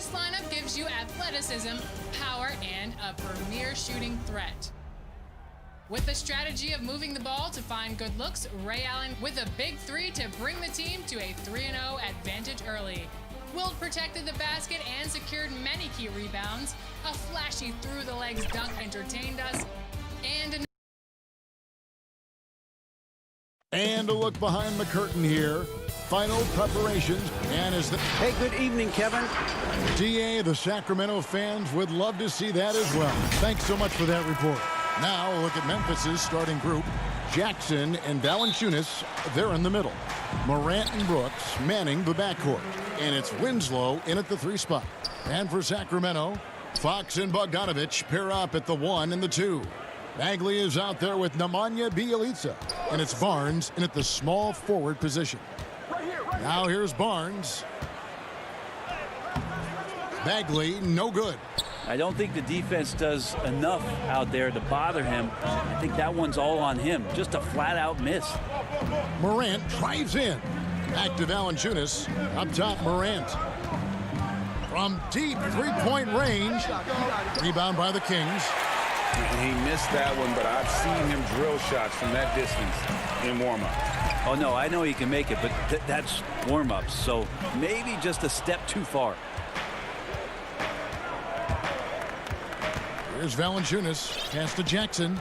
This lineup gives you athleticism, power, and a premier shooting threat. With the strategy of moving the ball to find good looks, Ray Allen with a big three to bring the team to a 3-0 advantage early. Wilt protected the basket and secured many key rebounds. A flashy through-the-legs dunk entertained us. And a look behind the curtain here. Final preparations, and as the... Hey, good evening, Kevin. DA, the Sacramento fans would love to see that as well. Thanks so much for that report. Now, a look at Memphis's starting group. Jackson and Valanciunas, they're in the middle. Morant and Brooks manning the backcourt. And it's Winslow in at the 3 spot. And for Sacramento, Fox and Bogdanovich pair up at the 1 and the 2. Bagley is out there with Nemanja Bjelica. And it's Barnes in at the small forward position. Now here's Barnes. Bagley, no good. I don't think the defense does enough out there to bother him. I think that one's all on him. Just a flat-out miss. Morant drives in. Back to Valanciunas. Up top, Morant. From deep three-point range. Rebound by the Kings. He missed that one, but I've seen him drill shots from that distance in warm-up. Oh, no, I know he can make it, but that's warm-ups, so maybe just a step too far. Here's Valanciunas. Pass to Jackson.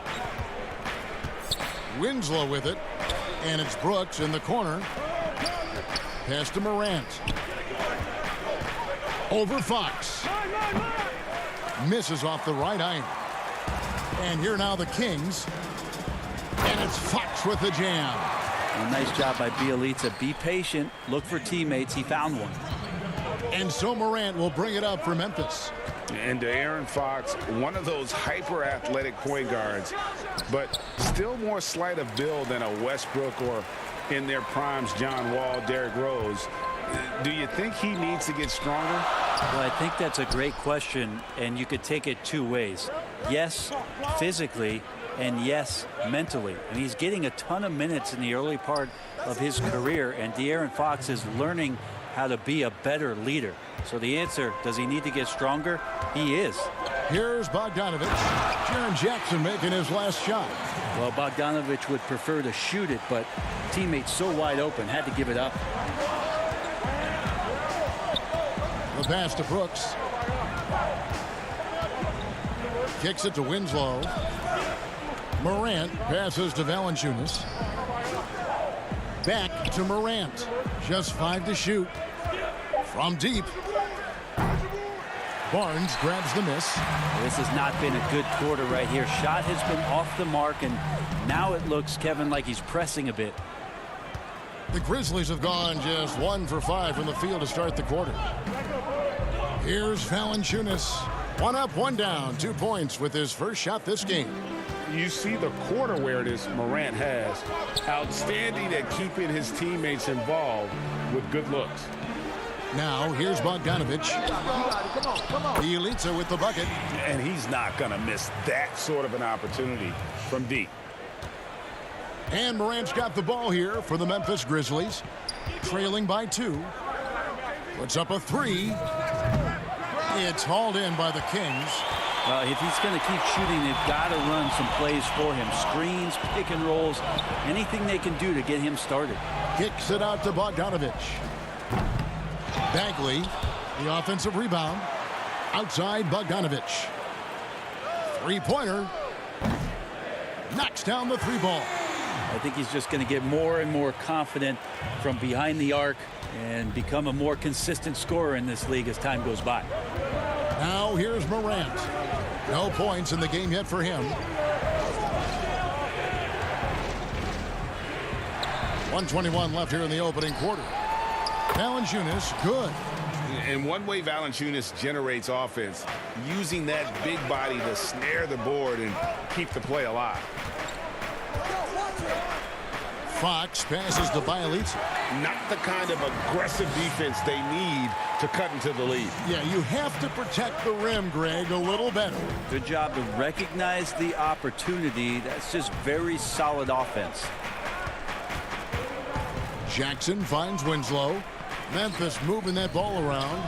Winslow with it. And it's Brooks in the corner. Pass to Morant. Over Fox. Misses off the right iron. And here now the Kings. And it's Fox with the jam. Well, nice job by Bjelica. Be patient. Look for teammates. He found one. And so Morant will bring it up for Memphis. And De'Aaron Fox, one of those hyper-athletic point guards, but still more slight of build than a Westbrook or, in their primes, John Wall, Derrick Rose. Do you think he needs to get stronger? Well, I think that's a great question, and you could take it 2 ways. Yes, physically, and yes, mentally. And he's getting a ton of minutes in the early part of his career, and De'Aaron Fox is learning how to be a better leader. So the answer, does he need to get stronger? He is. Here's Bogdanovich. Jaren Jackson making his last shot. Well, Bogdanovich would prefer to shoot it, but teammates so wide open, had to give it up. The pass to Brooks. Kicks it to Winslow. Morant passes to Valanciunas. Back to Morant. Just 5 to shoot. From deep. Barnes grabs the miss. This has not been a good quarter right here. Shot has been off the mark, and now it looks, Kevin, like he's pressing a bit. The Grizzlies have gone just 1 for 5 from the field to start the quarter. Here's Valanciunas. 1 up, 1 down. 2 points with his first shot this game. You see the corner awareness Morant has. Outstanding at keeping his teammates involved with good looks. Now, here's Bogdanovich. Bjelica with the bucket. And he's not going to miss that sort of an opportunity from deep. And Morant's got the ball here for the Memphis Grizzlies. Trailing by 2. Puts up a 3. It's hauled in by the Kings. If he's going to keep shooting, they've got to run some plays for him. Screens, pick and rolls, anything they can do to get him started. Kicks it out to Bogdanovich. Bagley, the offensive rebound. Outside Bogdanovich. 3-pointer. Knocks down the 3 ball. I think he's just going to get more and more confident from behind the arc and become a more consistent scorer in this league as time goes by. Now here's Morant. No points in the game yet for him. 1:21 left here in the opening quarter. Valanciunas, good. And one way Valanciunas generates offense, using that big body to snare the board and keep the play alive. Fox passes to Bjelica. Not the kind of aggressive defense they need to cut into the lead. Yeah, you have to protect the rim, Greg, a little better. Good job to recognize the opportunity. That's just very solid offense. Jackson finds Winslow. Memphis moving that ball around.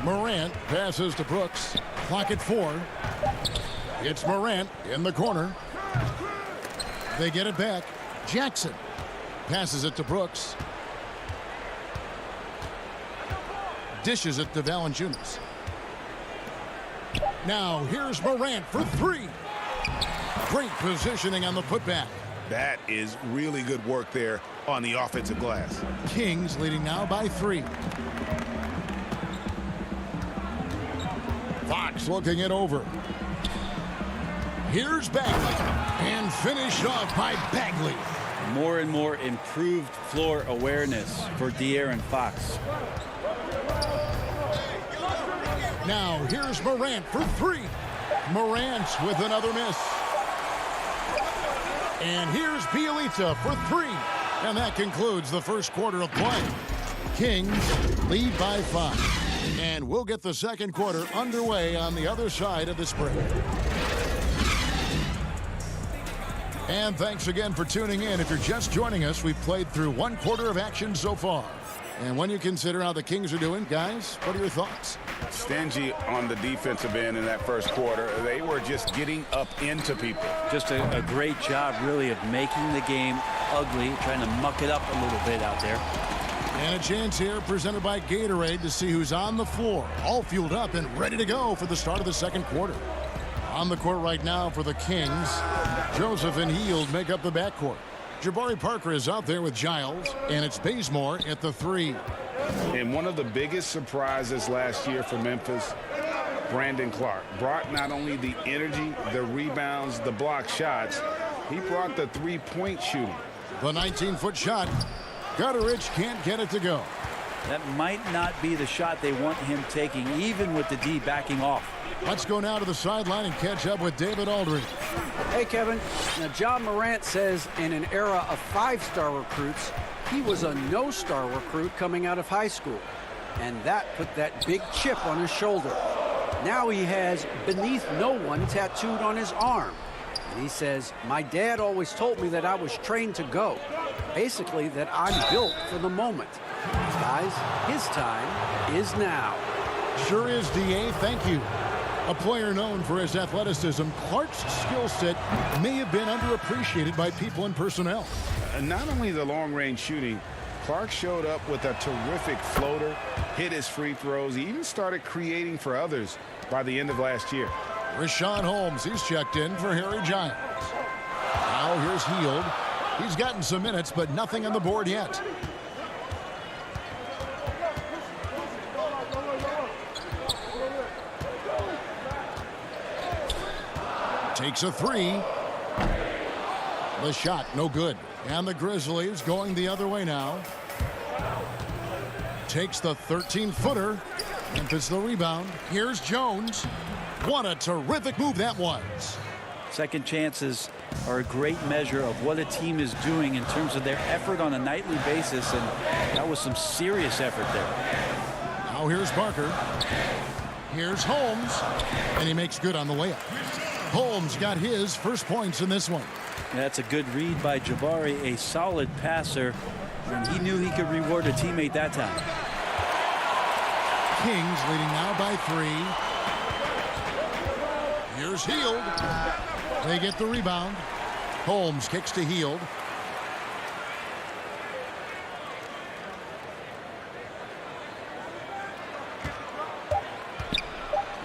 Morant passes to Brooks. Clock at 4. It's Morant in the corner. They get it back. Jackson passes it to Brooks. Dishes it to Valanciunas. Now here's Morant for 3. Great positioning on the putback. That is really good work there on the offensive glass. Kings leading now by 3. Fox looking it over. Here's Bagley. And finished off by Bagley. More and more improved floor awareness for De'Aaron Fox. Now here's Morant for 3. Morant with another miss. And here's Bielitsa for 3. And that concludes the first quarter of play. Kings lead by 5. And we'll get the second quarter underway on the other side of this break. And thanks again for tuning in. If you're just joining us, we've played through one quarter of action so far. And when you consider how the Kings are doing, guys, what are your thoughts? Stingy on the defensive end in that first quarter. They were just getting up into people. Just a great job, really, of making the game ugly, trying to muck it up a little bit out there. And a chance here presented by Gatorade to see who's on the floor, all fueled up and ready to go for the start of the second quarter. On the court right now for the Kings, Joseph and Hield make up the backcourt. Jabari Parker is out there with Giles, and it's Bazemore at the 3. And one of the biggest surprises last year for Memphis, Brandon Clark, brought not only the energy, the rebounds, the block shots, he brought the three-point shooting. The 19-foot shot. Gutteridge can't get it to go. That might not be the shot they want him taking, even with the D backing off. Let's go now to the sideline and catch up with David Aldridge. Hey, Kevin. Now, John Morant says in an era of 5-star recruits, he was a no-star recruit coming out of high school. And that put that big chip on his shoulder. Now he has beneath no one tattooed on his arm. And he says, my dad always told me that I was trained to go. Basically, that I'm built for the moment. Guys, his time is now. Sure is, D.A. Thank you. A player known for his athleticism, Clark's skill set may have been underappreciated by people and personnel. Not only the long-range shooting, Clark showed up with a terrific floater, hit his free throws. He even started creating for others by the end of last year. Richaun Holmes, he's checked in for Harry Giles. Now here's Hield. He's gotten some minutes, but nothing on the board yet. Takes a 3. The shot, no good. And the Grizzlies going the other way now. Takes the 13-footer. Memphis the rebound. Here's Jones. What a terrific move that was. Second chances are a great measure of what a team is doing in terms of their effort on a nightly basis, and that was some serious effort there. Now here's Barker. Here's Holmes. And he makes good on the layup. Holmes got his first points in this one. That's a good read by Jabari, a solid passer, and he knew he could reward a teammate that time. Kings leading now by 3. Here's Hield. They get the rebound. Holmes kicks to Hield.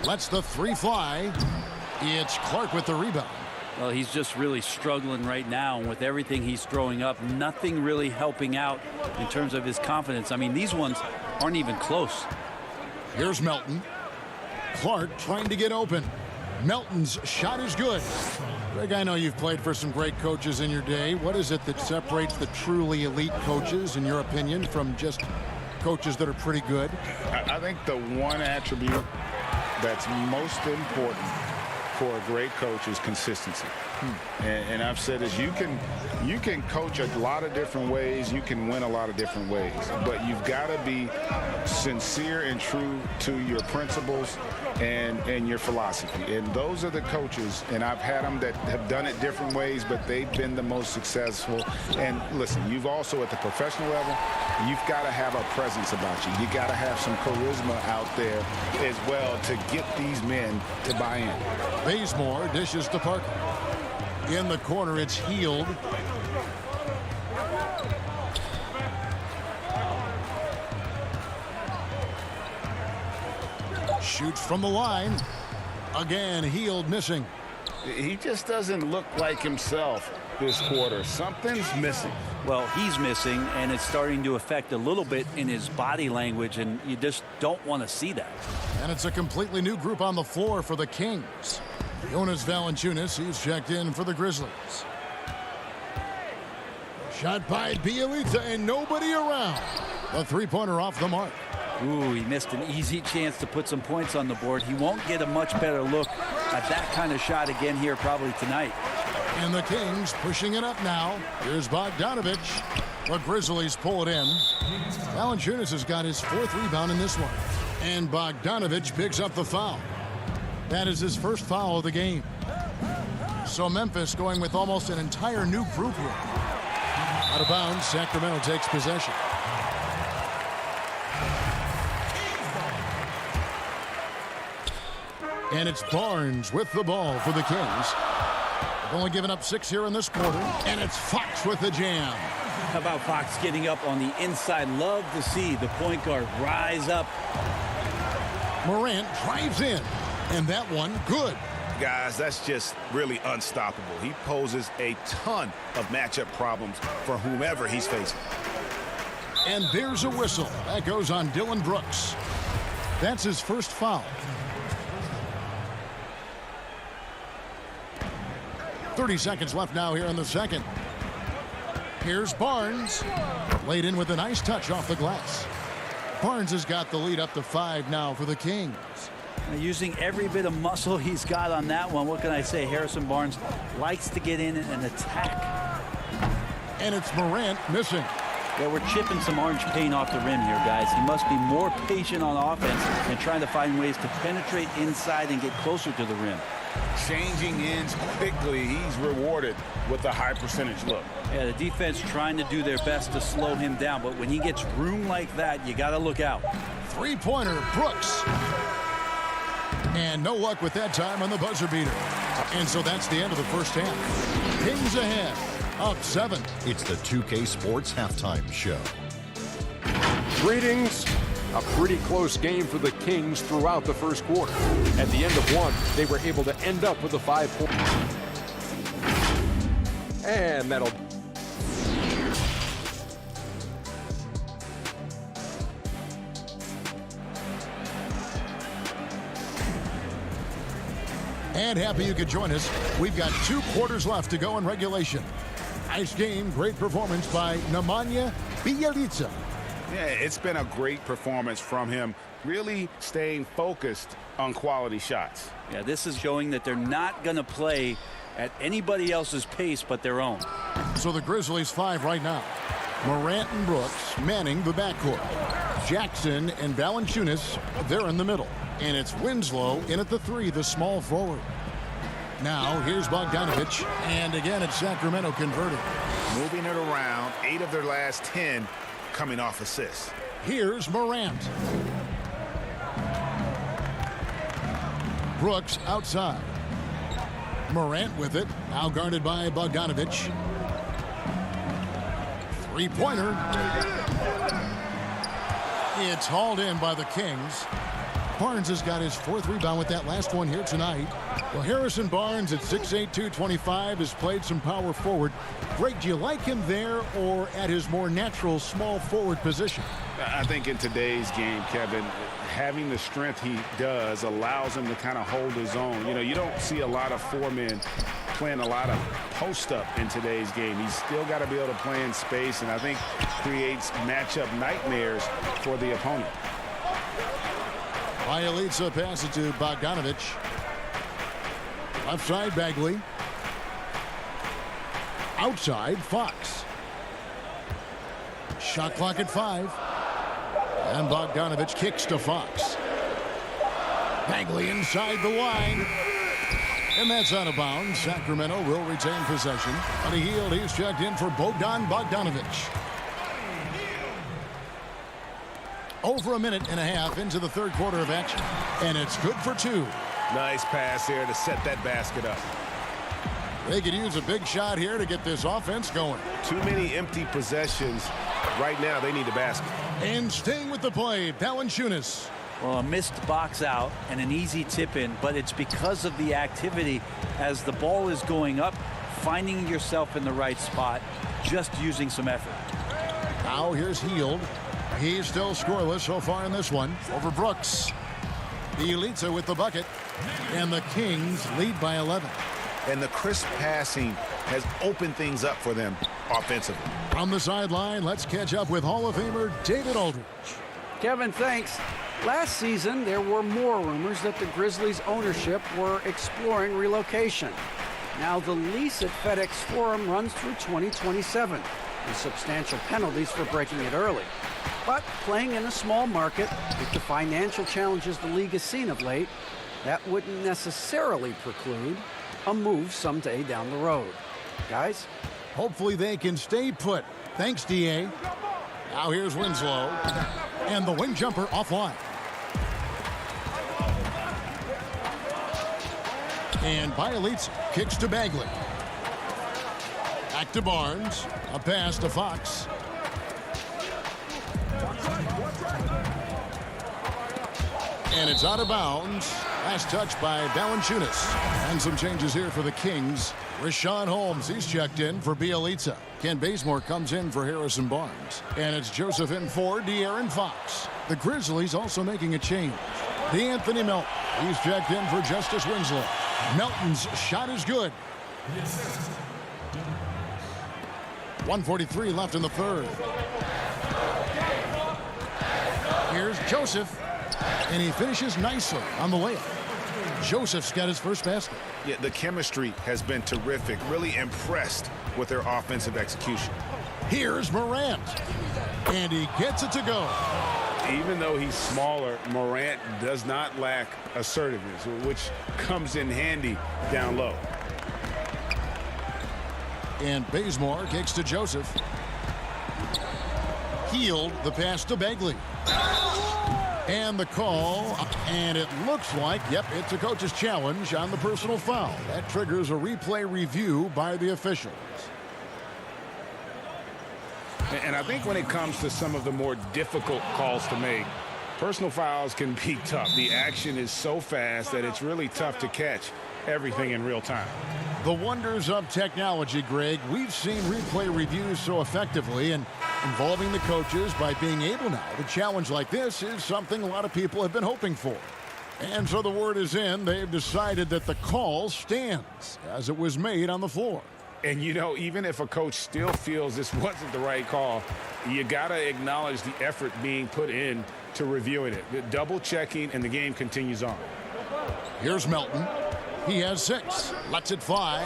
Lets the 3 fly. It's Clark with the rebound. Well, he's just really struggling right now, and with everything he's throwing up, nothing really helping out in terms of his confidence. I mean, these ones aren't even close. Here's Melton. Clark trying to get open. Melton's shot is good. Greg, I know you've played for some great coaches in your day. What is it that separates the truly elite coaches, in your opinion, from just coaches that are pretty good? I think the one attribute that's most important for a great coach is consistency. And I've said this, you can coach a lot of different ways, you can win a lot of different ways, but you've got to be sincere and true to your principles and your philosophy. And those are the coaches, and I've had them that have done it different ways, but they've been the most successful. And listen, you've also at the professional level, you've got to have a presence about you. You got to have some charisma out there as well to get these men to buy in. Bazemore dishes to Parker. In the corner, it's Hield. Shoots from the line. Again, Hield missing. He just doesn't look like himself this quarter. Something's missing. Well, he's missing, and it's starting to affect a little bit in his body language, and you just don't want to see that. And it's a completely new group on the floor for the Kings. Jonas Valanciunas, he's checked in for the Grizzlies. Shot by Bielitsa, and nobody around. A three-pointer off the mark. Ooh, he missed an easy chance to put some points on the board. He won't get a much better look at that kind of shot again here probably tonight. And the Kings pushing it up now. Here's Bogdanovich. The Grizzlies pull it in. Valanciunas has got his fourth rebound in this one. And Bogdanovich picks up the foul. That is his first foul of the game. So Memphis going with almost an entire new group here. Out of bounds, Sacramento takes possession. And it's Barnes with the ball for the Kings. They've only given up 6 here in this quarter. And it's Fox with the jam. How about Fox getting up on the inside? Love to see the point guard rise up. Morant drives in. And that one, good. Guys, that's just really unstoppable. He poses a ton of matchup problems for whomever he's facing. And there's a whistle. That goes on Dylan Brooks. That's his first foul. 30 seconds left now here in the second. Here's Barnes. Laid in with a nice touch off the glass. Barnes has got the lead up to 5 now for the Kings. Using every bit of muscle he's got on that one. What can I say? Harrison Barnes likes to get in and attack. And it's Morant missing. Yeah, we're chipping some orange paint off the rim here, guys. He must be more patient on offense and trying to find ways to penetrate inside and get closer to the rim. Changing ends quickly. He's rewarded with a high percentage look. Yeah, the defense trying to do their best to slow him down, but when he gets room like that, you got to look out. Three-pointer, Brooks. And no luck with that time on the buzzer beater. And so that's the end of the first half. Kings ahead, up 7. It's the 2K Sports Halftime Show. Greetings. A pretty close game for the Kings throughout the first quarter. At the end of one, they were able to end up with a 5-point. And that'll... And happy you could join us. We've got 2 quarters left to go in regulation. Nice game, great performance by Nemanja Bjelica. Yeah, it's been a great performance from him, really staying focused on quality shots. Yeah, this is showing that they're not going to play at anybody else's pace but their own. So the Grizzlies 5 right now. Morant and Brooks manning the backcourt. Jackson and Valanciunas, they're in the middle. And it's Winslow in at the 3, the small forward. Now here's Bogdanovich, and again it's Sacramento converting. Moving it around, 8 of their last 10 coming off assists. Here's Morant. Brooks outside. Morant with it, now guarded by Bogdanovich. Three-pointer. It's hauled in by the Kings. Barnes has got his 4th rebound with that last one here tonight. Well, Harrison Barnes at 6'8", 225 has played some power forward. Greg, do you like him there or at his more natural small forward position? I think in today's game, Kevin, having the strength he does allows him to kind of hold his own. You know, you don't see a lot of 4 men playing a lot of post-up in today's game. He's still got to be able to play in space, and I think creates matchup nightmares for the opponent. Bielitsa pass it to Bogdanovich. Left side, Bagley. Outside, Fox. Shot clock at 5. And Bogdanovich kicks to Fox. Bagley inside the line. And that's out of bounds. Sacramento will retain possession. On the heel, he's checked in for Bogdan Bogdanovich. Over a minute and a half into the third quarter of action. And it's good for 2. Nice pass here to set that basket up. They could use a big shot here to get this offense going. Too many empty possessions. Right now, they need a basket. And staying with the play, Valanciunas. Well, a missed box out and an easy tip in, but it's because of the activity as the ball is going up, finding yourself in the right spot, just using some effort. Now here's Hield. He's still scoreless so far in this one over Brooks. Bielitsa with the bucket, and the Kings lead by 11. And the crisp passing has opened things up for them offensively. From the sideline, let's catch up with Hall of Famer David Aldridge. Kevin, thanks. Last season, there were more rumors that the Grizzlies' ownership were exploring relocation. Now the lease at FedEx Forum runs through 2027, with substantial penalties for breaking it early. But playing in a small market, with the financial challenges the league has seen of late, that wouldn't necessarily preclude a move someday down the road. Guys? Hopefully they can stay put. Thanks, D.A. Now here's Winslow. And the wing jumper offline. And Bielitsa kicks to Bagley. Back to Barnes. A pass to Fox. And it's out of bounds. Last touch by Valanciunas. And some changes here for the Kings. Rashawn Holmes, he's checked in for Bielitsa. Ken Bazemore comes in for Harrison Barnes. And it's Joseph in for De'Aaron Fox. The Grizzlies also making a change. D'Anthony Melton, he's checked in for Justice Winslow. Melton's shot is good. 1:43 left in the third. Here's Joseph. And he finishes nicely on the layup. Joseph's got his first basket. Yeah, the chemistry has been terrific. Really impressed with their offensive execution. Here's Morant. And he gets it to go. Even though he's smaller, Morant does not lack assertiveness, which comes in handy down low. And Bazemore kicks to Joseph. Hield the pass to Bagley. And the call, and it looks like, yep, it's a coach's challenge on the personal foul. That triggers a replay review by the officials. And I think when it comes to some of the more difficult calls to make, personal fouls can be tough. The action is so fast that it's really tough to catch everything in real time. The wonders of technology, Greg. We've seen replay reviews so effectively, and involving the coaches by being able now to challenge like this is something a lot of people have been hoping for. And so the word is in. They've decided that the call stands as it was made on the floor. And, you know, even if a coach still feels this wasn't the right call, you got to acknowledge the effort being put in to reviewing it. The double checking, and the game continues on. Here's Melton. He has 6. Lets it fly.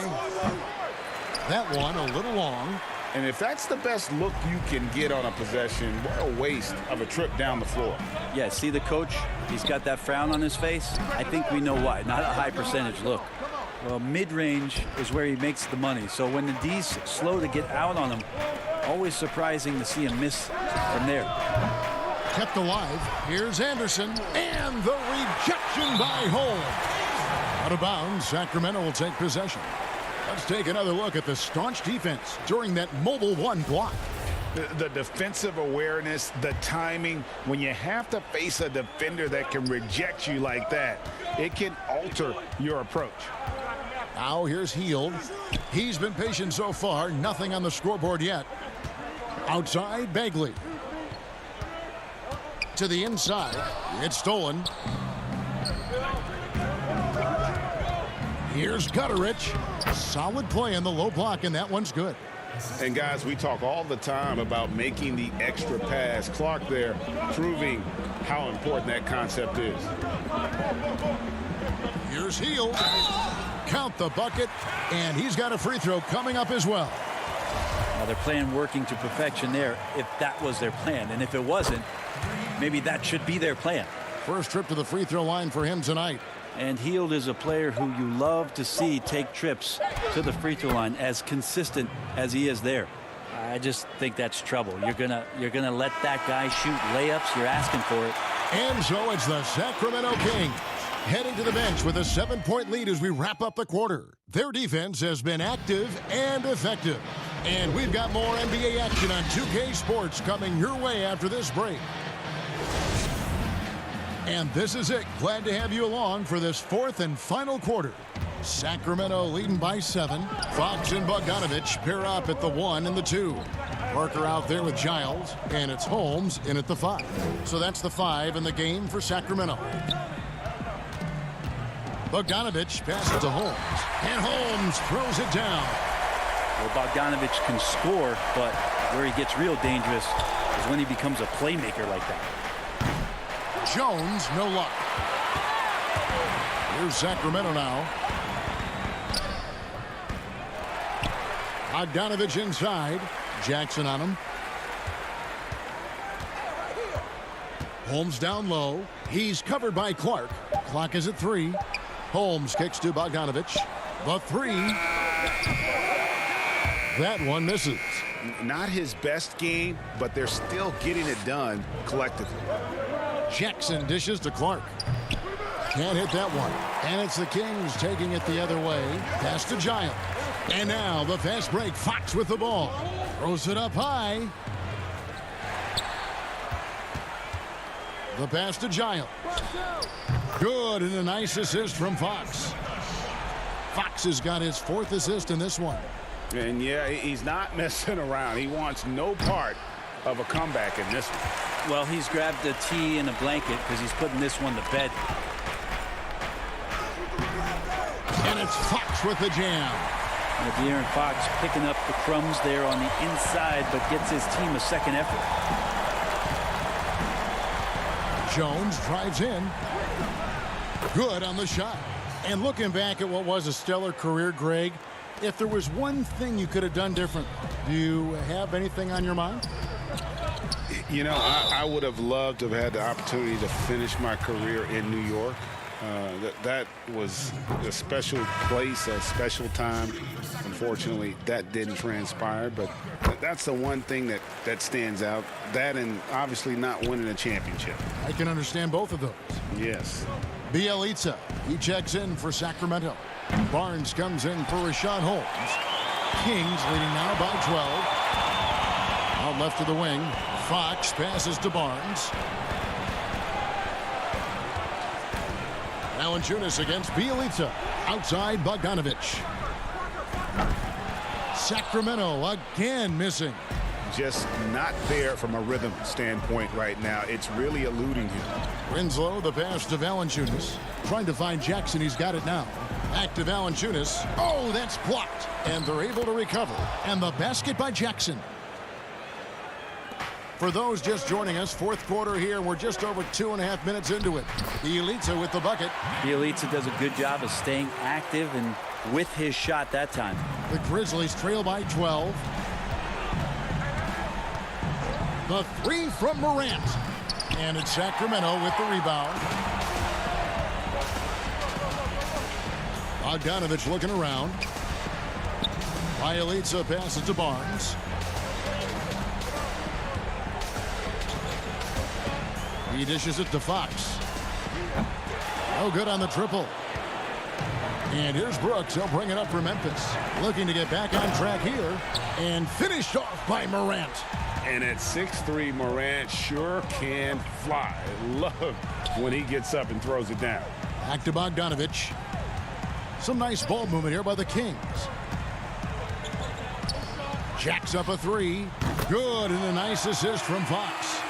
That one a little long. And if that's the best look you can get on a possession, what a waste of a trip down the floor. Yeah, see the coach? He's got that frown on his face. I think we know why. Not a high percentage look. Well, mid-range is where he makes the money. So when the D's slow to get out on him, always surprising to see him miss from there. Kept alive. Here's Anderson. And the rejection by Holmes. Out of bounds, Sacramento will take possession. Let's take another look at the staunch defense during that mobile one block. The defensive awareness, the timing, when you have to face a defender that can reject you like that, it can alter your approach. Now here's Hield. He's been patient so far. Nothing on the scoreboard yet. Outside, Bagley. To the inside. It's stolen. Here's Gutterich. Solid play in the low block, and that one's good. And, guys, we talk all the time about making the extra pass. Clark there proving how important that concept is. Here's Hield. Count the bucket, and he's got a free throw coming up as well. Now they're playing working to perfection there if that was their plan. And if it wasn't, maybe that should be their plan. First trip to the free throw line for him tonight. And Hield is a player who you love to see take trips to the free throw line as consistent as he is there. I just think that's trouble. You're gonna let that guy shoot layups. You're asking for it. And so it's the Sacramento Kings heading to the bench with a 7-point lead as we wrap up the quarter. Their defense has been active and effective. And we've got more NBA action on 2K Sports coming your way after this break. And this is it. Glad to have you along for this fourth and final quarter. Sacramento leading by 7. Fox and Bogdanovich pair up at the 1 and the 2. Parker out there with Giles, and it's Holmes in at the 5. So that's the 5 in the game for Sacramento. Bogdanovich passes to Holmes, and Holmes throws it down. Well, Bogdanovich can score, but where he gets real dangerous is when he becomes a playmaker like that. Jones, no luck. Here's Sacramento now. Bogdanovich inside. Jackson on him. Holmes down low. He's covered by Clark. Clock is at 3. Holmes kicks to Bogdanovich. The 3. That one misses. Not his best game, but they're still getting it done collectively. Jackson dishes to Clark. Can't hit that one. And it's the Kings taking it the other way. Pass to Giles. And now the fast break. Fox with the ball. Throws it up high. The pass to Giles. Good, and a nice assist from Fox. Fox has got his 4th assist in this one. And yeah, he's not messing around. He wants no part of a comeback in this one. Well, he's grabbed a tee and a blanket because he's putting this one to bed. And it's Fox with the jam. De'Aaron Fox picking up the crumbs there on the inside, but gets his team a second effort. Jones drives in. Good on the shot. And looking back at what was a stellar career, Greg, if there was one thing you could have done different, do you have anything on your mind? You know, I would have loved to have had the opportunity to finish my career in New York. That was a special place, a special time. Unfortunately, that didn't transpire, but that's the one thing that stands out. That and obviously not winning a championship. I can understand both of those. Yes. Bielitsa, he checks in for Sacramento. Barnes comes in for Rashawn Holmes. Kings leading now by 12. Out left to the wing. Fox passes to Barnes. Valanciunas against Bielitsa. Outside Bogdanovich. Sacramento again missing. Just not there from a rhythm standpoint right now. It's really eluding him. Winslow, the pass to Valanciunas. Trying to find Jackson. He's got it now. Back to Valanciunas. Oh, that's blocked. And they're able to recover. And the basket by Jackson. For those just joining us, 4th quarter here. We're just over 2.5 minutes into it. Bielitsa with the bucket. Bielitsa does a good job of staying active and with his shot that time. The Grizzlies trail by 12. The 3 from Morant. And it's Sacramento with the rebound. Bogdanovich looking around. Bielitsa passes to Barnes. He dishes it to Fox. No good on the triple. And here's Brooks. He'll bring it up for Memphis. Looking to get back on track here. And finished off by Morant. And at 6'3", Morant sure can fly. Love when he gets up and throws it down. Back to Bogdanovich. Some nice ball movement here by the Kings. Jacks up a 3. Good, and a nice assist from Fox.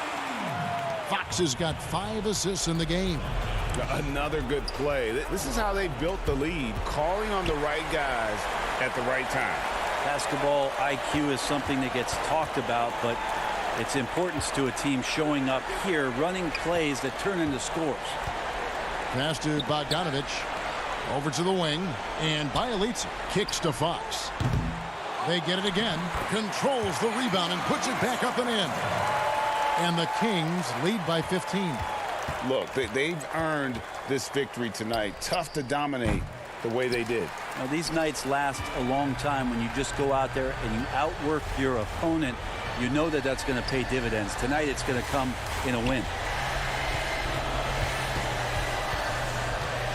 Fox has got 5 assists in the game. Another good play. This is how they built the lead, calling on the right guys at the right time. Basketball IQ is something that gets talked about, but its importance to a team showing up here, running plays that turn into scores. Pass to Bogdanovich. Over to the wing, and Bielitsa kicks to Fox. They get it again, controls the rebound and puts it back up and in. And the Kings lead by 15. Look, they've earned this victory tonight. Tough to dominate the way they did. Now, these nights last a long time when you just go out there and you outwork your opponent. You know that that's going to pay dividends. Tonight it's going to come in a win.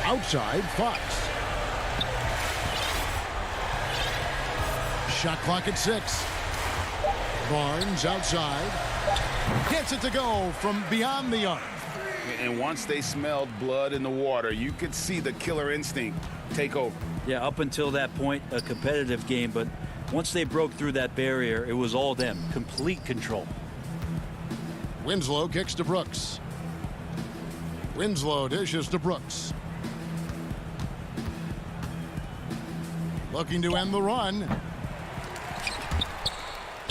Outside, Fox. Shot clock at 6. Barnes outside. Gets it to go from beyond the arc. And once they smelled blood in the water, you could see the killer instinct take over. Yeah, up until that point, a competitive game, but once they broke through that barrier, it was all them. Complete control. Winslow kicks to Brooks. Winslow dishes to Brooks. Looking to end the run.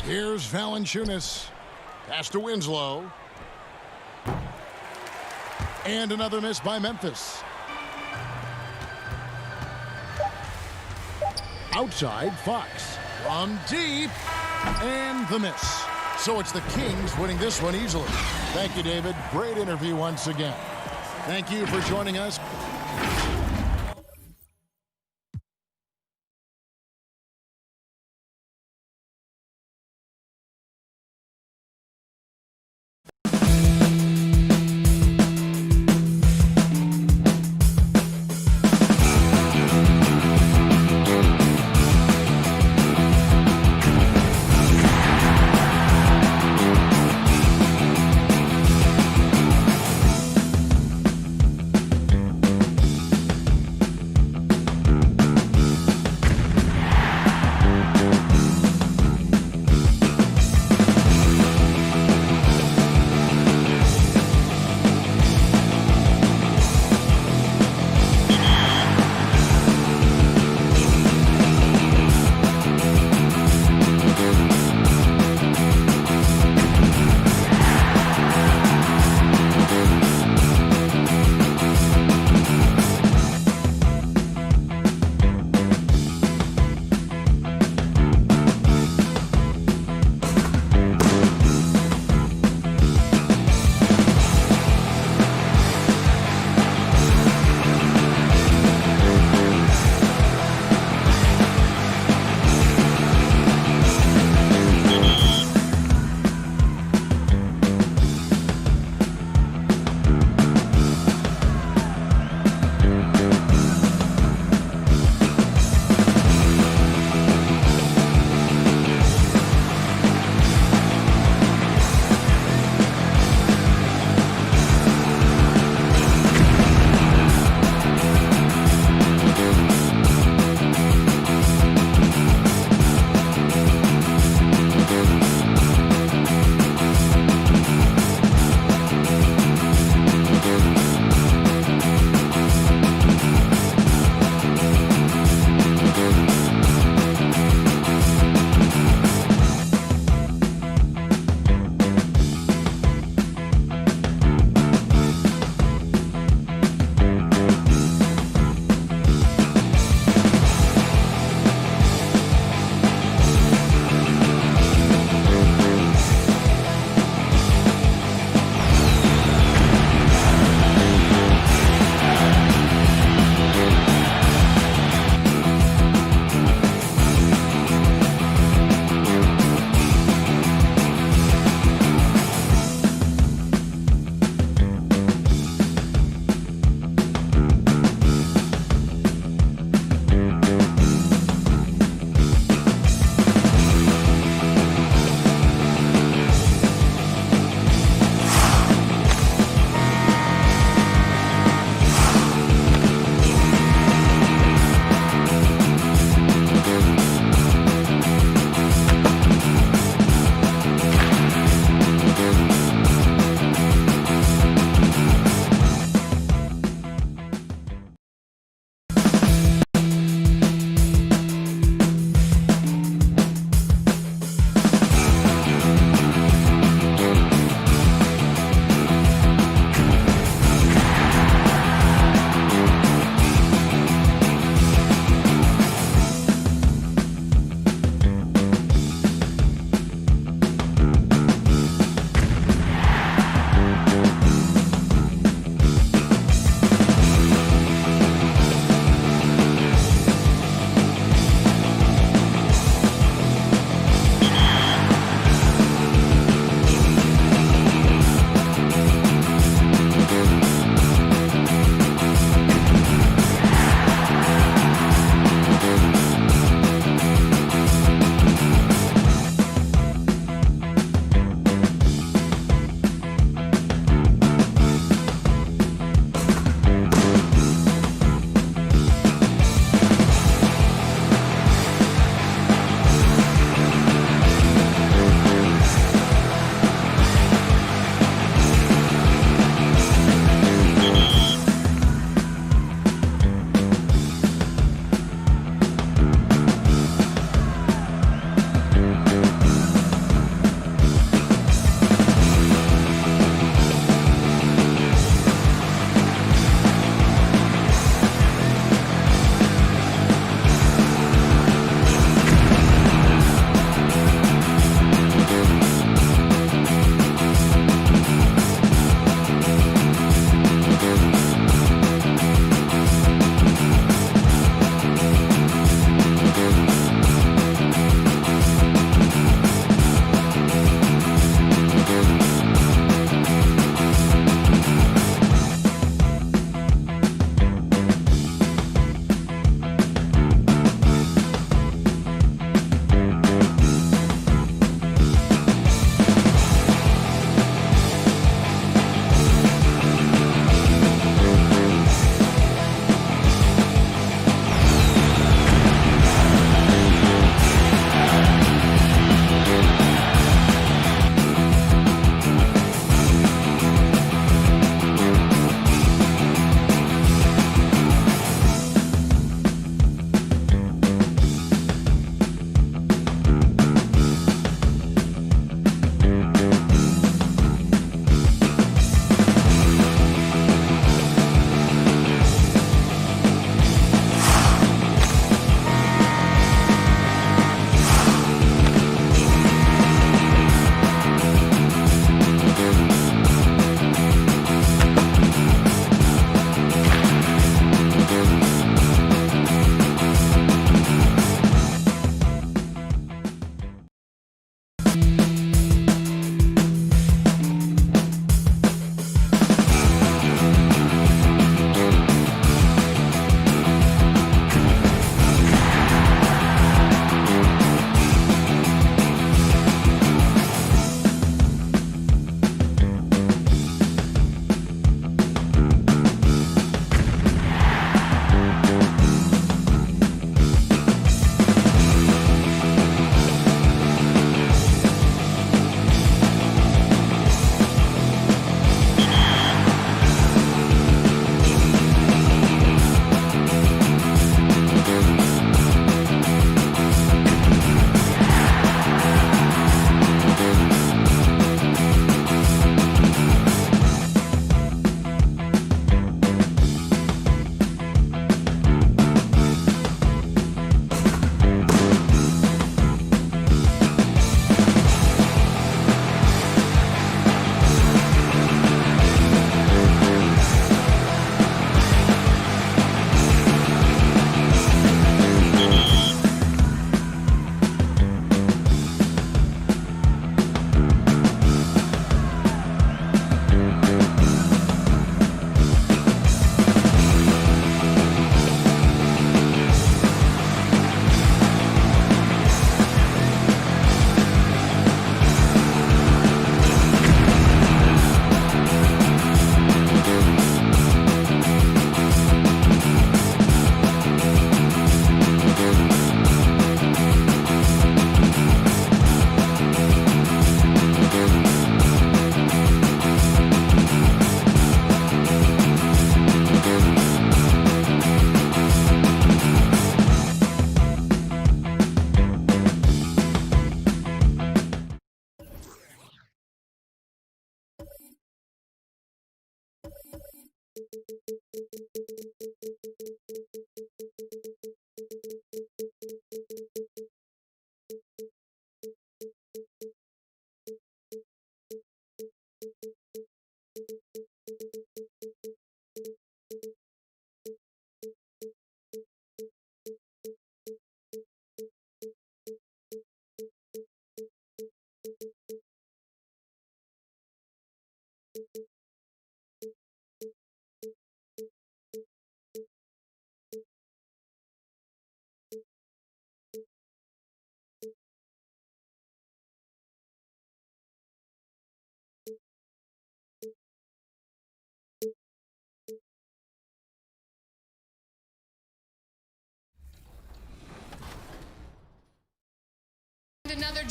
Here's Valanciunas. Pass to Winslow. And another miss by Memphis. Outside, Fox. From deep. And the miss. So it's the Kings winning this one easily. Thank you, David. Great interview once again. Thank you for joining us.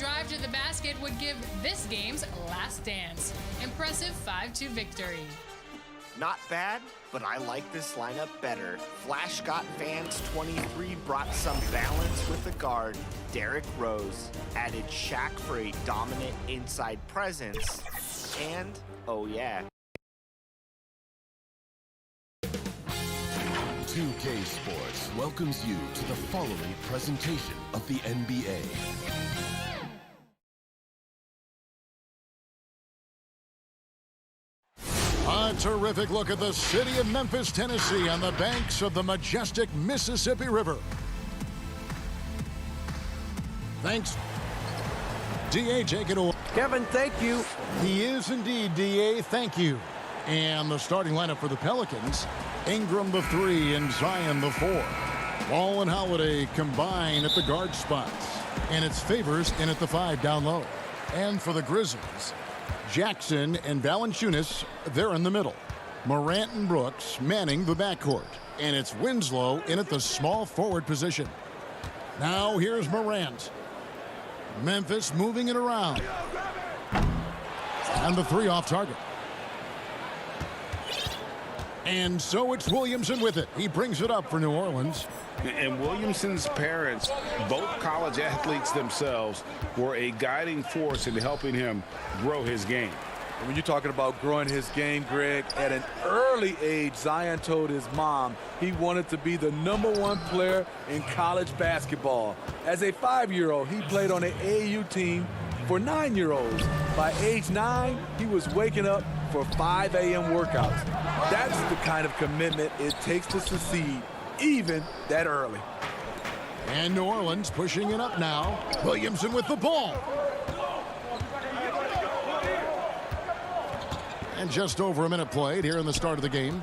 drive to the basket would give this game's last dance. Impressive 5-2 victory. Not bad, but I like this lineup better. Flash Got Fans 23 brought some balance with the guard, Derrick Rose, added Shaq for a dominant inside presence, and, oh yeah. 2K Sports welcomes you to the following presentation of the NBA. A terrific look at the city of Memphis, Tennessee on the banks of the majestic Mississippi River. Thanks. D.A., take it away. Kevin, thank you. He is indeed, D.A., thank you. And the starting lineup for the Pelicans, Ingram the 3 and Zion the 4. Ball and Holiday combine at the guard spots. And it's Favors in at the 5 down low. And for the Grizzlies, Jackson and Valanciunas, they're in the middle. Morant and Brooks manning the backcourt. And it's Winslow in at the small forward position. Now here's Morant. Memphis moving it around. And the 3 off target. And so it's Williamson with it. He brings it up for New Orleans. And Williamson's parents, both college athletes themselves, were a guiding force in helping him grow his game. When you're talking about growing his game, Greg, at an early age, Zion told his mom he wanted to be the #1 player in college basketball. As a 5-year-old, he played on an AAU team for 9-year-olds. By age 9, he was waking up for 5 a.m. workouts. That's the kind of commitment it takes to succeed, even that early. And New Orleans pushing it up now. Williamson with the ball. And just over a minute played here in the start of the game.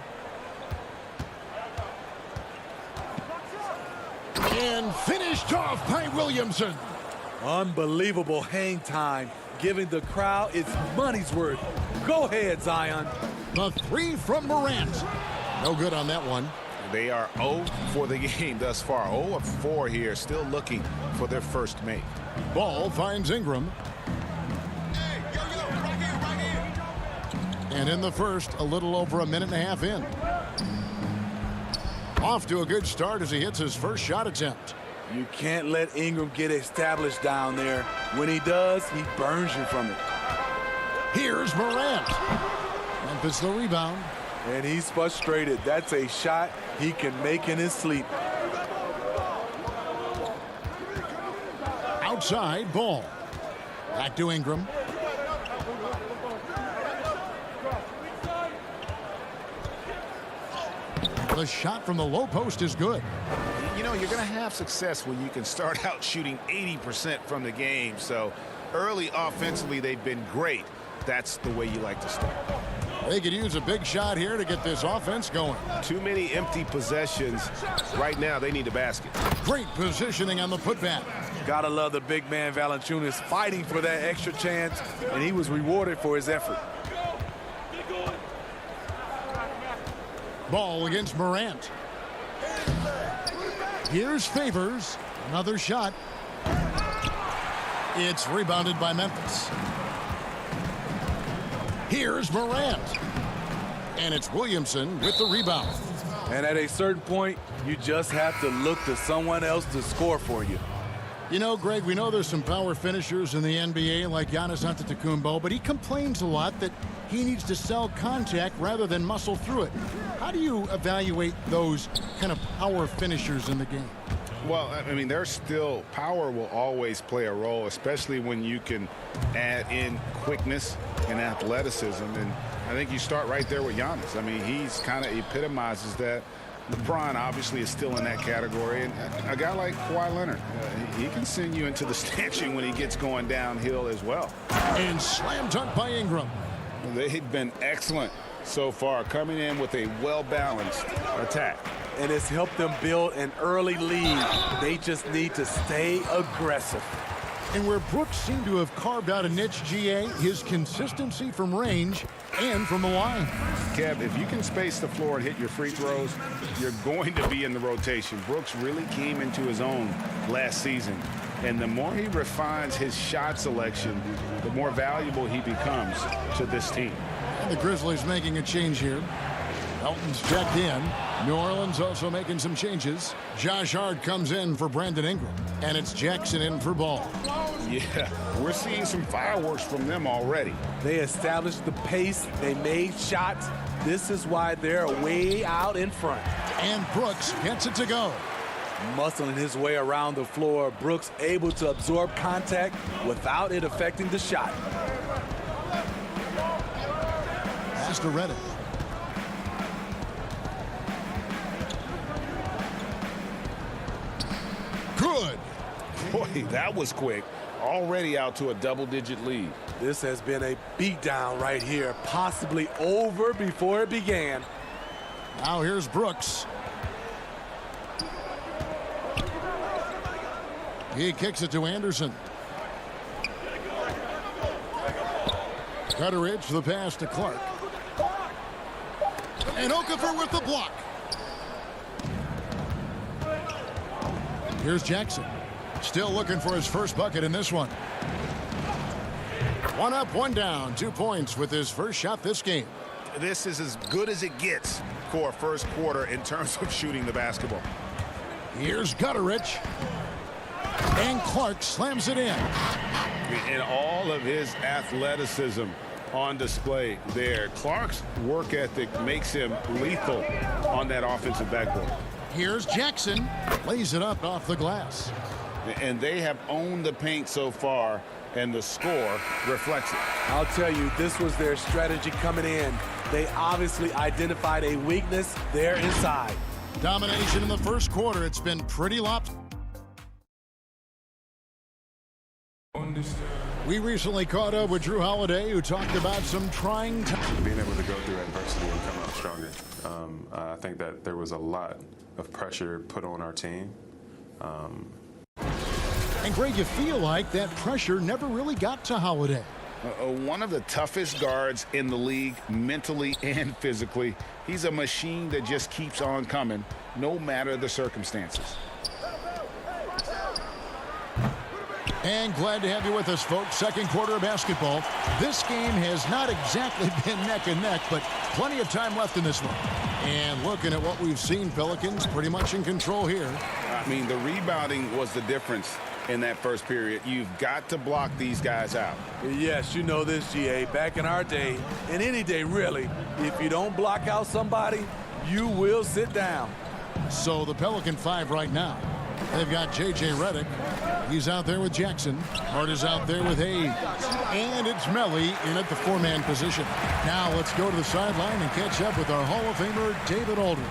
And finished off by Williamson. Unbelievable hang time, giving the crowd its money's worth. Go ahead, Zion. The 3 from Morant. No good on that one. They are 0 for the game thus far. 0 of 4 here, still looking for their first make. Ball finds Ingram. And in the first, a little over a minute and a half in. Off to a good start as he hits his first shot attempt. You can't let Ingram get established down there. When he does, he burns you from it. Here's Morant. Memphis the rebound. And he's frustrated. That's a shot he can make in his sleep. Outside, ball. Back to Ingram. The shot from the low post is good. You know, you're going to have success when you can start out shooting 80% from the game. So early offensively, they've been great. That's the way you like to start. They could use a big shot here to get this offense going. Too many empty possessions. Right now, they need a basket. Great positioning on the putback. Gotta love the big man Valanciunas fighting for that extra chance, and he was rewarded for his effort. Ball against Morant. Here's Favors. Another shot. It's rebounded by Memphis. Here's Morant. And it's Williamson with the rebound. And at a certain point, you just have to look to someone else to score for you. You know, Greg, we know there's some power finishers in the NBA like Giannis Antetokounmpo, but he complains a lot that he needs to sell contact rather than muscle through it. How do you evaluate those kind of power finishers in the game? Well, I mean, there's still power will always play a role, especially when you can add in quickness and athleticism. And I think you start right there with Giannis. I mean, he's kind of epitomizes that. LeBron obviously is still in that category. And a guy like Kawhi Leonard, he can send you into the stanchion when he gets going downhill as well. And slam dunk by Ingram. They've been excellent so far, coming in with a well-balanced attack. And it's helped them build an early lead. They just need to stay aggressive. And where Brooks seemed to have carved out a niche, GA, his consistency from range and from the line. Kev, if you can space the floor and hit your free throws, you're going to be in the rotation. Brooks really came into his own last season And the more he refines his shot selection, the more valuable he becomes to this team. And the Grizzlies making a change here. Melton's checked in. New Orleans also making some changes. Josh Hart comes in for Brandon Ingram. And it's Jackson in for Ball. Yeah, we're seeing some fireworks from them already. They established the pace. They made shots. This is why they're way out in front. And Brooks gets it to go. Muscling his way around the floor, Brooks able to absorb contact without it affecting the shot. Pass to Reddick. Good. Boy, that was quick. Already out to a double-digit lead. This has been a beatdown right here, possibly over before it began. Now here's Brooks. He kicks it to Anderson. Cutteridge, the pass to Clark. And Okafor with the block. Here's Jackson. Still looking for his first bucket in this one. One up, one down. 2 points with his first shot this game. This is as good as it gets for a first quarter in terms of shooting the basketball. Here's Cutteridge. And Clark slams it in. And all of his athleticism on display there. Clark's work ethic makes him lethal on that offensive backboard. Here's Jackson. Lays it up off the glass. And they have owned the paint so far, and the score reflects it. I'll tell you, this was their strategy coming in. They obviously identified a weakness there inside. Domination in the first quarter. It's been pretty lopsided. We recently caught up with Drew Holiday, who talked about some trying times. Being able to go through adversity and come out stronger. I think that there was a lot of pressure put on our team. And Greg, you feel like that pressure never really got to Holiday. One of the toughest guards in the league, mentally and physically. He's a machine that just keeps on coming, no matter the circumstances. And glad to have you with us, folks. Second quarter of basketball. This game has not exactly been neck and neck, but plenty of time left in this one. And looking at what we've seen, Pelicans pretty much in control here. I mean, the rebounding was the difference in that first period. You've got to block these guys out. Yes, you know this, GA. Back in our day, and any day really, if you don't block out somebody, you will sit down. So the Pelican 5 right now. They've got J.J. Redick. He's out there with Jackson. Hart is out there with Hayes. And it's Melly in at the four-man position. Now let's go to the sideline and catch up with our Hall of Famer, David Aldridge.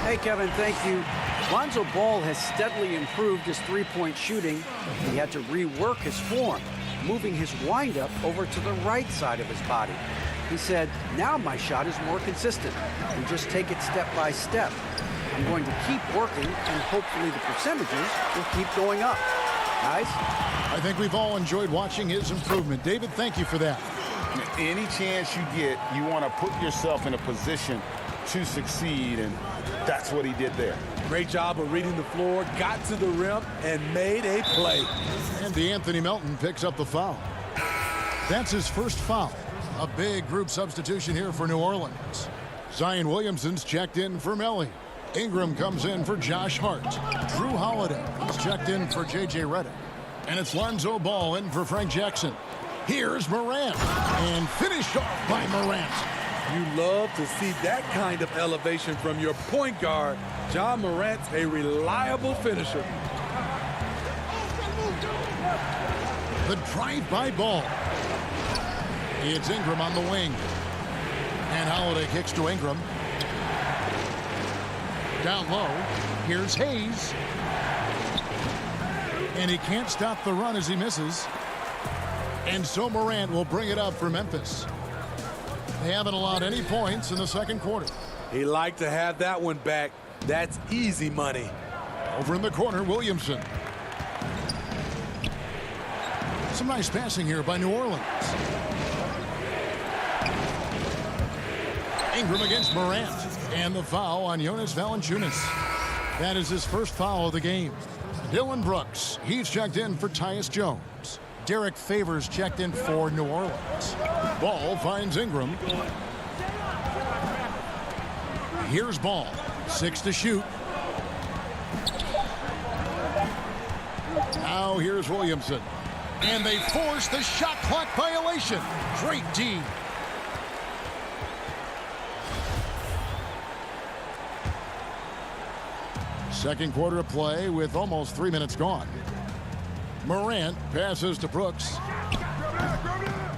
Hey, Kevin, thank you. Lonzo Ball has steadily improved his three-point shooting. He had to rework his form, moving his windup over to the right side of his body. He said, now my shot is more consistent. We just take it step by step. I'm going to keep working, and hopefully the percentages will keep going up. Guys? I think we've all enjoyed watching his improvement. David, thank you for that. Any chance you get, you want to put yourself in a position to succeed, and that's what he did there. Great job of reading the floor, got to the rim, and made a play. And DeAnthony Melton picks up the foul. That's his first foul. A big group substitution here for New Orleans. Zion Williamson's checked in for Melly. Ingram comes in for Josh Hart. Drew Holiday is checked in for J.J. Redick. And it's Lonzo Ball in for Frank Jackson. Here's Morant. And finished off by Morant. You love to see that kind of elevation from your point guard. John Morant's a reliable finisher. The drive-by Ball. It's Ingram on the wing. And Holiday kicks to Ingram. Down low, here's Hayes. And he can't stop the run as he misses. And so Morant will bring it up for Memphis. They haven't allowed any points in the second quarter. He liked to have that one back. That's easy money. Over in the corner, Williamson. Some nice passing here by New Orleans. Ingram against Morant. And the foul on Jonas Valanciunas. That is his first foul of the game. Dylan Brooks, he's checked in for Tyus Jones. Derek Favors checked in for New Orleans. Ball finds Ingram. Here's Ball. 6 to shoot. Now here's Williamson. And they force the shot clock violation. Great D. Second quarter of play with almost 3 minutes gone. Morant passes to Brooks.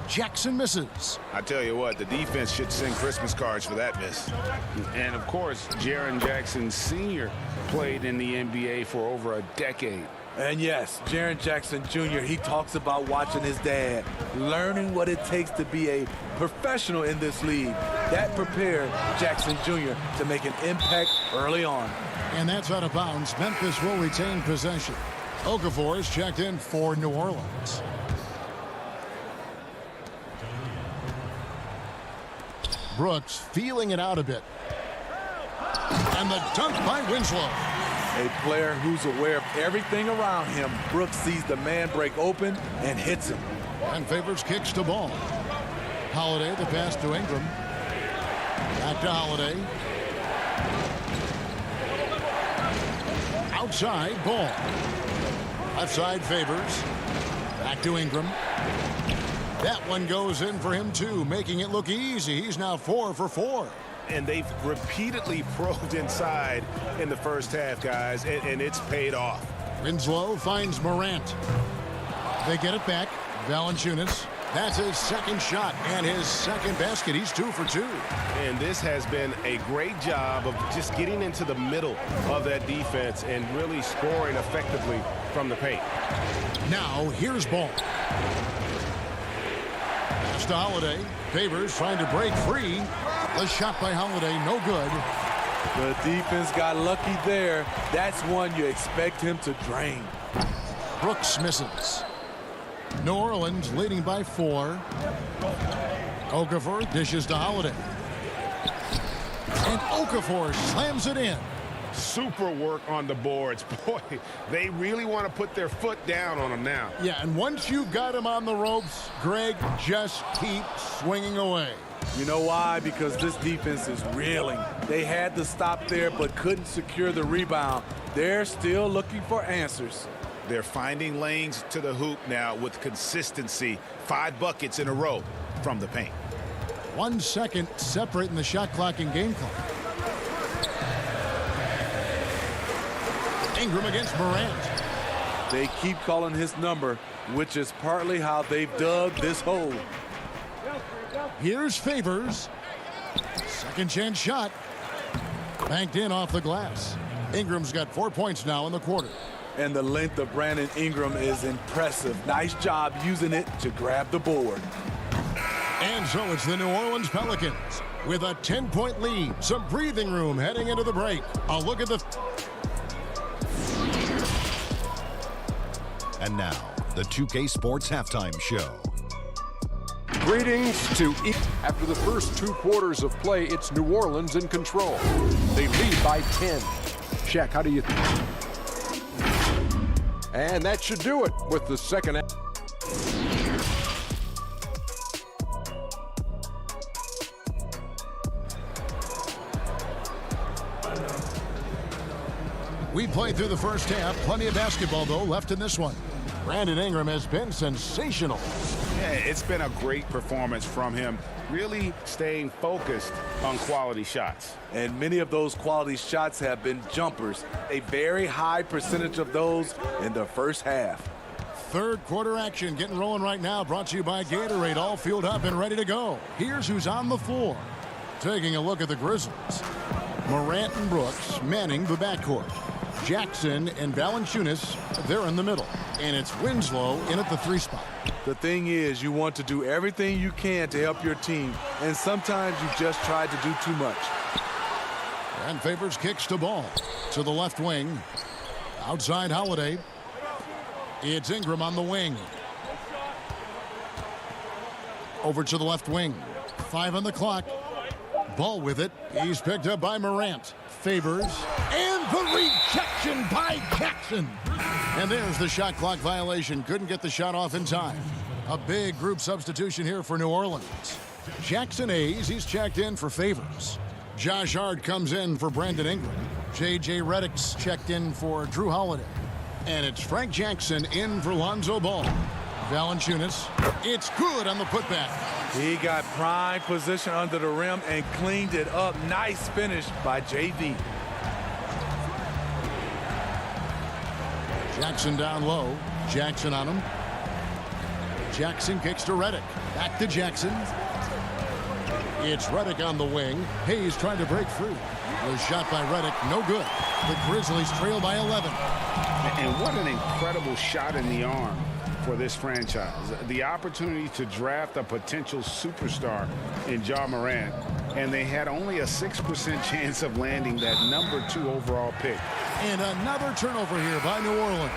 Jackson misses. I tell you what, the defense should send Christmas cards for that miss. And of course, Jaren Jackson Sr. played in the NBA for over a decade. And yes, Jaren Jackson Jr., he talks about watching his dad, learning what it takes to be a professional in this league. That prepared Jackson Jr. to make an impact early on. And that's out of bounds. Memphis will retain possession. Okafor is checked in for New Orleans. Brooks feeling it out a bit. And the dunk by Winslow. A player who's aware of everything around him. Brooks sees the man break open and hits him. And Favors kicks to Ball. Holiday, the pass to Ingram. Back to Holiday. Outside, Ball. Left side, Favors. Back to Ingram. That one goes in for him, too, making it look easy. He's now 4 for 4. And they've repeatedly probed inside in the first half, guys, and it's paid off. Winslow finds Morant. They get it back. Valanciunas. That's his second shot and his second basket. He's 2 for 2. And this has been a great job of just getting into the middle of that defense and really scoring effectively from the paint. Now, here's Ball. Pass to Holiday. Favors trying to break free. The shot by Holiday, no good. The defense got lucky there. That's one you expect him to drain. Brooks misses. New Orleans leading by 4. Okafor dishes to Holiday. And Okafor slams it in. Super work on the boards. Boy, they really want to put their foot down on him now. Yeah, and once you've got him on the ropes, Greg, just keep swinging away. You know why? Because this defense is reeling. They had to stop there but couldn't secure the rebound. They're still looking for answers. They're finding lanes to the hoop now with consistency. 5 buckets in a row from the paint. 1 second separating the shot clock and game clock. Ingram against Morant. They keep calling his number, which is partly how they've dug this hole. Here's Favors. Second chance shot. Banked in off the glass. Ingram's got 4 points now in the quarter. And the length of Brandon Ingram is impressive. Nice job using it to grab the board. And so it's the New Orleans Pelicans with a 10-point lead. Some breathing room heading into the break. A look at the... And now, the 2K Sports Halftime Show. Greetings to after the first 2 quarters of play, it's New Orleans in control. They lead by 10. Shaq, how do you think? And that should do it with the second. We played through the first half. Plenty of basketball, though, left in this one. Brandon Ingram has been sensational. Yeah, it's been a great performance from him, really staying focused on quality shots. And many of those quality shots have been jumpers. A very high percentage of those in the first half. Third quarter action getting rolling right now. Brought to you by Gatorade. All fueled up and ready to go. Here's who's on the floor. Taking a look at the Grizzlies. Morant and Brooks manning the backcourt. Jackson and Valanciunas, they're in the middle. And it's Winslow in at the 3 spot. The thing is, you want to do everything you can to help your team, and sometimes you just try to do too much. And Favors kicks to Ball. To the left wing. Outside Holiday. It's Ingram on the wing. Over to the left wing. 5 on the clock. Ball with it. He's picked up by Morant. Favors. And the rejection by Jackson. And there's the shot clock violation. Couldn't get the shot off in time. A big group substitution here for New Orleans. Jackson Hayes, he's checked in for Favors. Josh Hart comes in for Brandon Ingram. J.J. Redick's checked in for Drew Holiday. And it's Frank Jackson in for Lonzo Ball. Valanciunas, it's good on the putback. He got prime position under the rim and cleaned it up. Nice finish by JV. Jackson down low. Jackson on him. Jackson kicks to Redick. Back to Jackson. It's Redick on the wing. Hayes trying to break free. Was shot by Redick. No good. The Grizzlies trail by 11. And what an incredible shot in the arm for this franchise. The opportunity to draft a potential superstar in Ja Morant, and they had only a 6% chance of landing that #2 overall pick. And another turnover here by New Orleans.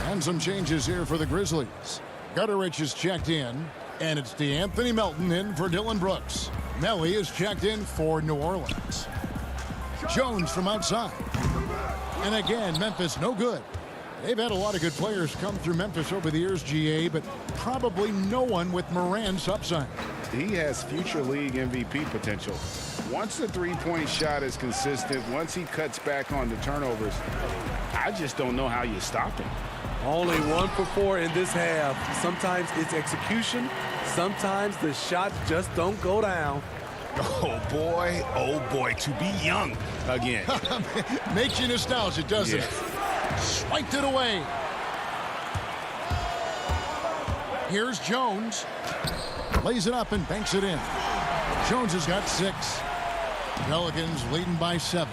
And some changes here for the Grizzlies. Gutterich is checked in, and it's DeAnthony Melton in for Dylan Brooks. Melly is checked in for New Orleans. Jones from outside. And again, Memphis no good. They've had a lot of good players come through Memphis over the years, GA, but probably no one with Morant's upside. He has future league MVP potential. Once the three-point shot is consistent, once he cuts back on the turnovers, I just don't know how you stop him. Only 1 for 4 in this half. Sometimes it's execution. Sometimes the shots just don't go down. Oh boy, to be young again. Makes you nostalgic, doesn't it? Swiped it away. Here's Jones. Lays it up and banks it in. Jones has got 6. Pelicans leading by 7.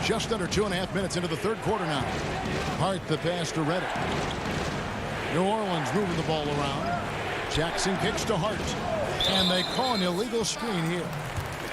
Just under 2.5 minutes into the third quarter now. Hart the pass to Redick. New Orleans moving the ball around. Jackson kicks to Hart. And they call an illegal screen here.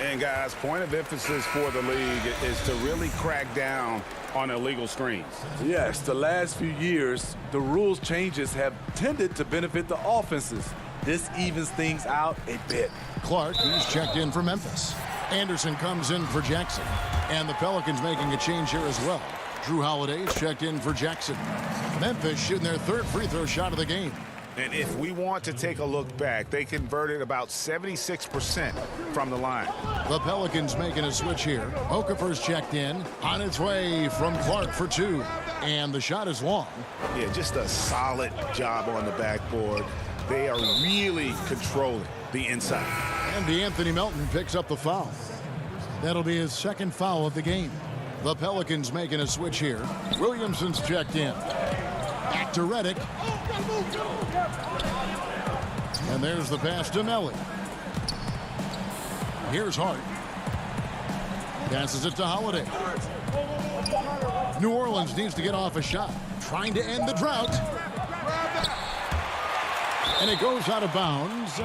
And guys, point of emphasis for the league is to really crack down on illegal screens. Yes, the last few years, the rules changes have tended to benefit the offenses. This evens things out a bit. Clark, he's checked in for Memphis. Anderson comes in for Jackson. And the Pelicans making a change here as well. Drew Holiday is checked in for Jackson. Memphis shooting their third free throw shot of the game. And if we want to take a look back, they converted about 76% from the line. The Pelicans making a switch here. Okafor's checked in. On its way from Clark for 2. And the shot is long. Yeah, just a solid job on the backboard. They are really controlling the inside. And DeAnthony Melton picks up the foul. That'll be his second foul of the game. The Pelicans making a switch here. Williamson's checked in. Back to Redick. And there's the pass to Melly. Here's Hart. Passes it to Holiday. New Orleans needs to get off a shot. Trying to end the drought. And it goes out of bounds.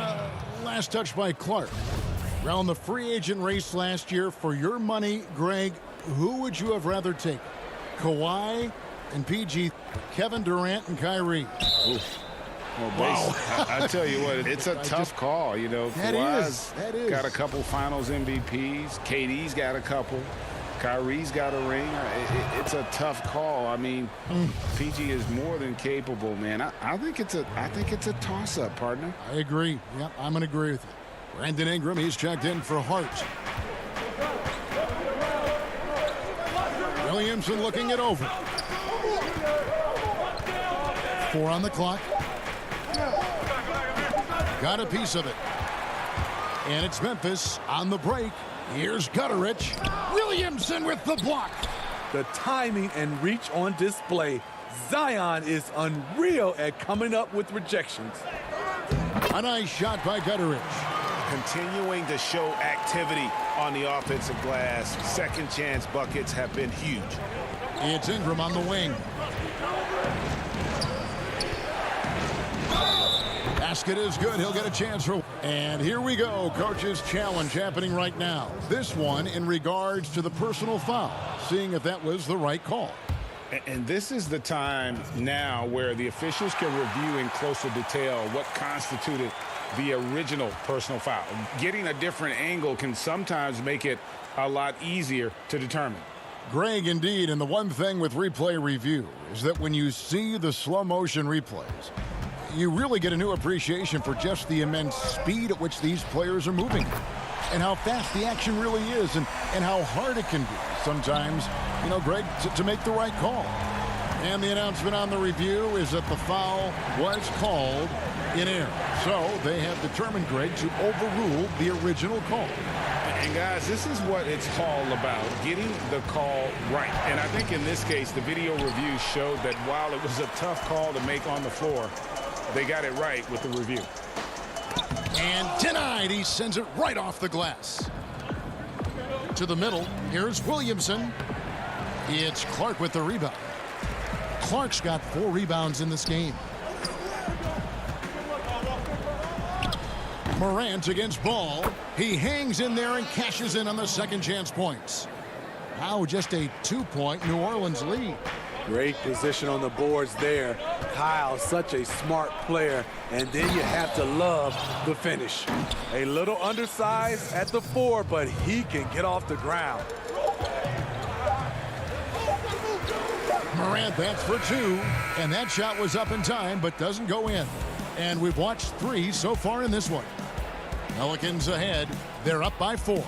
Last touch by Clark. Around the free agent race last year, for your money, Greg, who would you have rather taken? Kawhi and PG, Kevin Durant and Kyrie. Oof. Well, I tell you what, it's a tough call. You know, Kawhi's got a couple Finals MVPs. KD's got a couple. Kyrie's got a ring. It's a tough call. I mean, PG is more than capable, man. I think it's a toss-up, partner. I agree. Yep, I'm going to agree with you. Brandon Ingram, he's checked in for Hart. Williamson looking it over. 4 on the clock. Got a piece of it. And it's Memphis on the break. Here's Gutterich. Williamson with the block. The timing and reach on display. Zion is unreal at coming up with rejections. A nice shot by Gutterich. Continuing to show activity on the offensive glass. Second chance buckets have been huge. It's Ingram on the wing. Basket is good. He'll get a chance for. And here we go. Coach's challenge happening right now. This one in regards to the personal foul. Seeing if that was the right call. And this is the time now where the officials can review in closer detail what constituted the original personal foul. Getting a different angle can sometimes make it a lot easier to determine. Greg, indeed, and the one thing with replay review is that when you see the slow motion replays, you really get a new appreciation for just the immense speed at which these players are moving and how fast the action really is and how hard it can be sometimes, you know, Greg, to make the right call. And the announcement on the review is that the foul was called in error. So they have determined, Greg, to overrule the original call. And guys, this is what it's all about, getting the call right. And I think in this case, the video review showed that while it was a tough call to make on the floor, they got it right with the review. And denied. He sends it right off the glass. To the middle. Here's Williamson. It's Clark with the rebound. Clark's got 4 rebounds in this game. Morant against Ball. He hangs in there and cashes in on the second chance points. Now just a 2-point New Orleans lead. Great position on the boards there. Kyle, such a smart player. And then you have to love the finish. A little undersized at the 4, but he can get off the ground. Morant, that's for 2. And that shot was up in time, but doesn't go in. And we've watched 3 so far in this one. Pelicans ahead. They're up by 4.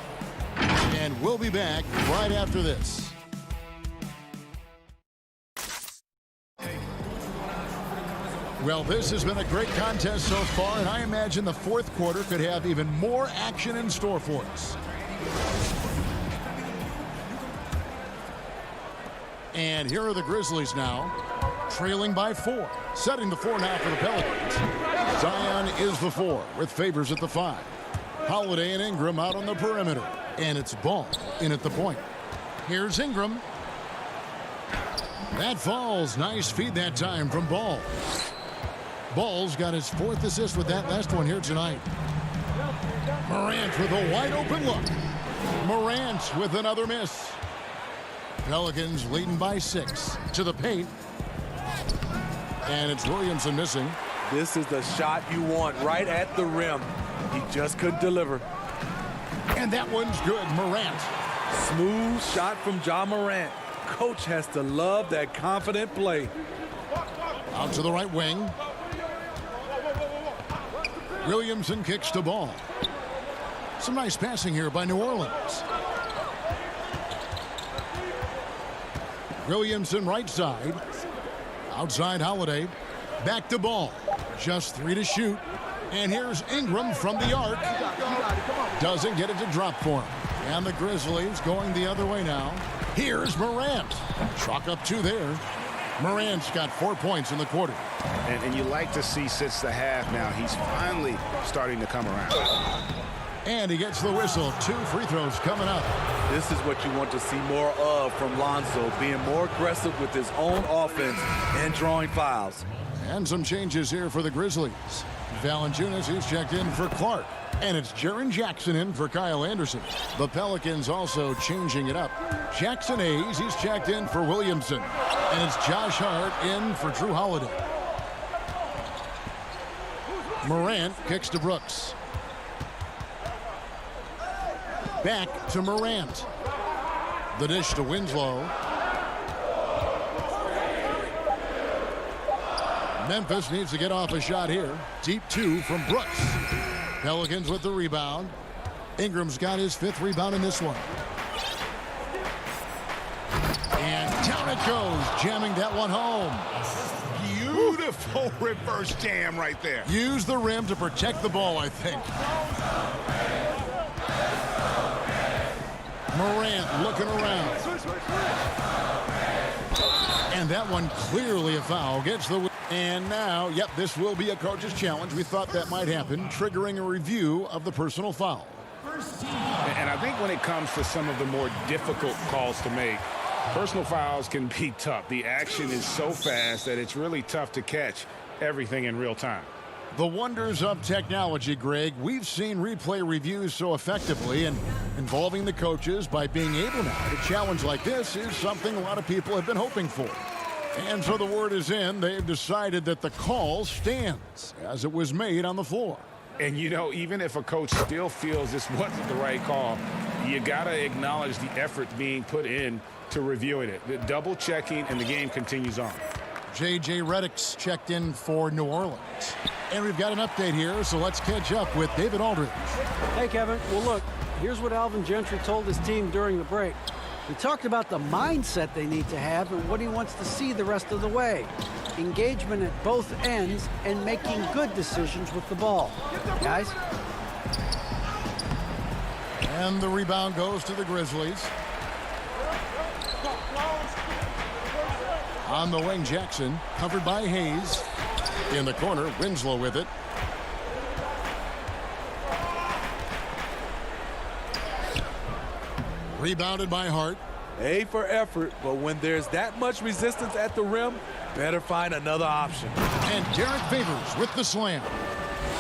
And we'll be back right after this. Well, this has been a great contest so far, and I imagine the fourth quarter could have even more action in store for us. And here are the Grizzlies now, trailing by 4. Setting the 4 now for the Pelicans. Zion is the 4 with Favors at the 5. Holiday and Ingram out on the perimeter. And it's Ball in at the point. Here's Ingram. That falls. Nice feed that time from Ball. Ball's got his 4th assist with that last one here tonight. Morant with a wide open look. Morant with another miss. Pelicans leading by 6 to the paint. And it's Williamson missing. This is the shot you want right at the rim. He just couldn't deliver. And that one's good. Morant. Smooth shot from Ja Morant. Coach has to love that confident play. Out to the right wing. Williamson kicks to Ball. Some nice passing here by New Orleans. Williamson right side. Outside Holiday. Back to Ball. Just 3 to shoot. And here's Ingram from the arc. Doesn't get it to drop for him. And the Grizzlies going the other way now. Here's Morant. Chalk up 2 there. Morant's got 4 points in the quarter. And you like to see since the half now, he's finally starting to come around. And he gets the whistle. 2 free throws coming up. This is what you want to see more of from Lonzo, being more aggressive with his own offense and drawing fouls. And some changes here for the Grizzlies. Valanciunas, he's checked in for Clark. And it's Jaren Jackson in for Kyle Anderson. The Pelicans also changing it up. Jackson Hayes, he's checked in for Williamson. And it's Josh Hart in for Drew Holiday. Morant kicks to Brooks. Back to Morant. The dish to Winslow. Memphis needs to get off a shot here. Deep 2 from Brooks. Pelicans with the rebound. Ingram's got his 5th rebound in this one. And down it goes, jamming that one home. Beautiful reverse jam right there. Use the rim to protect the ball, I think. Morant looking around. And that one clearly a foul. Gets the... And now, yep, this will be a coach's challenge. We thought that might happen, triggering a review of the personal foul. And I think when it comes to some of the more difficult calls to make, personal fouls can be tough. The action is so fast that it's really tough to catch everything in real time. The wonders of technology, Greg. We've seen replay reviews so effectively, and involving the coaches by being able now to challenge like this is something a lot of people have been hoping for. And so the word is in. They've decided that the call stands as it was made on the floor. And, you know, even if a coach still feels this wasn't the right call, you got to acknowledge the effort being put in to reviewing it. The double checking, and the game continues on. J.J. Redick's checked in for New Orleans. And we've got an update here, so let's catch up with David Aldridge. Hey, Kevin. Well, look, here's what Alvin Gentry told his team during the break. He talked about the mindset they need to have and what he wants to see the rest of the way. Engagement at both ends and making good decisions with the ball. Guys? And the rebound goes to the Grizzlies. On the wing, Jackson, covered by Hayes. In the corner, Winslow with it. Rebounded by Hart. A for effort, but when there's that much resistance at the rim, better find another option. And Derek Favors with the slam.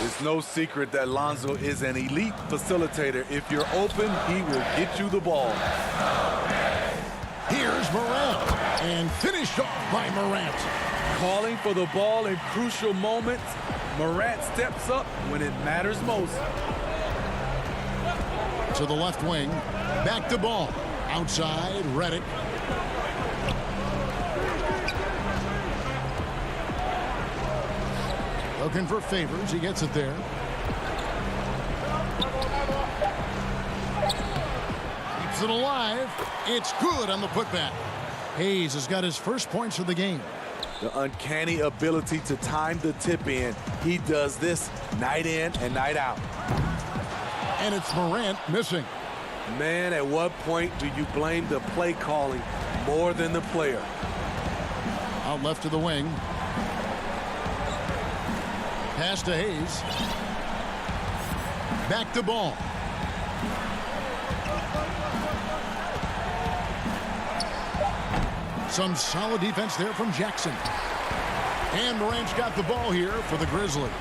It's no secret that Lonzo is an elite facilitator. If you're open, he will get you the ball. Here's Morant. And finished off by Morant. Calling for the ball in crucial moments. Morant steps up when it matters most. To the left wing. Back to ball. Outside, Redick. Looking for Favors. He gets it there. Keeps it alive. It's good on the putback. Hayes has got his first points of the game. The uncanny ability to time the tip in. He does this night in and night out. And it's Morant missing. Man, at what point do you blame the play calling more than the player? Out left to the wing. Pass to Hayes. Back to ball. Some solid defense there from Jackson. And Morant's got the ball here for the Grizzlies.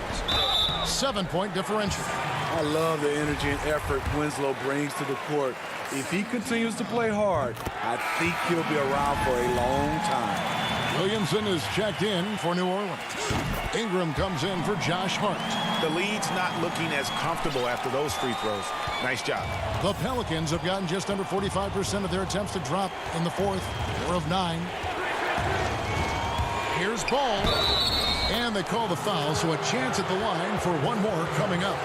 7-point differential. I love the energy and effort Winslow brings to the court. If he continues to play hard, I think he'll be around for a long time. Williamson is checked in for New Orleans. Ingram comes in for Josh Hart. The lead's not looking as comfortable after those free throws. Nice job. The Pelicans have gotten just under 45% of their attempts to drop in the fourth. 4 of 9. Here's Ball. And they call the foul, so a chance at the line for one more coming up.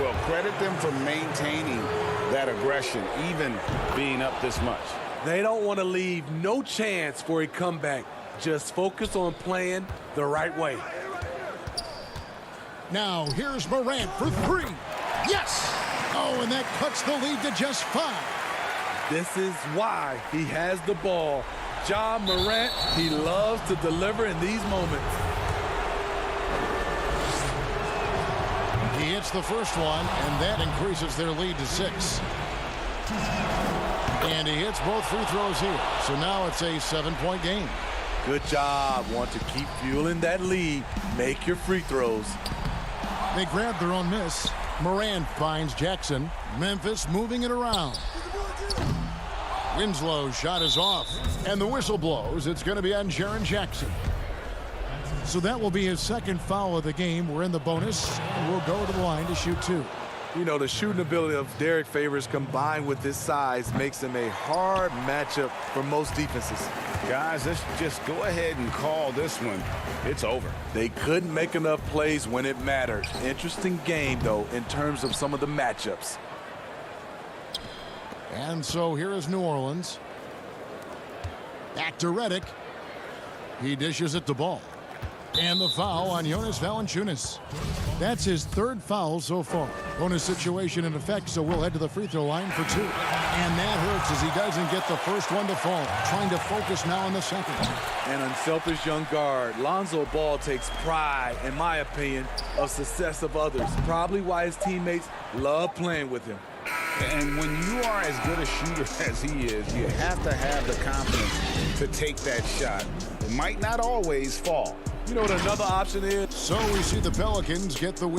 Well, credit them for maintaining that aggression, even being up this much. They don't want to leave no chance for a comeback. Just focus on playing the right way. Now, here's Morant for 3. Yes! Oh, and that cuts the lead to just 5. This is why he has the ball. Ja Morant, he loves to deliver in these moments. He hits the first one, and that increases their lead to 6. And he hits both free throws here. So now it's a 7-point game. Good job. Want to keep fueling that lead. Make your free throws. They grab their own miss. Morant finds Jackson. Memphis moving it around. Winslow's shot is off. And the whistle blows. It's going to be on Jaren Jackson. So that will be his second foul of the game. We're in the bonus. And we'll go to the line to shoot 2. You know, the shooting ability of Derek Favors combined with his size makes him a hard matchup for most defenses. Guys, let's just go ahead and call this one. It's over. They couldn't make enough plays when it mattered. Interesting game, though, in terms of some of the matchups. And so here is New Orleans. Back to Redick. He dishes it to Ball. And the foul on Jonas Valanciunas. That's his 3rd foul so far. Bonus situation in effect, so we'll head to the free throw line for 2. And that hurts as he doesn't get the first one to fall. Trying to focus now on the second. An unselfish young guard. Lonzo Ball takes pride, in my opinion, of success of others. Probably why his teammates love playing with him. And when you are as good a shooter as he is, you have to have the confidence to take that shot. It might not always fall. You know what another option is? So we see the Pelicans get the win.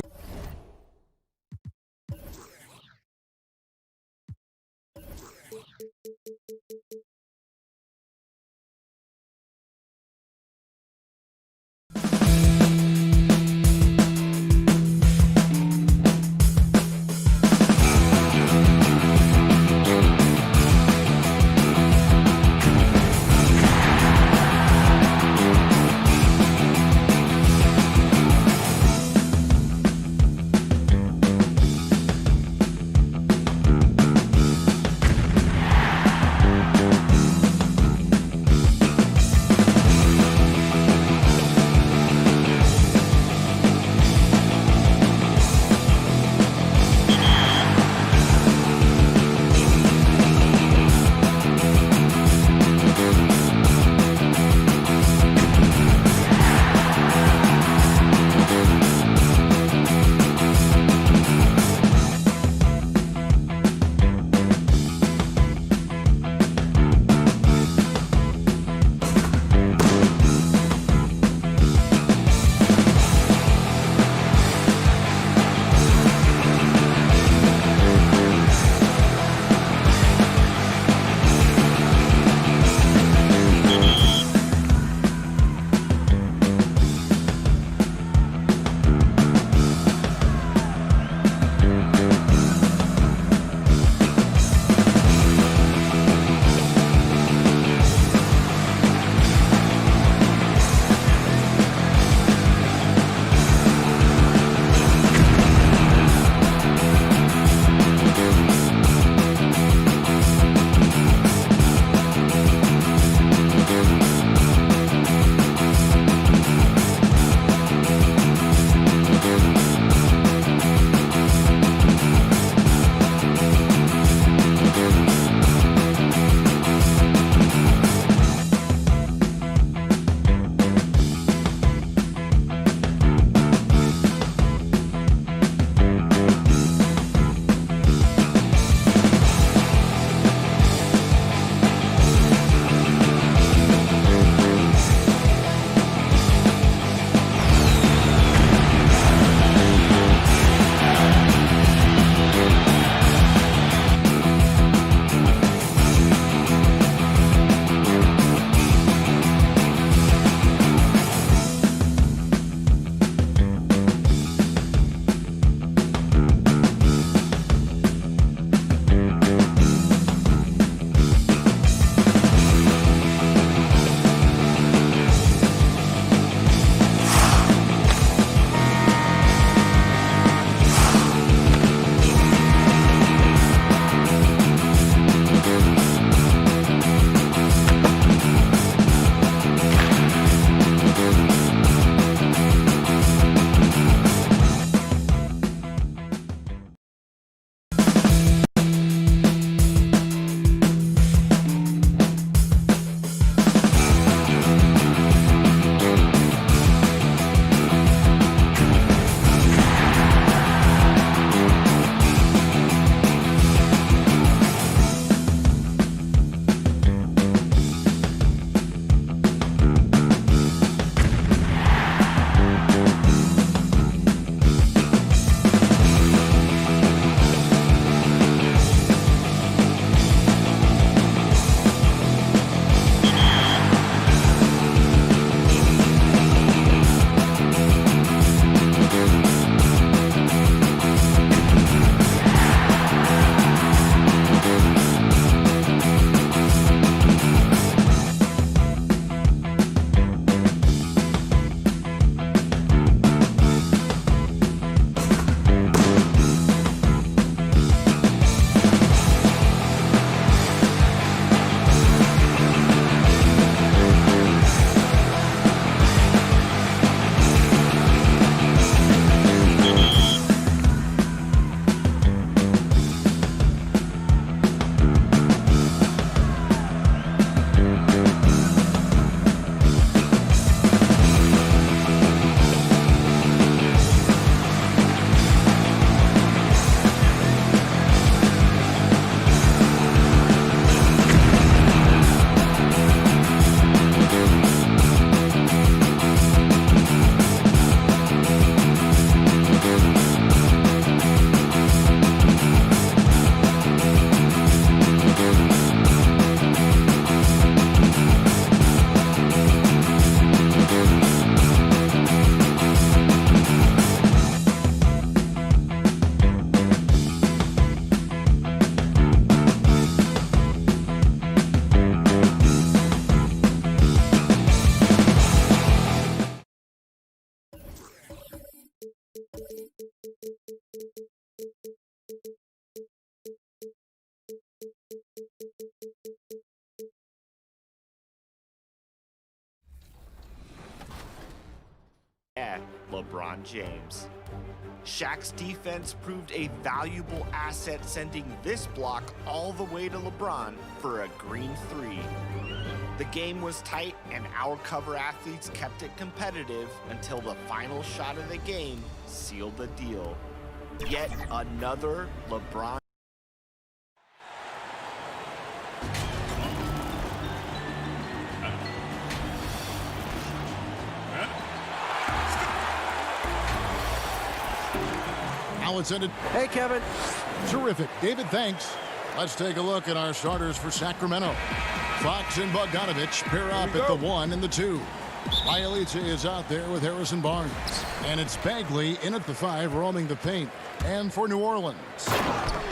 James. Shaq's defense proved a valuable asset, sending this block all the way to LeBron for a green 3. The game was tight, and our cover athletes kept it competitive until the final shot of the game sealed the deal. Yet another LeBron. Now it's ended. Hey, Kevin. Terrific. David, thanks. Let's take a look at our starters for Sacramento. Fox and Bogdanovich pair up at the 1 and the 2. Bielitsa is out there with Harrison Barnes. And it's Bagley in at the 5, roaming the paint. And for New Orleans,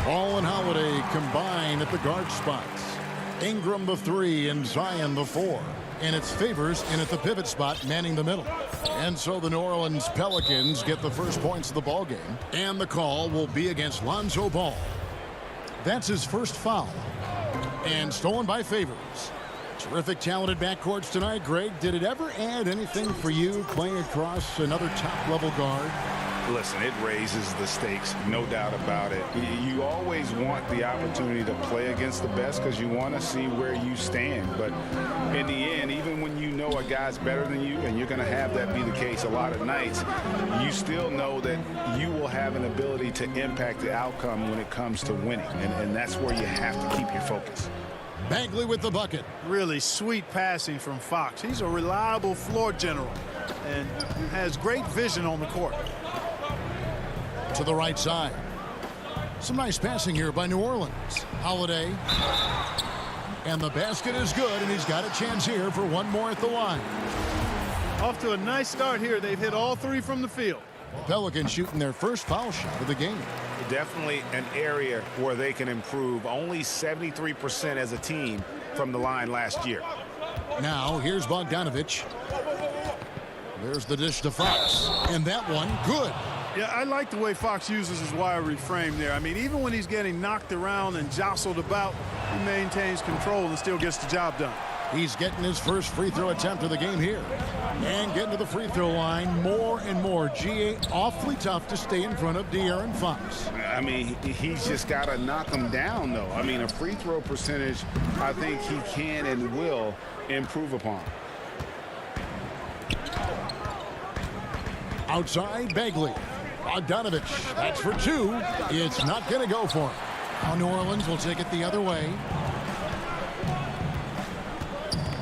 Ball and Holiday combine at the guard spots. Ingram the 3 and Zion the 4. And it's Favors in at the pivot spot, manning the middle. And so the New Orleans Pelicans get the first points of the ball game. And the call will be against Lonzo Ball. That's his first foul. And stolen by Favors. Terrific, talented backcourts tonight, Greg. Did it ever add anything for you playing across another top-level guard? Listen, it raises the stakes, no doubt about it. You always want the opportunity to play against the best because you want to see where you stand. But in the end, even when you know a guy's better than you, and you're going to have that be the case a lot of nights, you still know that you will have an ability to impact the outcome when it comes to winning. And that's where you have to keep your focus. Bagley with the bucket. Really sweet passing from Fox. He's a reliable floor general and has great vision on the court. To the right side. Some nice passing here by New Orleans. Holiday. And the basket is good, and he's got a chance here for one more at the line. Off to a nice start here. They've hit all 3 from the field. Pelicans shooting their first foul shot of the game. Definitely an area where they can improve. Only 73% as a team from the line last year. Now here's Bogdanovich. There's the dish to Fox. And that one, good. Yeah, I like the way Fox uses his wiry frame there. I mean, even when he's getting knocked around and jostled about, he maintains control and still gets the job done. He's getting his first free throw attempt of the game here. And getting to the free throw line more and more. GA awfully tough to stay in front of De'Aaron Fox. I mean, he's just got to knock him down, though. I mean, a free throw percentage, I think he can and will improve upon. Outside, Bagley. Bogdanovich, that's for 2. It's not going to go for him. Now New Orleans will take it the other way.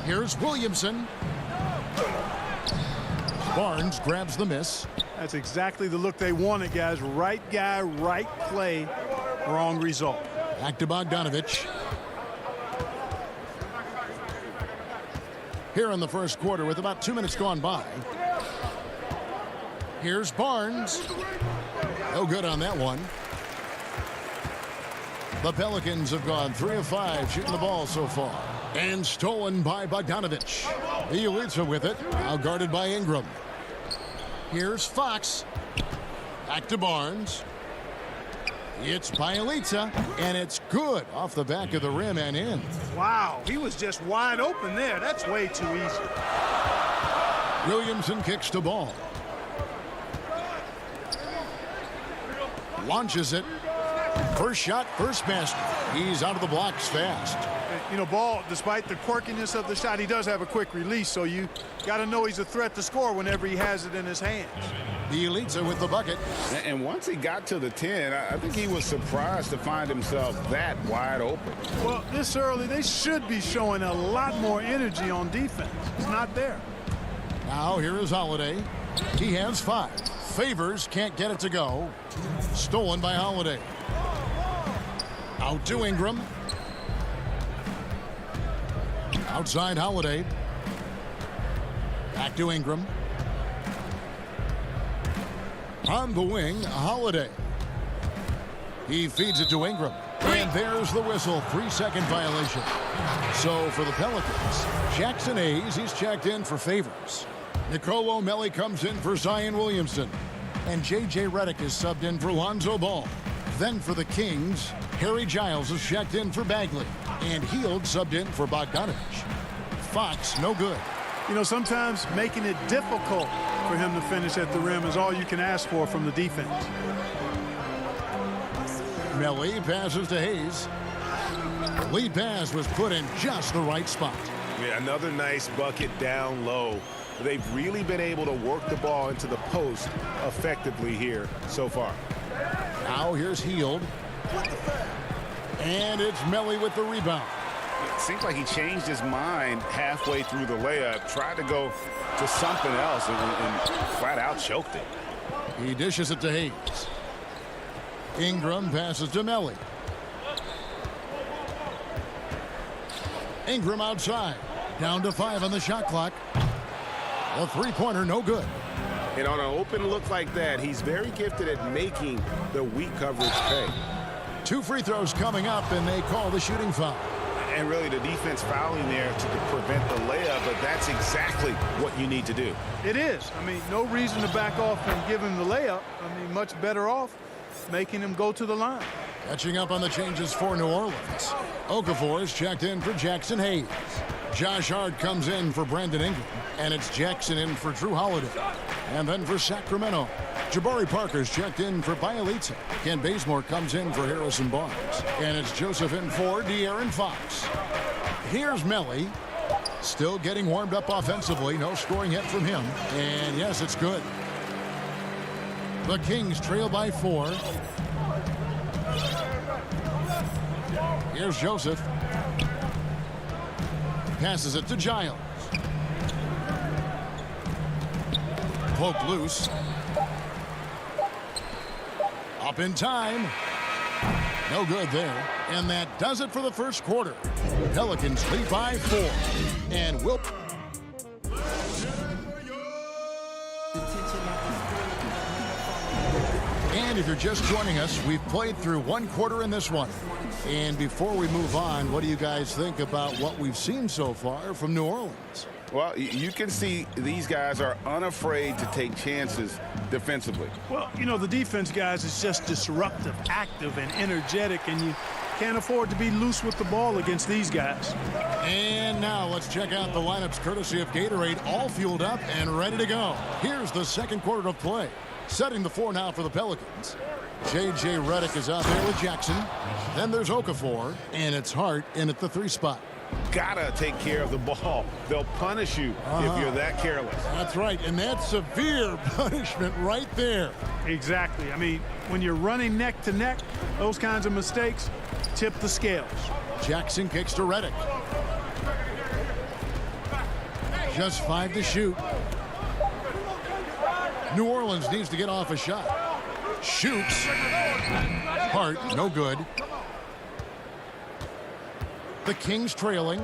Here's Williamson. Barnes grabs the miss. That's exactly the look they wanted, guys. Right guy, right play, wrong result. Back to Bogdanovich. Here in the first quarter with about 2 minutes gone by. Here's Barnes. No good on that one. The Pelicans have gone 3 of 5 shooting the ball so far. And stolen by Bogdanovich. Bielitsa with it. Now guarded by Ingram. Here's Fox. Back to Barnes. It's Bielitsa. And it's good off the back of the rim and in. Wow, he was just wide open there. That's way too easy. Williamson kicks the ball. Launches it. First shot, first basket. He's out of the blocks fast. You know, Ball, despite the quirkiness of the shot, he does have a quick release, so you got to know he's a threat to score whenever he has it in his hands. Bielitsa with the bucket. And once he got to the 10, I think he was surprised to find himself that wide open. Well, this early, they should be showing a lot more energy on defense. It's not there. Now here is Holiday. He has 5. Favors can't get it to go. Stolen by Holiday. Out to Ingram. Outside Holiday. Back to Ingram. On the wing, Holiday. He feeds it to Ingram. And there's the whistle. 3-second violation. So for the Pelicans, Jackson Hayes, he's checked in for Favors. Nicole O'Malley comes in for Zion Williamson. And J.J. Redick is subbed in for Lonzo Ball. Then for the Kings, Harry Giles is checked in for Bagley. And Hield subbed in for Bogdanovich. Fox, no good. You know, sometimes making it difficult for him to finish at the rim is all you can ask for from the defense. Melly passes to Hayes. Lead pass was put in just the right spot. Yeah, another nice bucket down low. They've really been able to work the ball into the post effectively here so far. Now here's Hield. And it's Melly with the rebound. It seems like he changed his mind halfway through the layup, tried to go to something else, and flat out choked it. He dishes it to Hayes. Ingram passes to Melly. Ingram outside. Down to 5 on the shot clock. A three-pointer, no good. And on an open look like that, he's very gifted at making the weak coverage pay. 2 free throws coming up, and they call the shooting foul. And really the defense fouling there to prevent the layup, but that's exactly what you need to do. It is. I mean, no reason to back off and give him the layup. I mean, much better off making him go to the line. Catching up on the changes for New Orleans. Okafor is checked in for Jackson Hayes. Josh Hart comes in for Brandon Ingram. And it's Jackson in for Drew Holiday. And then for Sacramento, Jabari Parker's checked in for Bielitsa. Ken Bazemore comes in for Harrison Barnes. And it's Joseph in for De'Aaron Fox. Here's Melly. Still getting warmed up offensively. No scoring yet from him. And yes, it's good. The Kings trail by 4. Here's Joseph. Passes it to Giles. Poke loose. Up in time. No good there. And that does it for the first quarter. Pelicans lead by 4. And will... And if you're just joining us, we've played through 1 quarter in this one. And before we move on, what do you guys think about what we've seen so far from New Orleans? Well, you can see these guys are unafraid to take chances defensively. Well, you know, the defense, guys, is just disruptive, active, and energetic, and you can't afford to be loose with the ball against these guys. And now let's check out the lineups courtesy of Gatorade, all fueled up and ready to go. Here's the second quarter of play. Setting the floor now for the Pelicans. J.J. Redick is out there with Jackson. Then there's Okafor, and it's Hart in at the 3 spot. Gotta take care of the ball. They'll punish you if you're that careless. That's right, and that's severe punishment right there. Exactly. I mean, when you're running neck to neck, those kinds of mistakes tip the scales. Jackson kicks to Redick. Just 5 to shoot. New Orleans needs to get off a shot. Shoots. Hart, no good. The Kings trailing.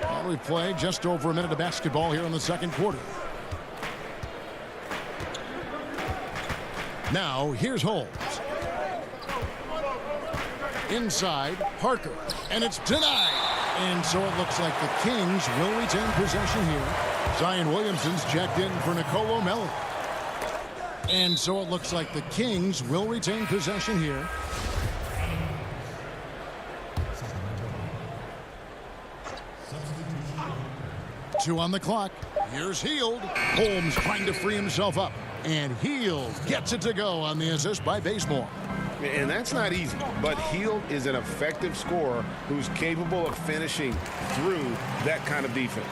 Well, we played just over a minute of basketball here in the second quarter. Now, here's Holmes. Inside, Parker. And it's denied. And so it looks like the Kings will retain possession here. Zion Williamson's checked in for Nicolo Melli. And so it looks like the Kings will retain possession here. Two on the clock. Here's Hield. Holmes trying to free himself up. And Hield gets it to go on the assist by Bazemore. And that's not easy, but Hield is an effective scorer who's capable of finishing through that kind of defense.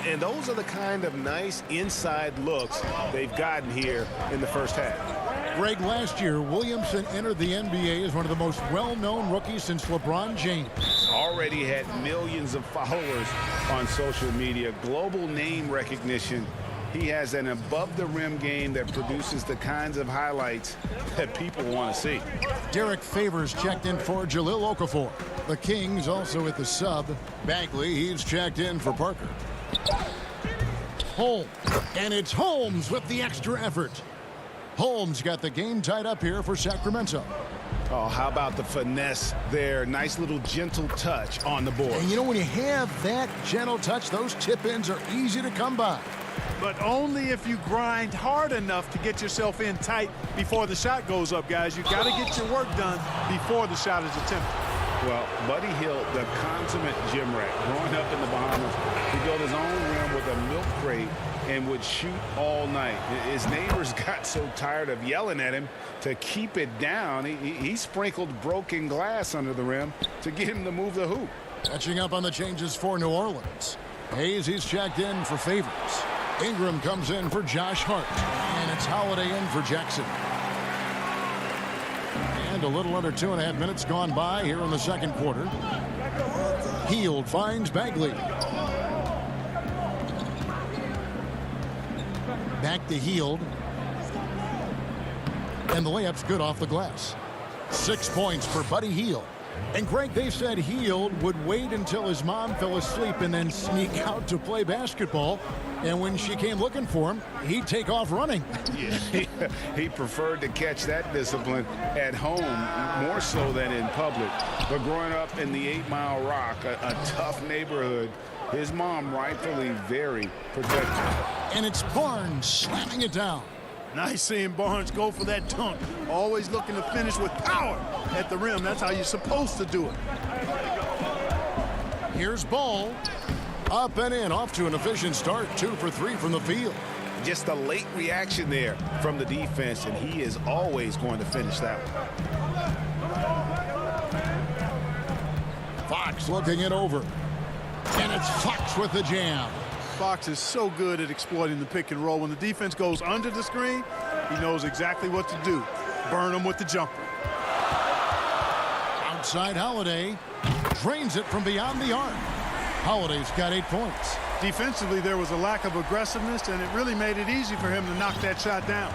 And those are the kind of nice inside looks they've gotten here in the first half. Greg, last year, Williamson entered the NBA as one of the most well-known rookies since LeBron James. Already had millions of followers on social media, global name recognition. He has an above-the-rim game that produces the kinds of highlights that people want to see. Derek Favors checked in for Jahlil Okafor. The Kings also at the sub. Bagley, he's checked in for Parker. Holmes, and it's Holmes with the extra effort. Holmes got the game tied up here for Sacramento. Oh, how about the finesse there? Nice little gentle touch on the board. And you know, when you have that gentle touch, those tip-ins are easy to come by. But only if you grind hard enough to get yourself in tight before the shot goes up, guys. You got to get your work done before the shot is attempted. Well, Buddy Hield, the consummate gym rat, growing up in the Bahamas, he built his own rim with a milk crate and would shoot all night. His neighbors got so tired of yelling at him to keep it down. He sprinkled broken glass under the rim to get him to move the hoop. Catching up on the changes for New Orleans. Hayes, he's checked in for Favors. Ingram comes in for Josh Hart. And it's Holiday in for Jackson. And a little under 2.5 minutes gone by here in the second quarter. Hield finds Bagley. Back to Hield. And the layup's good off the glass. 6 points for Buddy Hield. And Greg, they said Hield would wait until his mom fell asleep and then sneak out to play basketball. And when she came looking for him, he'd take off running. Yeah, he preferred to catch that discipline at home more so than in public. But growing up in the 8 Mile Rock, a tough neighborhood, his mom rightfully very protective. And it's Barnes slamming it down. Nice seeing Barnes go for that dunk. Always looking to finish with power at the rim. That's how you're supposed to do it. Here's Ball. Up and in, off to an efficient start. 2 for 3 from the field. Just a late reaction there from the defense, and he is always going to finish that one. Fox looking it over. And it's Fox with the jam. Fox is so good at exploiting the pick and roll. When the defense goes under the screen, he knows exactly what to do. Burn them with the jumper. Outside Holiday. Drains it from beyond the arc. Holiday's got 8 points. Defensively, there was a lack of aggressiveness, and it really made it easy for him to knock that shot down.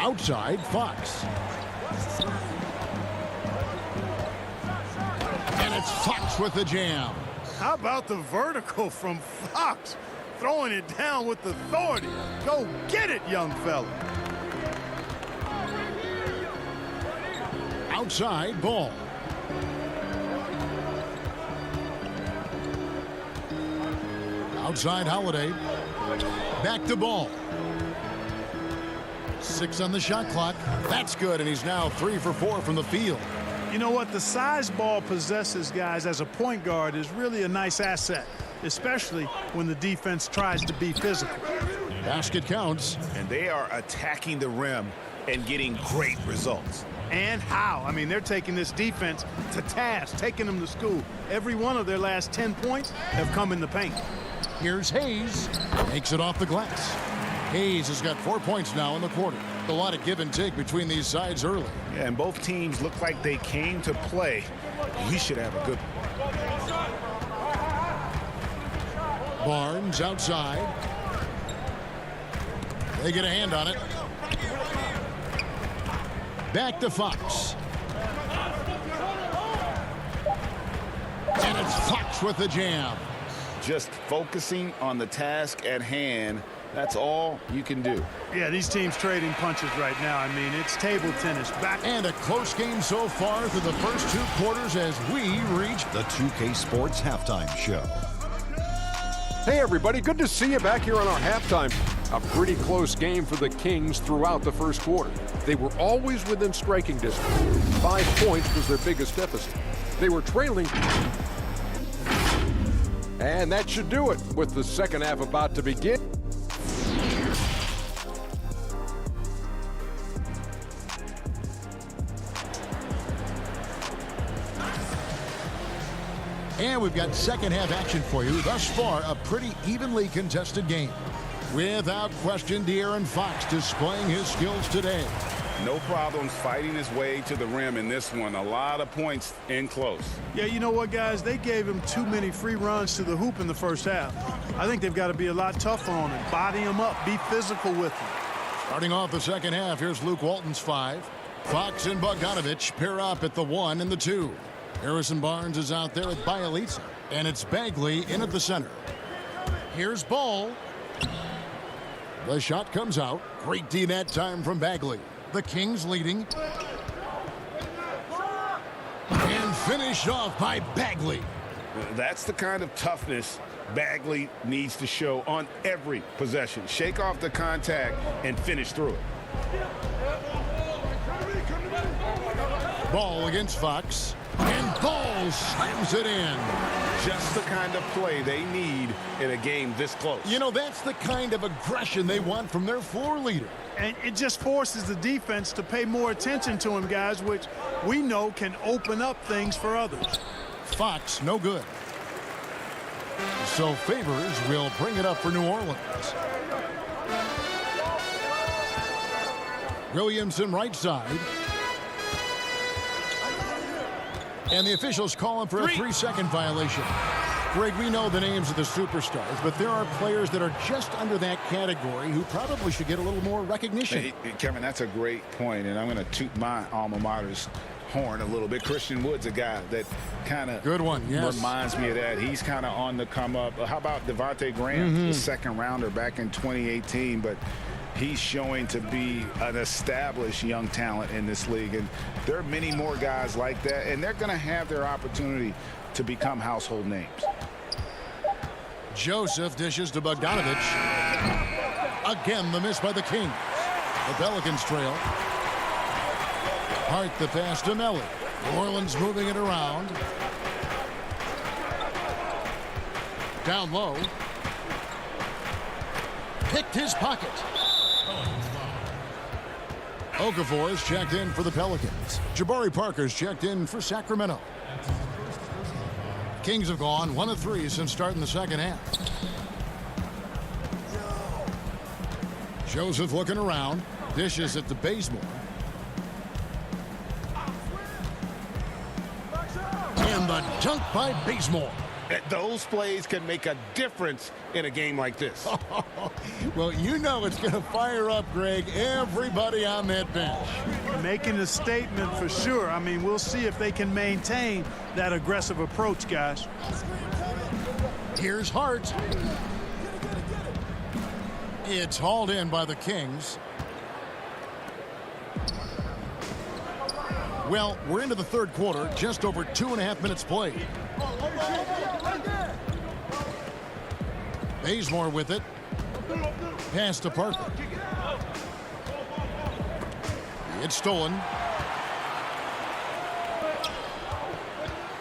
Outside Fox. And it's Fox with the jam. How about the vertical from Fox? Throwing it down with authority. Go get it, young fella. Outside Ball. Outside Holiday. Back to Ball. 6 on the shot clock. That's good, and he's now 3 for 4 from the field. You know what? The size Ball possesses, guys, as a point guard is really a nice asset, especially when the defense tries to be physical. Basket counts. And they are attacking the rim and getting great results. And how? I mean, they're taking this defense to task, taking them to school. Every one of their last 10 points have come in the paint. Here's Hayes. Makes it off the glass. Hayes has got 4 points now in the quarter. A lot of give and take between these sides early. Yeah, and both teams look like they came to play. We should have a good one. Barnes outside. They get a hand on it. Back to Fox. And it's Fox with the jam. Just focusing on the task at hand. That's all you can do. Yeah, these teams trading punches right now. I mean, it's table tennis. Back. And a close game so far through the first 2 quarters as we reach the 2K Sports Halftime Show. Hey, everybody. Good to see you back here on our halftime. A pretty close game for the Kings throughout the first quarter. They were always within striking distance. 5 points was their biggest deficit. They were trailing. And that should do it with the second half about to begin. And we've got second half action for you. Thus far, a pretty evenly contested game. Without question, De'Aaron Fox displaying his skills today. No problems fighting his way to the rim in this one. A lot of points in close. Yeah, you know what, guys? They gave him too many free runs to the hoop in the first half. I think they've got to be a lot tougher on him. Body him up. Be physical with him. Starting off the second half, here's Luke Walton's 5. Fox and Bogdanovich pair up at the 1 and the 2. Harrison Barnes is out there at Bielitsa. And it's Bagley in at the center. Here's Ball. The shot comes out. Great D that time from Bagley. The Kings leading. And finished off by Bagley. That's the kind of toughness Bagley needs to show on every possession. Shake off the contact and finish through it. Ball against Fox. And Ball slams it in. Just the kind of play they need in a game this close. You know, that's the kind of aggression they want from their floor leader. And it just forces the defense to pay more attention to him, guys, which we know can open up things for others. Fox, no good. So Favors will bring it up for New Orleans. Williamson right side. And the officials call him for a 3-second violation. Greg, we know the names of the superstars, but there are players that are just under that category who probably should get a little more recognition. Hey, Kevin, that's a great point, and I'm going to toot my alma mater's horn a little bit. Christian Wood's a guy that kind of reminds me of that. He's kind of on the come up. How about Devontae Graham, the second rounder back in 2018, but he's showing to be an established young talent in this league, and there are many more guys like that, and they're going to have their opportunity to become household names. Joseph dishes to Bogdanovich. Again, the miss by the Kings. The Pelicans trail. Hart the pass to Melly. New Orleans moving it around. Down low. Picked his pocket. Okafor is checked in for the Pelicans. Jabari Parker's checked in for Sacramento. Kings have gone 1 of 3 since starting the second half. Joseph looking around. Dishes it to Bazemore. And the dunk by Bazemore. Those plays can make a difference in a game like this. Well, you know it's going to fire up, Greg, everybody on that bench. Making a statement for sure. I mean, we'll see if they can maintain that aggressive approach, guys. Here's Hart. It's hauled in by the Kings. Well, we're into the third quarter, just over 2.5 minutes played. Bazemore with it. Pass to Parker. It's stolen.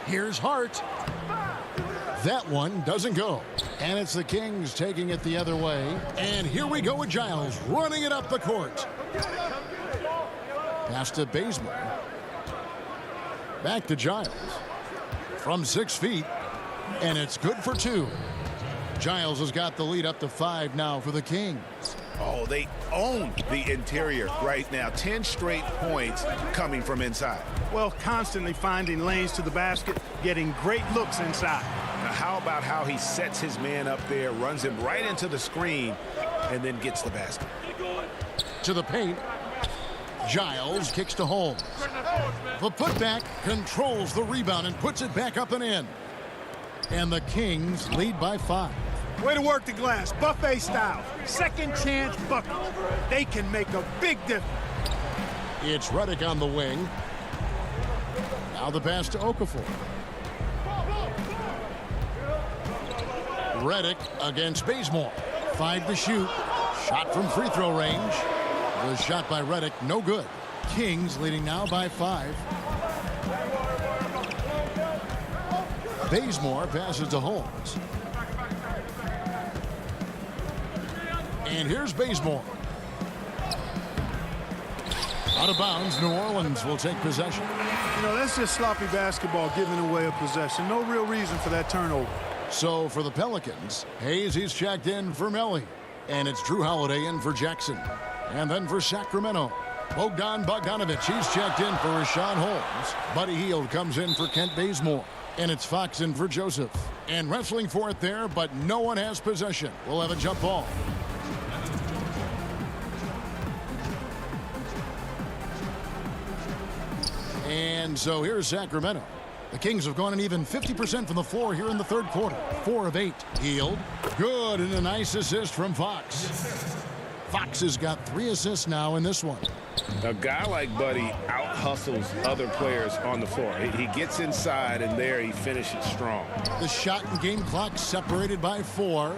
Here's Hart. That one doesn't go. And it's the Kings taking it the other way. And here we go with Giles running it up the court. Pass to Bazemore. Back to Giles. From 6 feet. And it's good for 2. Giles has got the lead up to 5 now for the Kings. Oh, they own the interior right now. 10 straight points coming from inside. Well, constantly finding lanes to the basket, getting great looks inside. Now, how about how he sets his man up there, runs him right into the screen, and then gets the basket. To the paint. Giles kicks to Holmes. The putback controls the rebound and puts it back up and in. And the Kings lead by 5. Way to work the glass, buffet style. Second chance bucket. They can make a big difference. It's Redick on the wing. Now the pass to Okafor. Redick against Bazemore. 5 to shoot. Shot from free throw range. The shot by Redick, no good. Kings leading now by 5. Bazemore passes to Holmes. And here's Bazemore. Out of bounds, New Orleans will take possession. You know, that's just sloppy basketball, giving away a possession. No real reason for that turnover. So for the Pelicans, Hayes, he's checked in for Melly. And it's Drew Holiday in for Jackson. And then for Sacramento, Bogdanovich, he's checked in for Rashawn Holmes. Buddy Hield comes in for Kent Bazemore. And it's Fox in for Joseph. And wrestling for it there, but no one has possession. We'll have a jump ball. And so here's Sacramento. The Kings have gone an even 50% from the floor here in the third quarter. 4 of 8. Hield. Good, and a nice assist from Fox. Fox has got 3 assists now in this one. A guy like Buddy out-hustles other players on the floor. He gets inside, and there he finishes strong. The shot and game clock separated by 4.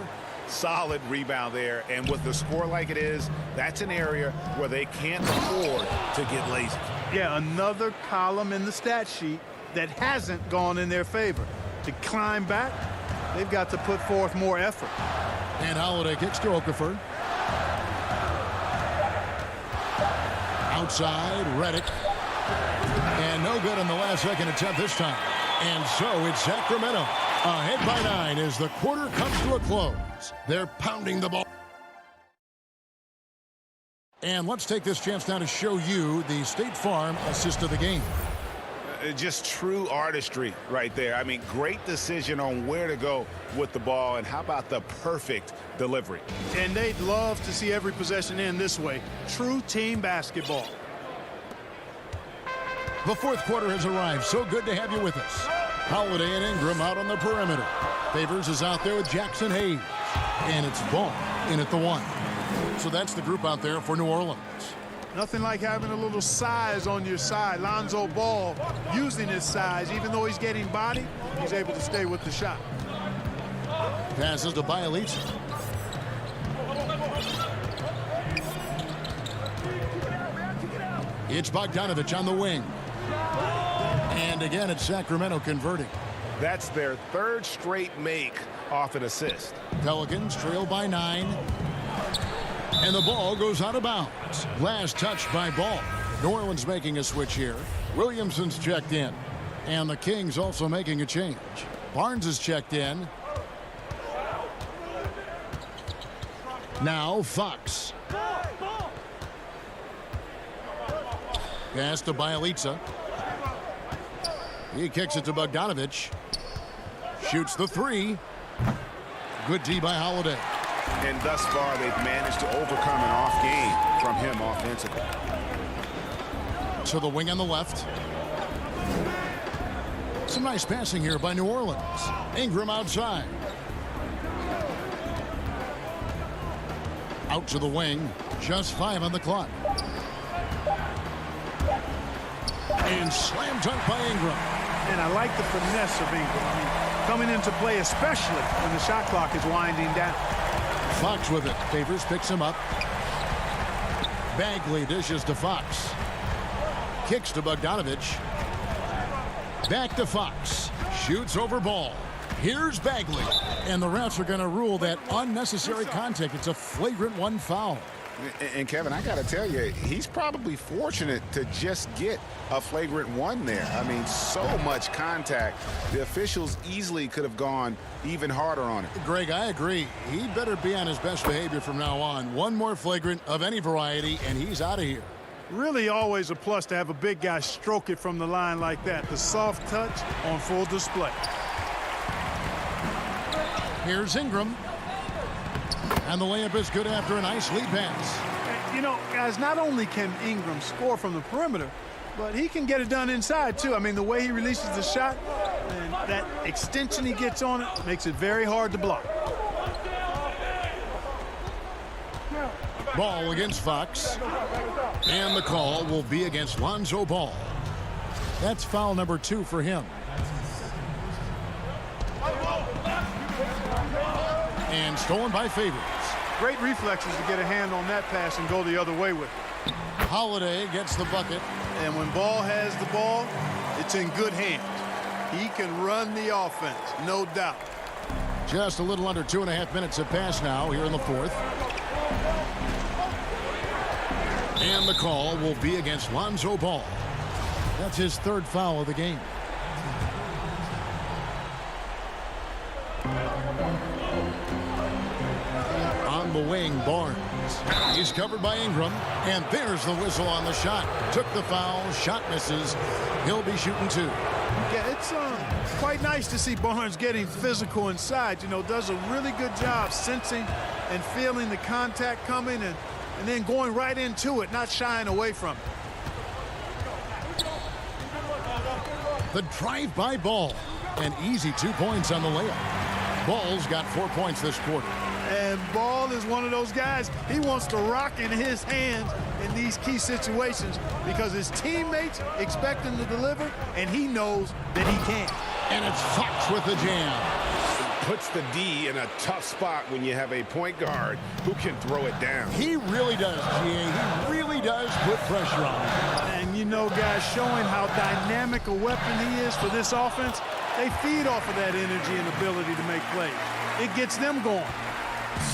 Solid rebound there, and with the score like it is, that's an area where they can't afford to get lazy. Yeah, another column in the stat sheet that hasn't gone in their favor. To climb back, they've got to put forth more effort. And Holiday kicks to Okafor. Outside, Redick. And no good on the last second attempt this time. And so it's Sacramento ahead by 9 as the quarter comes to a close. They're pounding the ball. And let's take this chance now to show you the State Farm assist of the game. Just true artistry right there. I mean, great decision on where to go with the ball, and how about the perfect delivery? And they'd love to see every possession end this way. True team basketball. The fourth quarter has arrived. So good to have you with us. Holiday and Ingram out on the perimeter. Favors is out there with Jackson Hayes. And it's Ball in at the 1. So that's the group out there for New Orleans. Nothing like having a little size on your side. Lonzo Ball using his size. Even though he's getting body, he's able to stay with the shot. Passes to Bielitsa. It's Bogdanovich on the wing. And again, it's Sacramento converting. That's their third straight make off an assist. Pelicans trail by 9. And the ball goes out of bounds. Last touch by Ball. New Orleans making a switch here. Williamson's checked in. And the Kings also making a change. Barnes is checked in. Now Fox. Pass to Bielitsa. He kicks it to Bogdanovich. Shoots the 3. Good D by Holiday. And thus far, they've managed to overcome an off game from him offensively. To the wing on the left. Some nice passing here by New Orleans. Ingram outside. Out to the wing. Just 5 on the clock. And slam dunk by Ingram. And I like the finesse of Ingram. I mean, coming into play, especially when the shot clock is winding down. Fox with it. Favors picks him up. Bagley dishes to Fox. Kicks to Bogdanovich. Back to Fox. Shoots over Ball. Here's Bagley. And the refs are going to rule that unnecessary contact. It's a flagrant 1 foul. And Kevin, I got to tell you, he's probably fortunate to just get a flagrant 1 there. I mean, so much contact. The officials easily could have gone even harder on it. Greg, I agree. He better be on his best behavior from now on. One more flagrant of any variety, and he's out of here. Really always a plus to have a big guy stroke it from the line like that. The soft touch on full display. Here's Ingram. And the layup is good after a nice lead pass. You know, guys, not only can Ingram score from the perimeter, but he can get it done inside, too. I mean, the way he releases the shot and that extension he gets on it makes it very hard to block. Ball against Fox. And the call will be against Lonzo Ball. That's foul number 2 for him. And stolen by Favors. Great reflexes to get a hand on that pass and go the other way with it. Holiday gets the bucket. And when Ball has the ball, it's in good hands. He can run the offense, no doubt. Just a little under 2.5 minutes have passed now here in the fourth. And the call will be against Lonzo Ball. That's his 3rd foul of the game. On the wing, Barnes. He's covered by Ingram. And there's the whistle on the shot. Took the foul. Shot misses. He'll be shooting 2. Yeah, it's quite nice to see Barnes getting physical inside. You know, does a really good job sensing and feeling the contact coming and then going right into it, not shying away from it. The drive by Ball. An easy 2 points on the layup. Ball's got 4 points this quarter. And Ball is one of those guys, he wants to rock in his hands in these key situations because his teammates expect him to deliver, and he knows that he can. And it's Fox with the jam. puts the D in a tough spot when you have a point guard who can throw it down. He really does, GA. He really does put pressure on him. And you know, guys, showing how dynamic a weapon he is for this offense, they feed off of that energy and ability to make plays. It gets them going.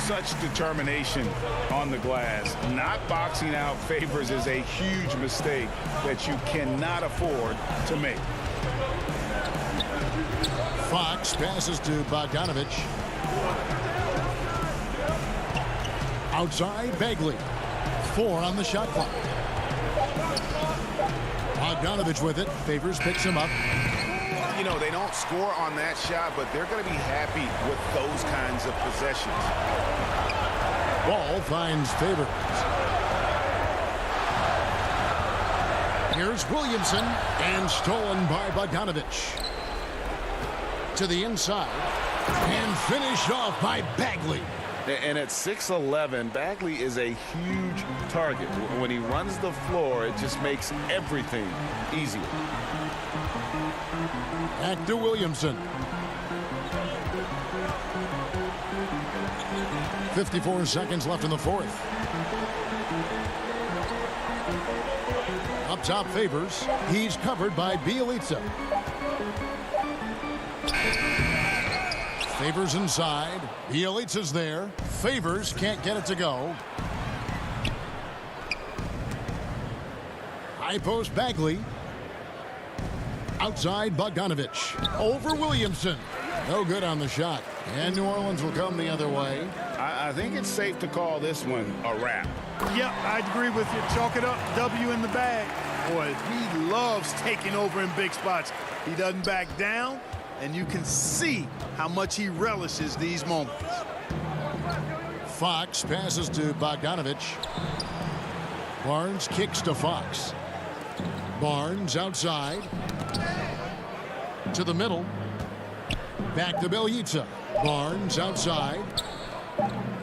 Such determination on the glass. Not boxing out Favors is a huge mistake that you cannot afford to make. Fox passes to Bogdanovich. Outside, Bagley. 4 on the shot clock. Bogdanovich with it. Favors picks him up. You know, they don't score on that shot, but they're going to be happy with those kinds of possessions. Ball finds Favors. Here's Williamson, and stolen by Bogdanovich. To the inside, and finished off by Bagley. And at 6'11", Bagley is a huge target. When he runs the floor, it just makes everything easier. Back to Williamson. 54 seconds left in the fourth. Up top, Favors. He's covered by Bielitsa. Favors inside. Bielitsa's there. Favors can't get it to go. High post, Bagley. Outside, Bogdanovich. Over Williamson. No good on the shot. And New Orleans will come the other way. I think it's safe to call this one a wrap. Yep, I'd agree with you. Chalk it up. W in the bag. Boy, he loves taking over in big spots. He doesn't back down, and you can see how much he relishes these moments. Fox passes to Bogdanovich. Barnes kicks to Fox. Barnes outside. To the middle. Back to Bielitsa. Barnes outside.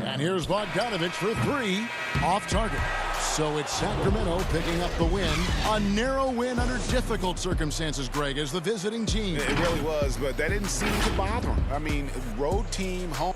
And here's Bogdanovich for 3. Off target. So it's Sacramento picking up the win. A narrow win under difficult circumstances, Greg, as the visiting team. It really was, but that didn't seem to bother him. I mean, road team, home.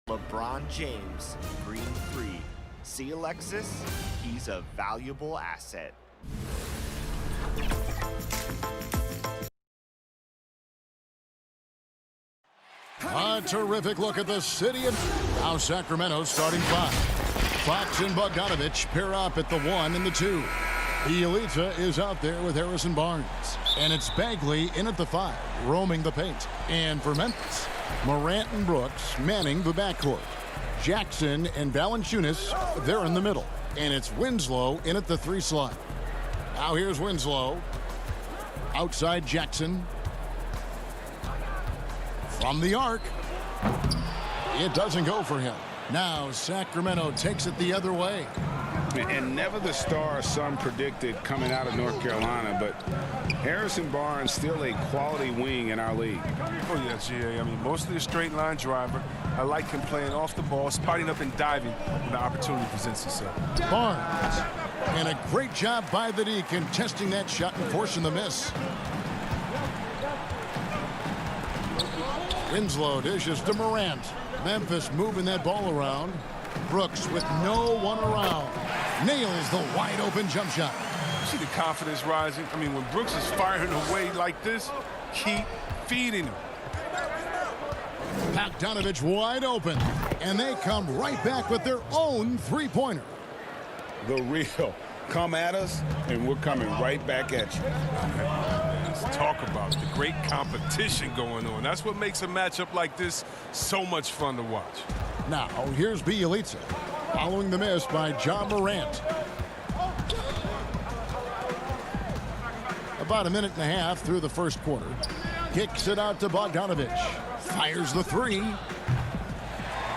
LeBron James, green 3. See Alexis? He's a valuable asset. A terrific look at the city of now Sacramento's starting 5. Fox and Bogdanovich pair up at the 1 and the 2. Bielitsa is out there with Harrison Barnes. And it's Bagley in at the 5, roaming the paint. And for Memphis, Morant and Brooks manning the backcourt. Jackson and Valanciunas, they're in the middle. And it's Winslow in at the 3 slot. Now here's Winslow. Outside Jackson. From the arc. It doesn't go for him. Now Sacramento takes it the other way. And never the star some predicted coming out of North Carolina, but Harrison Barnes still a quality wing in our league. Oh, yeah, GA. I mean, mostly a straight line driver. I like him playing off the ball, spotting up and diving when the opportunity presents itself. Barnes. And a great job by the D contesting that shot and forcing the miss. Winslow dishes to Morant. Memphis moving that ball around. Brooks with no one around. Nails the wide open jump shot. See the confidence rising? I mean, when Brooks is firing away like this, keep feeding him. Bogdanovich wide open. And they come right back with their own three-pointer. The real. Come at us, and we're coming right back at you. Let's talk about the great competition going on. That's what makes a matchup like this so much fun to watch. Now, here's Bielitsa, following the miss by John Morant. About a minute and a half through the first quarter. Kicks it out to Bogdanovich. Fires the 3.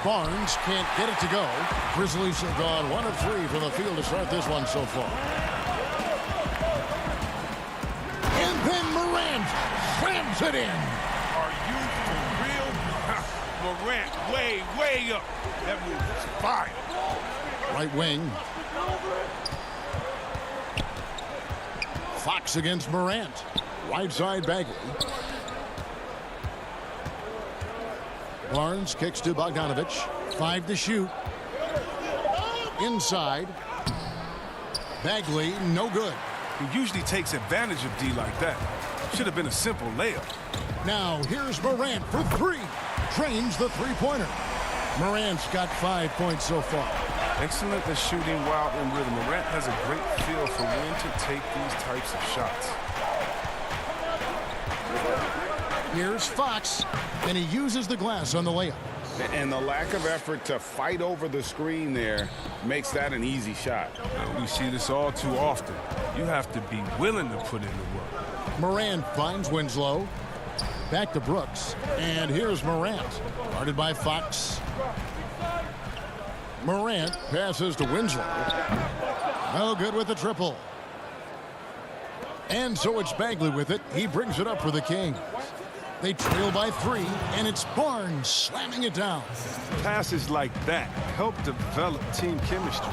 Barnes can't get it to go. Grizzlies have gone 1 of 3 from the field to start this one so far. And then Morant slams it in. Are you for real? Morant way up. That move was fire. Right wing. Fox against Morant. Right side Bagley. Barnes kicks to Bogdanovich. 5 to shoot. Inside. Bagley, no good. He usually takes advantage of D like that. Should have been a simple layup. Now here's Morant for 3. Drains the three-pointer. Morant's got 5 points so far. Excellent at shooting while in rhythm. Morant has a great feel for when to take these types of shots. Here's Fox, and he uses the glass on the layup. And the lack of effort to fight over the screen there makes that an easy shot. We see this all too often. You have to be willing to put in the work. Morant finds Winslow. Back to Brooks. And here's Morant. Guarded by Fox. Morant passes to Winslow. No good with the triple. And so it's Bagley with it. He brings it up for the Kings. They trail by 3, and it's Barnes slamming it down. Passes like that help develop team chemistry.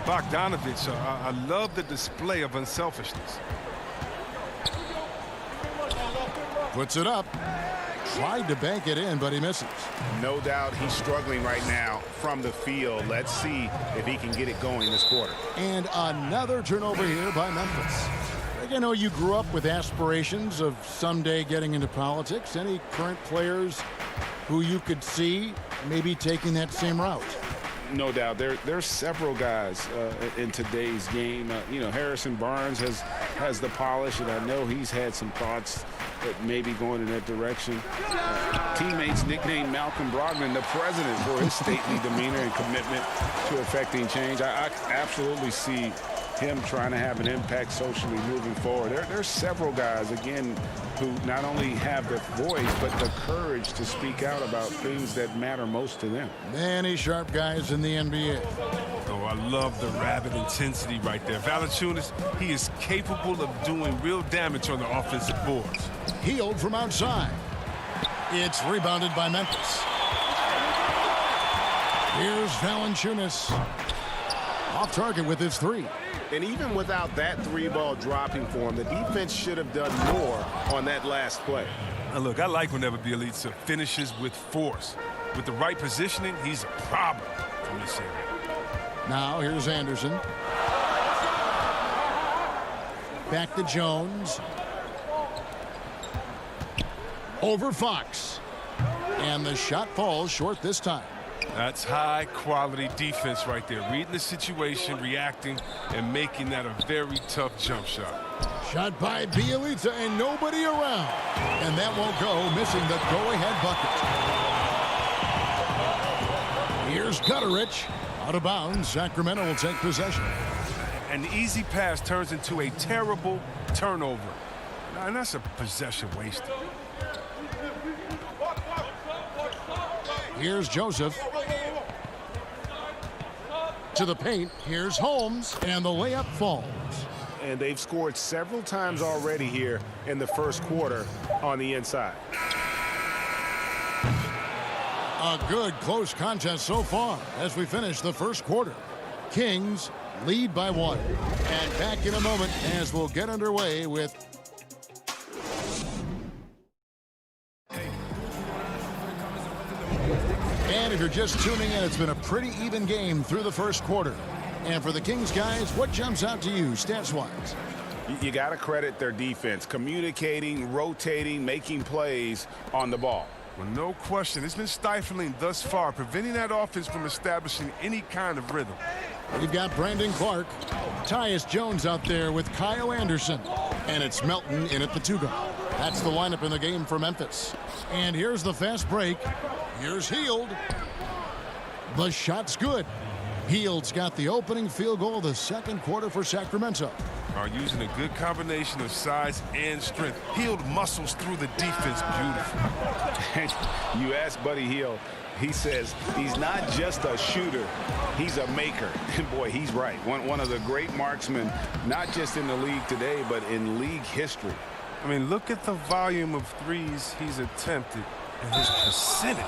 Bogdanovich, I love the display of unselfishness. Puts it up. Tried to bank it in, but he misses. No doubt he's struggling right now from the field. Let's see if he can get it going this quarter. And another turnover here by Memphis. You know, you grew up with aspirations of someday getting into politics. Any current players who you could see maybe taking that same route? No doubt. There's several guys in today's game. You know, Harrison Barnes has the polish, and I know he's had some thoughts that maybe going in that direction. Teammates nicknamed Malcolm Brogdon the president for his stately demeanor and commitment to affecting change. I absolutely see him trying to have an impact socially moving forward. There's several guys, again, who not only have the voice, but the courage to speak out about things that matter most to them. Many sharp guys in the NBA. Oh, I love the rabid intensity right there. Valanciunas, he is capable of doing real damage on the offensive boards. Healed from outside. It's rebounded by Memphis. Here's Valanciunas. Off target with his 3. And even without that 3-ball dropping for him, the defense should have done more on that last play. Now look, I like whenever Bielitsa finishes with force. With the right positioning, he's a problem from this area. Now here's Anderson. Back to Jones. Over Fox. And the shot falls short this time. That's high-quality defense right there. Reading the situation, reacting, and making that a very tough jump shot. Shot by Bielitsa and nobody around. And that won't go, missing the go-ahead bucket. Here's Gutterich. Out of bounds, Sacramento will take possession. An easy pass turns into a terrible turnover. And that's a possession wasted. Here's Joseph. To the paint. Here's Holmes. And the layup falls. And they've scored several times already here in the first quarter on the inside. A good close contest so far as we finish the first quarter. Kings lead by 1. And back in a moment as we'll get underway with And if you're just tuning in, it's been a pretty even game through the first quarter. And for the Kings guys, what jumps out to you stats-wise? You got to credit their defense, communicating, rotating, making plays on the ball. Well, no question. It's been stifling thus far, preventing that offense from establishing any kind of rhythm. We've got Brandon Clark, Tyus Jones out there with Kyle Anderson. And it's Melton in at the 2-guard. That's the lineup in the game for Memphis. And here's the fast break. Here's Hield. The shot's good. Hield's got the opening field goal of the second quarter for Sacramento. Are using a good combination of size and strength. Hield muscles through the defense beautifully. You ask Buddy Hield, he says he's not just a shooter, he's a maker. And boy, he's right. One of the great marksmen, not just in the league today, but in league history. I mean, look at the volume of threes he's attempted and his percentage.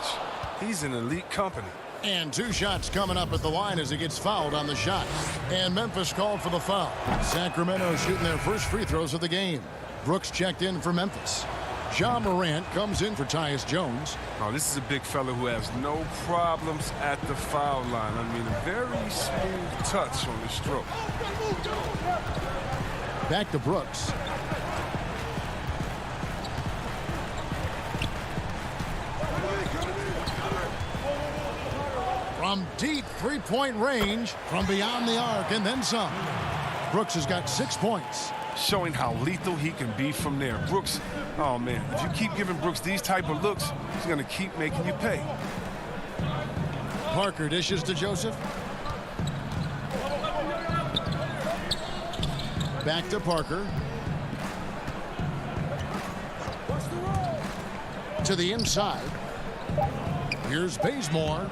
He's in elite company. And 2 shots coming up at the line as he gets fouled on the shot. And Memphis called for the foul. Sacramento shooting their first free throws of the game. Brooks checked in for Memphis. Ja Morant comes in for Tyus Jones. Oh, this is a big fella who has no problems at the foul line. I mean, a very smooth touch on the stroke. Back to Brooks. From deep three-point range, from beyond the arc, and then some. Brooks has got 6 points. Showing how lethal he can be from there. Brooks, oh man, if you keep giving Brooks these type of looks, he's going to keep making you pay. Parker dishes to Joseph. Back to Parker. To the inside. Here's Bazemore.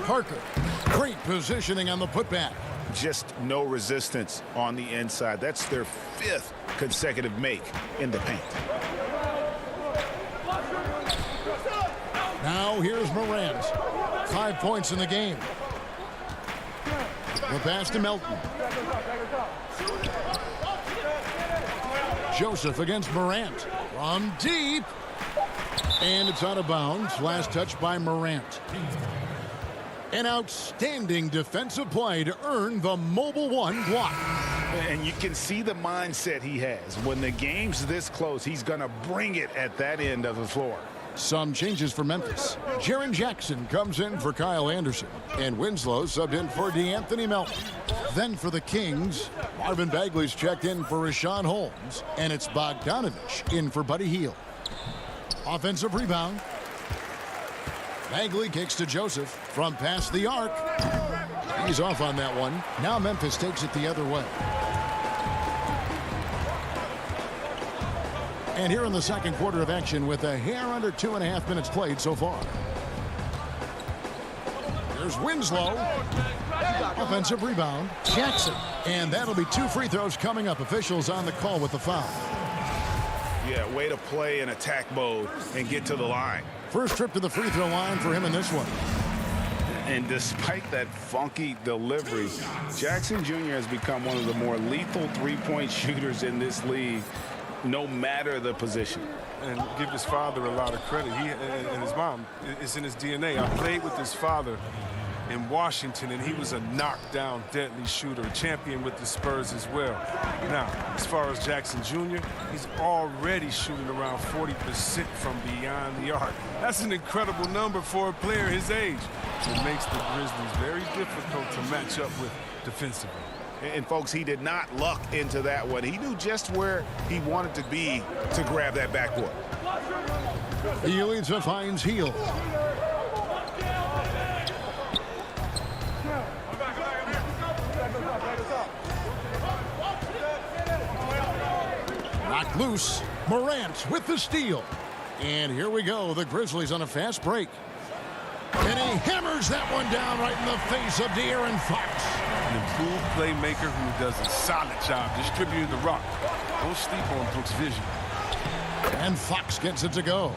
Parker, great positioning on the putback. Just no resistance on the inside. That's their 5th consecutive make in the paint. Now here's Morant. 5 points in the game. The pass to Melton. Joseph against Morant. From deep. And it's out of bounds. Last touch by Morant. An outstanding defensive play to earn the Mobile One block. And you can see the mindset he has. When the game's this close, he's going to bring it at that end of the floor. Some changes for Memphis. Jaren Jackson comes in for Kyle Anderson. And Winslow subbed in for DeAnthony Melton. Then for the Kings, Marvin Bagley's checked in for Rashawn Holmes. And it's Bogdanovich in for Buddy Hield. Offensive rebound. Bagley kicks to Joseph from past the arc. He's off on that one. Now Memphis takes it the other way. And here in the second quarter of action with a hair under 2.5 minutes played so far. Here's Winslow. Offensive rebound. Jackson. And that'll be 2 free throws coming up. Officials on the call with the foul. Yeah, way to play in attack mode and get to the line. First trip to the free throw line for him in this one. And despite that funky delivery, Jackson Jr. has become one of the more lethal three-point shooters in this league. no matter the position. And give his father a lot of credit. He and his mom, it's in his DNA. I played with his father in Washington, and he was a knockdown, deadly shooter, a champion with the Spurs as well. Now, as far as Jackson Jr., he's already shooting around 40% from beyond the arc. That's an incredible number for a player his age. It makes the Grizzlies very difficult to match up with defensively. And folks, he did not luck into that one. He knew just where he wanted to be to grab that backboard. Elitza finds Heel. Knocked loose. Morant with the steal. And here we go. The Grizzlies on a fast break. And he hammers that one down right in the face of De'Aaron Fox. An improved playmaker who does a solid job distributing the rock. Don't sleep on Brooks' vision. And Fox gets it to go.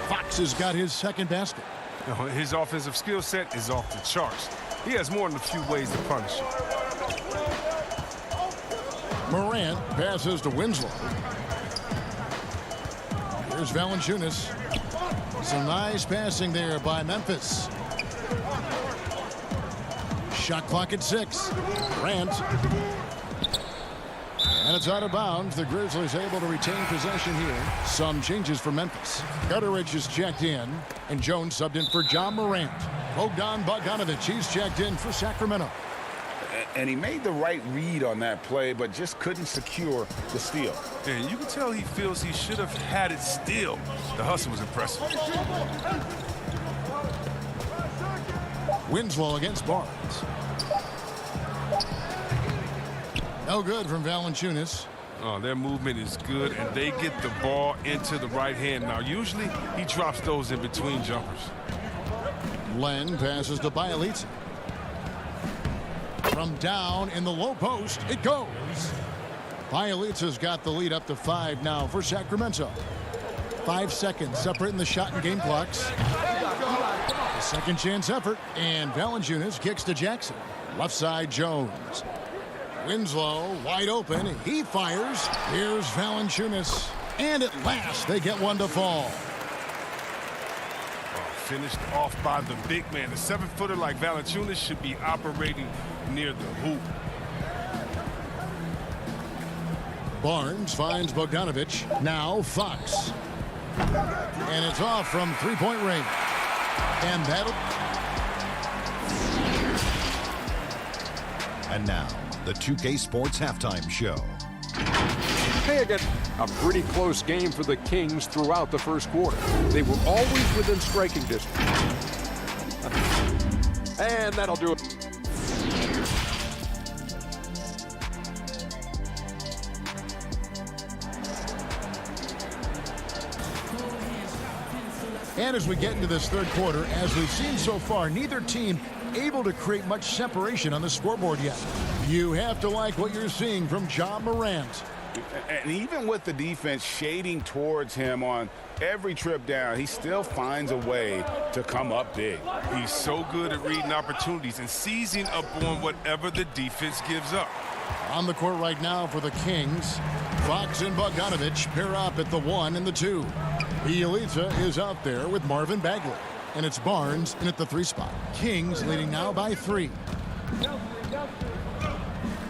Fox has got his second basket. You know, his offensive skill set is off the charts. He has more than a few ways to punish you. Morant passes to Winslow. Here's Valanciunas. Some nice passing there by Memphis. Shot clock at 6. Grant. And it's out of bounds. The Grizzlies able to retain possession here. Some changes for Memphis. Gutteridge is checked in, and Jones subbed in for John Morant. Bogdan Bogdanović, he's checked in for Sacramento. And he made the right read on that play, but just couldn't secure the steal. And you can tell he feels he should have had it still. The hustle was impressive. Winslow against Barnes. No good from Valanciunas. Oh, their movement is good, and they get the ball into the right hand. Now, usually he drops those in between jumpers. Len passes to Bielitsa. From down in the low post, it goes. Bielitsa's got the lead up to 5 now for Sacramento. 5 seconds separating the shot and game clocks. A second chance effort, and Valanciunas kicks to Jackson. Left side, Jones. Winslow wide open. He fires. Here's Valanciunas. And at last, they get one to fall. Finished off by the big man. A 7-footer like Valanciunas should be operating near the hoop. Barnes finds Bogdanović. Now Fox. And it's off from three-point range. And that'll... And now, the 2K Sports Halftime Show. Hey again, a pretty close game for the Kings throughout the first quarter. They were always within striking distance. And that'll do it. And as we get into this third quarter, as we've seen so far, neither team able to create much separation on the scoreboard yet. You have to like what you're seeing from John Morant. And even with the defense shading towards him on every trip down, he still finds a way to come up big. He's so good at reading opportunities and seizing up on whatever the defense gives up. On the court right now for the Kings, Fox and Bogdanović pair up at the 1 and the 2. Elitza is out there with Marvin Bagley. And it's Barnes in at the 3 spot. Kings leading now by 3.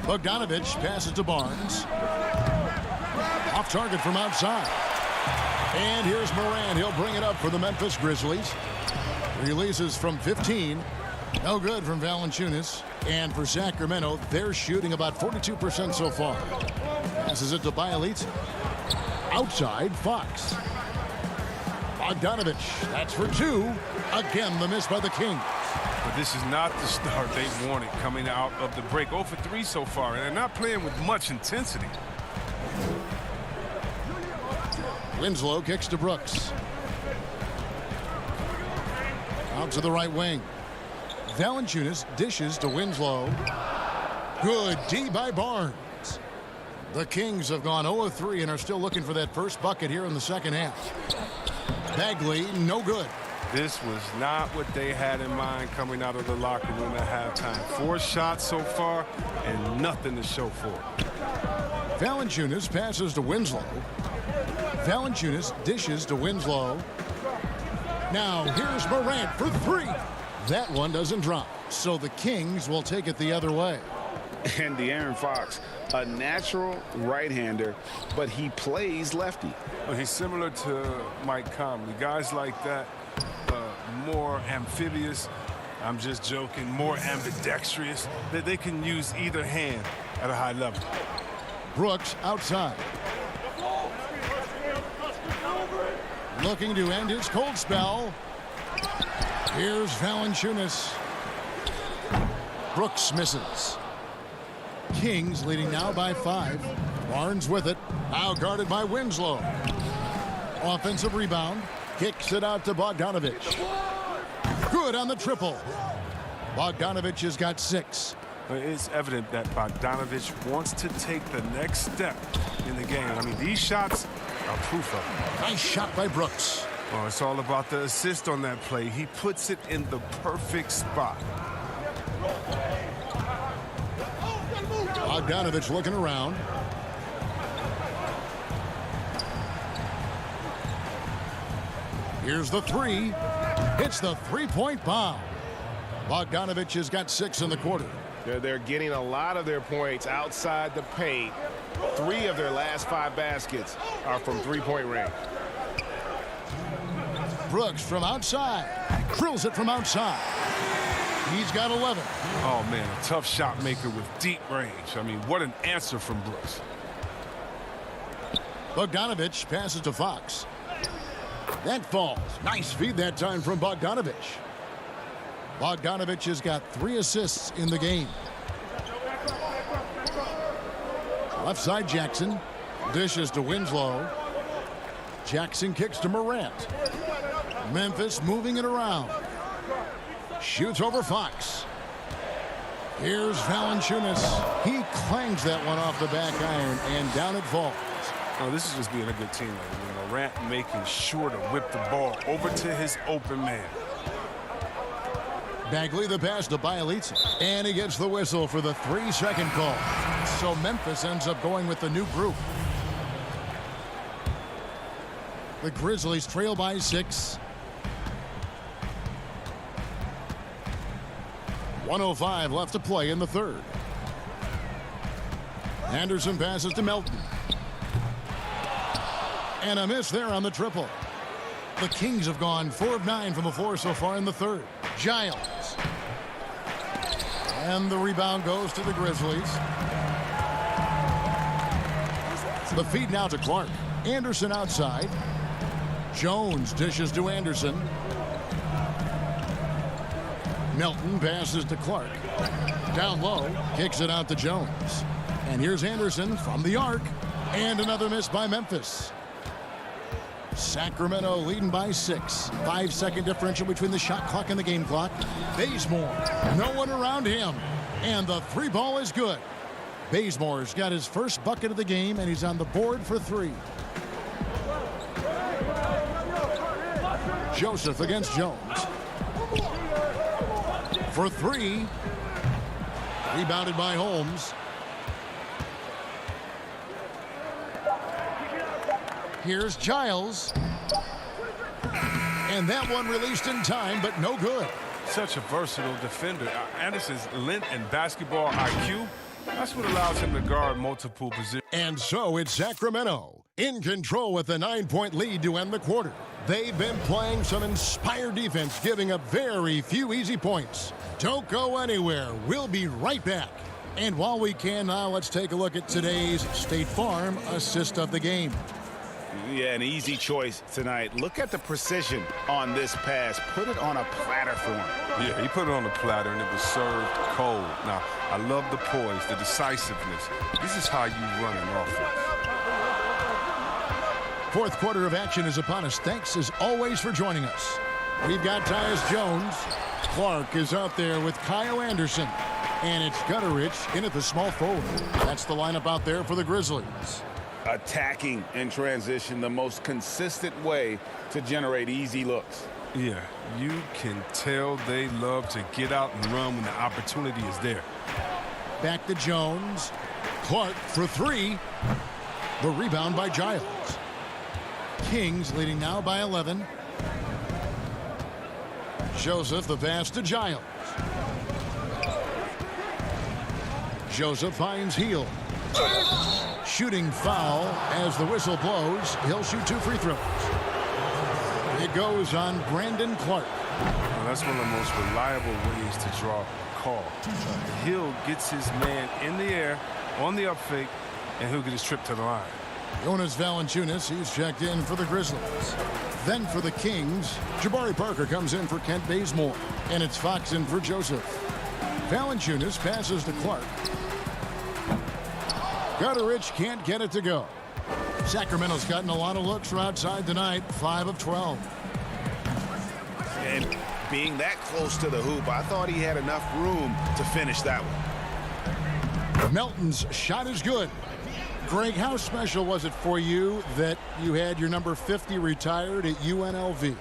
Bogdanović passes to Barnes. Off target from outside. And here's Morant. He'll bring it up for the Memphis Grizzlies. Releases from 15. No good from Valanciunas. And for Sacramento, they're shooting about 42% so far. Passes it to Bielitsa. Outside, Fox. Bogdanović, that's for 2. Again, the miss by the Kings. But this is not the start they wanted coming out of the break. 0 for 3 so far, and they're not playing with much intensity. Winslow kicks to Brooks. Out to the right wing. Valanciunas dishes to Winslow. Good D by Barnes. The Kings have gone 0-3 and are still looking for that first bucket here in the second half. Bagley, no good. This was not what they had in mind coming out of the locker room at halftime. 4 shots so far and nothing to show for it. Valanciunas passes to Winslow. Valanciunas dishes to Winslow. Now here's Morant for three. That one doesn't drop, so the Kings will take it the other way. And De'Aaron Fox, a natural right-hander, but he plays lefty. Well, he's similar to Mike Conley. Guys like that, more amphibious. I'm just joking, more ambidextrous. That they can use either hand at a high level. Brooks outside. Looking to end his cold spell. Here's Valanciunas. Brooks misses. Kings leading now by 5. Barnes with it. Now guarded by Winslow. Offensive rebound. Kicks it out to Bogdanovich. Good on the triple. Bogdanovich has got 6. It's evident that Bogdanovich wants to take the next step in the game. I mean, these shots are proof of it. Nice shot by Brooks. Oh, it's all about the assist on that play. He puts it in the perfect spot. Bogdanovich looking around. Here's the three. It's the three-point bomb. Bogdanovich has got 6 in the quarter. They're getting a lot of their points outside the paint. 3 of their last 5 baskets are from three-point range. Brooks from outside. Drills it from outside. He's got 11. Oh, man, a tough shot maker with deep range. I mean, what an answer from Brooks. Bogdanovich passes to Fox. That falls. Nice feed that time from Bogdanovich. Bogdanovich has got 3 assists in the game. Left side Jackson. Dishes to Winslow. Jackson kicks to Morant. Memphis moving it around. Shoots over Fox. Here's Valanciunas. He clangs that one off the back iron, and down it falls. Oh, this is just being a good teammate. Morant making sure to whip the ball over to his open man. Bagley the pass to Bielitsa. And he gets the whistle for the 3-second call. So Memphis ends up going with the new group. The Grizzlies trail by 6. 1:05 left to play in the third. Anderson passes to Melton. And a miss there on the triple. The Kings have gone 4 of 9 from the floor so far in the third. Giles. And the rebound goes to the Grizzlies. The feed now to Clark. Anderson outside. Jones dishes to Anderson. Melton passes to Clark. Down low, kicks it out to Jones. And here's Anderson from the arc. And another miss by Memphis. Sacramento leading by 6. 5-second differential between the shot clock and the game clock. Bazemore, no one around him. And the 3 ball is good. Bazemore's got his first bucket of the game, and he's on the board for 3. Joseph against Jones. For 3. Rebounded by Holmes. Here's Giles. And that one released in time, but no good. Such a versatile defender. Anderson's length and basketball IQ, that's what allows him to guard multiple positions. And so it's Sacramento in control with a 9-point lead to end the quarter. They've been playing some inspired defense, giving up very few easy points. Don't go anywhere. We'll be right back. And while we can now, let's take a look at today's State Farm assist of the game. Yeah, an easy choice tonight. Look at the precision on this pass. Put it on a platter for him. Yeah, he put it on a platter, and it was served cold. Now, I love the poise, the decisiveness. This is how you run an offense. Fourth quarter of action is upon us. Thanks, as always, for joining us. We've got Tyus Jones. Clark is out there with Kyle Anderson. And it's Gutterich in at the small forward. That's the lineup out there for the Grizzlies. Attacking in transition, the most consistent way to generate easy looks. Yeah, you can tell they love to get out and run when the opportunity is there. Back to Jones. Clark for three. The rebound by Giles. Kings leading now by 11. Joseph the pass to Giles. Joseph finds Heel. Shooting foul as the whistle blows. He'll shoot 2 free throws. It goes on Brandon Clark. Well, that's one of the most reliable ways to draw a call. Hill gets his man in the air on the up fake, and he'll get his trip to the line. Jonas Valanciunas, he's checked in for the Grizzlies. Then for the Kings, Jabari Parker comes in for Kent Bazemore. And it's Fox in for Joseph. Valanciunas passes to Clark. Gutterich can't get it to go. Sacramento's gotten a lot of looks from outside tonight, 5 of 12. And being that close to the hoop, I thought he had enough room to finish that one. Melton's shot is good. Greg, how special was it for you that you had your number 50 retired at UNLV?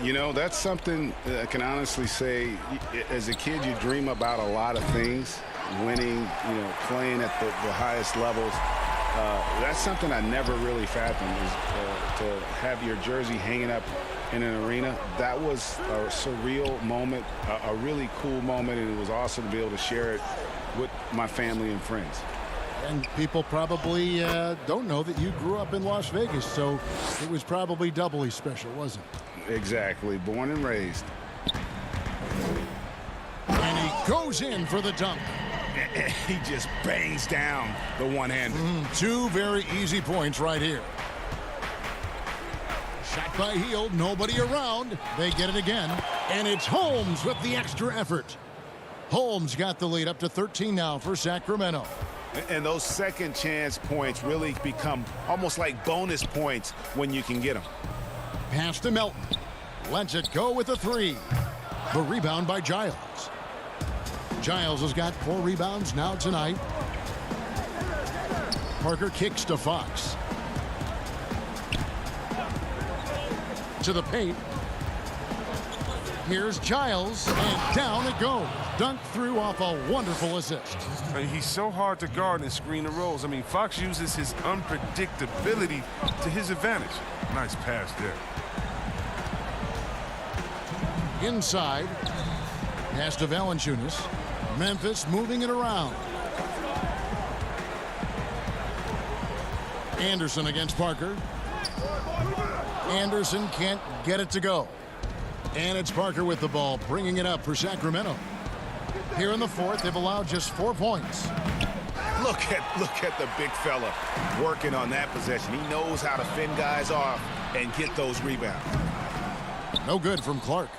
You know, that's something I can honestly say. As a kid, you dream about a lot of things. Winning, playing at the highest levels. That's something I never really fathomed, is to have your jersey hanging up in an arena. That was a surreal moment, a really cool moment, and it was awesome to be able to share it with my family and friends. And people probably don't know that you grew up in Las Vegas, so it was probably doubly special, wasn't it? Exactly. Born and raised. And he goes in for the dunk. He just bangs down the one-hander. 2 very easy points right here. Shot by Hield, nobody around. They get it again. And it's Holmes with the extra effort. Holmes got the lead up to 13 now for Sacramento. And those second chance points really become almost like bonus points when you can get them. Pass to Melton. Lets it go with a 3. The rebound by Giles. Giles has got 4 rebounds now tonight. Parker kicks to Fox. To the paint. Here's Giles, and down it goes. Dunked through off a wonderful assist. He's so hard to guard and screen the rolls. I mean, Fox uses his unpredictability to his advantage. Nice pass there. Inside. Pass to Valanciunas. Memphis moving it around. Anderson against Parker. Anderson can't get it to go. And it's Parker with the ball, bringing it up for Sacramento. Here in the fourth, they've allowed just 4 points. Look at the big fella working on that possession. He knows how to fend guys off and get those rebounds. No good from Clark.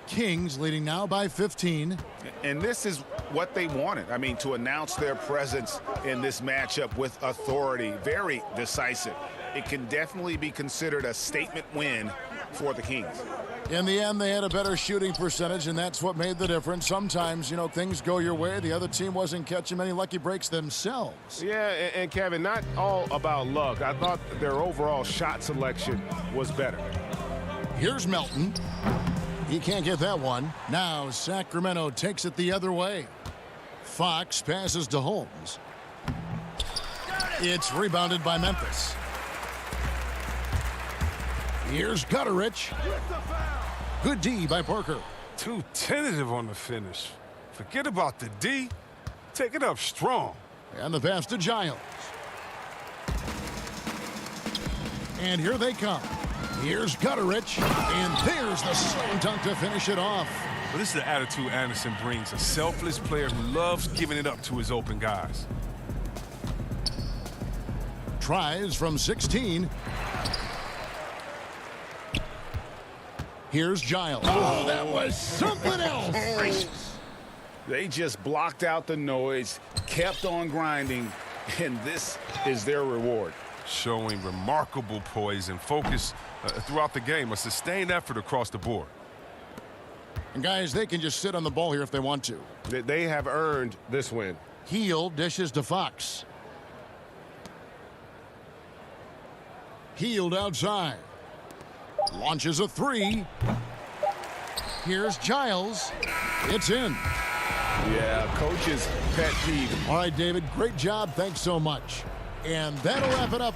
Kings leading now by 15. And this is what they wanted. I mean, to announce their presence in this matchup with authority, very decisive. It can definitely be considered a statement win for the Kings. In the end, they had a better shooting percentage, and that's what made the difference. Sometimes, things go your way. The other team wasn't catching many lucky breaks themselves. Yeah, and Kevin, not all about luck. I thought their overall shot selection was better. Here's Melton. He can't get that one. Now Sacramento takes it the other way. Fox passes to Holmes. It's rebounded by Memphis. Here's Gutterich. Good D by Parker. Too tentative on the finish. Forget about the D. Take it up strong. And the pass to Giles. And here they come. Here's Gutterich, and there's the slam dunk to finish it off. Well, this is the attitude Anderson brings, a selfless player who loves giving it up to his open guys. Tries from 16. Here's Giles. Oh, that was something else. They just blocked out the noise, kept on grinding, and this is their reward. Showing remarkable poise and focus throughout the game, a sustained effort across the board. And guys, they can just sit on the ball here if they want to. They have earned this win. Heel dishes to Fox. Healed outside. Launches a 3. Here's Giles. It's in. Yeah, coach's pet peeve. All right, David, great job. Thanks so much. And that'll wrap it up.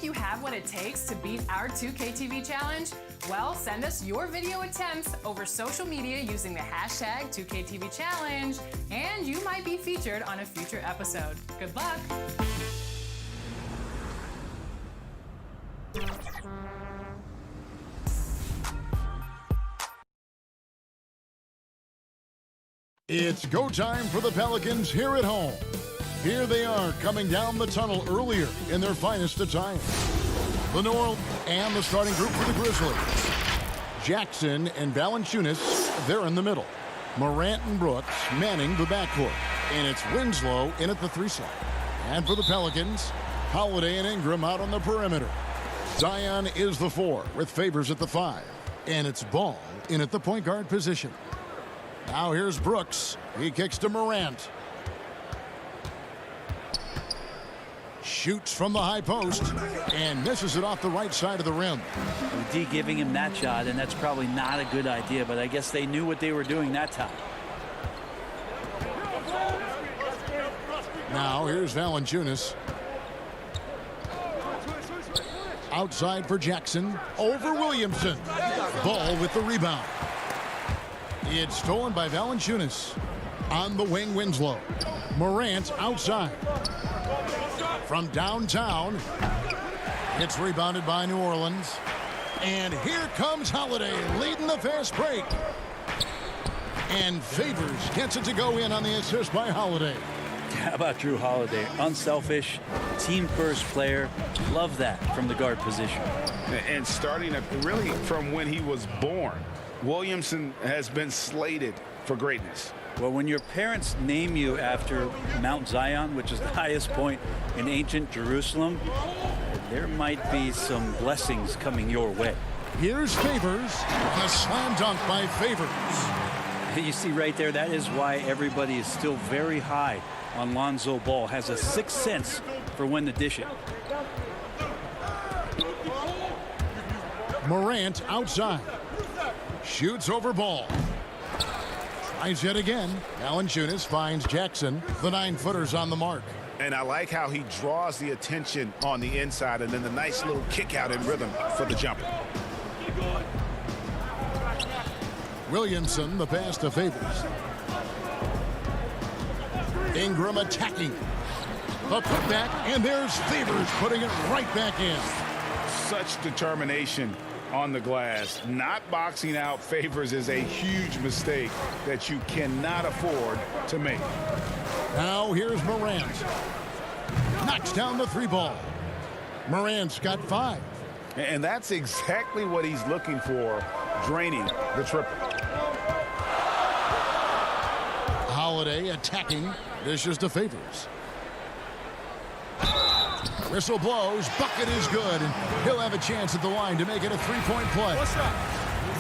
you have what it takes to beat our 2K TV challenge? Well, send us your video attempts over social media using the hashtag 2KTV challenge, and you might be featured on a future episode. Good luck! It's go time for the Pelicans here at home. Here they are coming down the tunnel earlier in their finest attire. The New Orleans and the starting group for the Grizzlies. Jackson and Valanciunas, they're in the middle. Morant and Brooks manning the backcourt. And it's Winslow in at the 3 slot. And for the Pelicans, Holiday and Ingram out on the perimeter. Zion is the 4 with Favors at the 5. And it's Ball in at the point guard position. Now here's Brooks. He kicks to Morant. Shoots from the high post and misses it off the right side of the rim. D giving him that shot, and that's probably not a good idea, but I guess they knew what they were doing that time. Now here's Valanciunas. Outside for Jackson. Over Williamson. Ball with the rebound. It's stolen by Valanciunas. On the wing, Winslow. Morant outside. From downtown, it's rebounded by New Orleans. And here comes Holiday leading the fast break. And Favors gets it to go in on the assist by Holiday. How about Drew Holiday? Unselfish, team-first player. Love that from the guard position. And starting really from when he was born, Williamson has been slated for greatness. Well, when your parents name you after Mount Zion, which is the highest point in ancient Jerusalem, there might be some blessings coming your way. Here's Favors. A slam dunk by Favors. You see right there, that is why everybody is still very high on Lonzo Ball. Has a sixth sense for when to dish it. Morant outside. Shoots over Ball. Tries yet again. Valanciunas finds Jackson. The 9-footer's on the mark. And I like how he draws the attention on the inside and then the nice little kick out in rhythm for the jumper. Williamson, the pass to Favors. Ingram attacking. The putback, and there's Favors putting it right back in. Such determination on the glass. Not boxing out Favors is a huge mistake that you cannot afford to make. Now here's Morant. Knocks down the 3 ball. Morant's got 5. And that's exactly what he's looking for, draining the triple. Holiday attacking. Dishes to Favors. Whistle blows. Bucket is good. And he'll have a chance at the line to make it a 3-point play.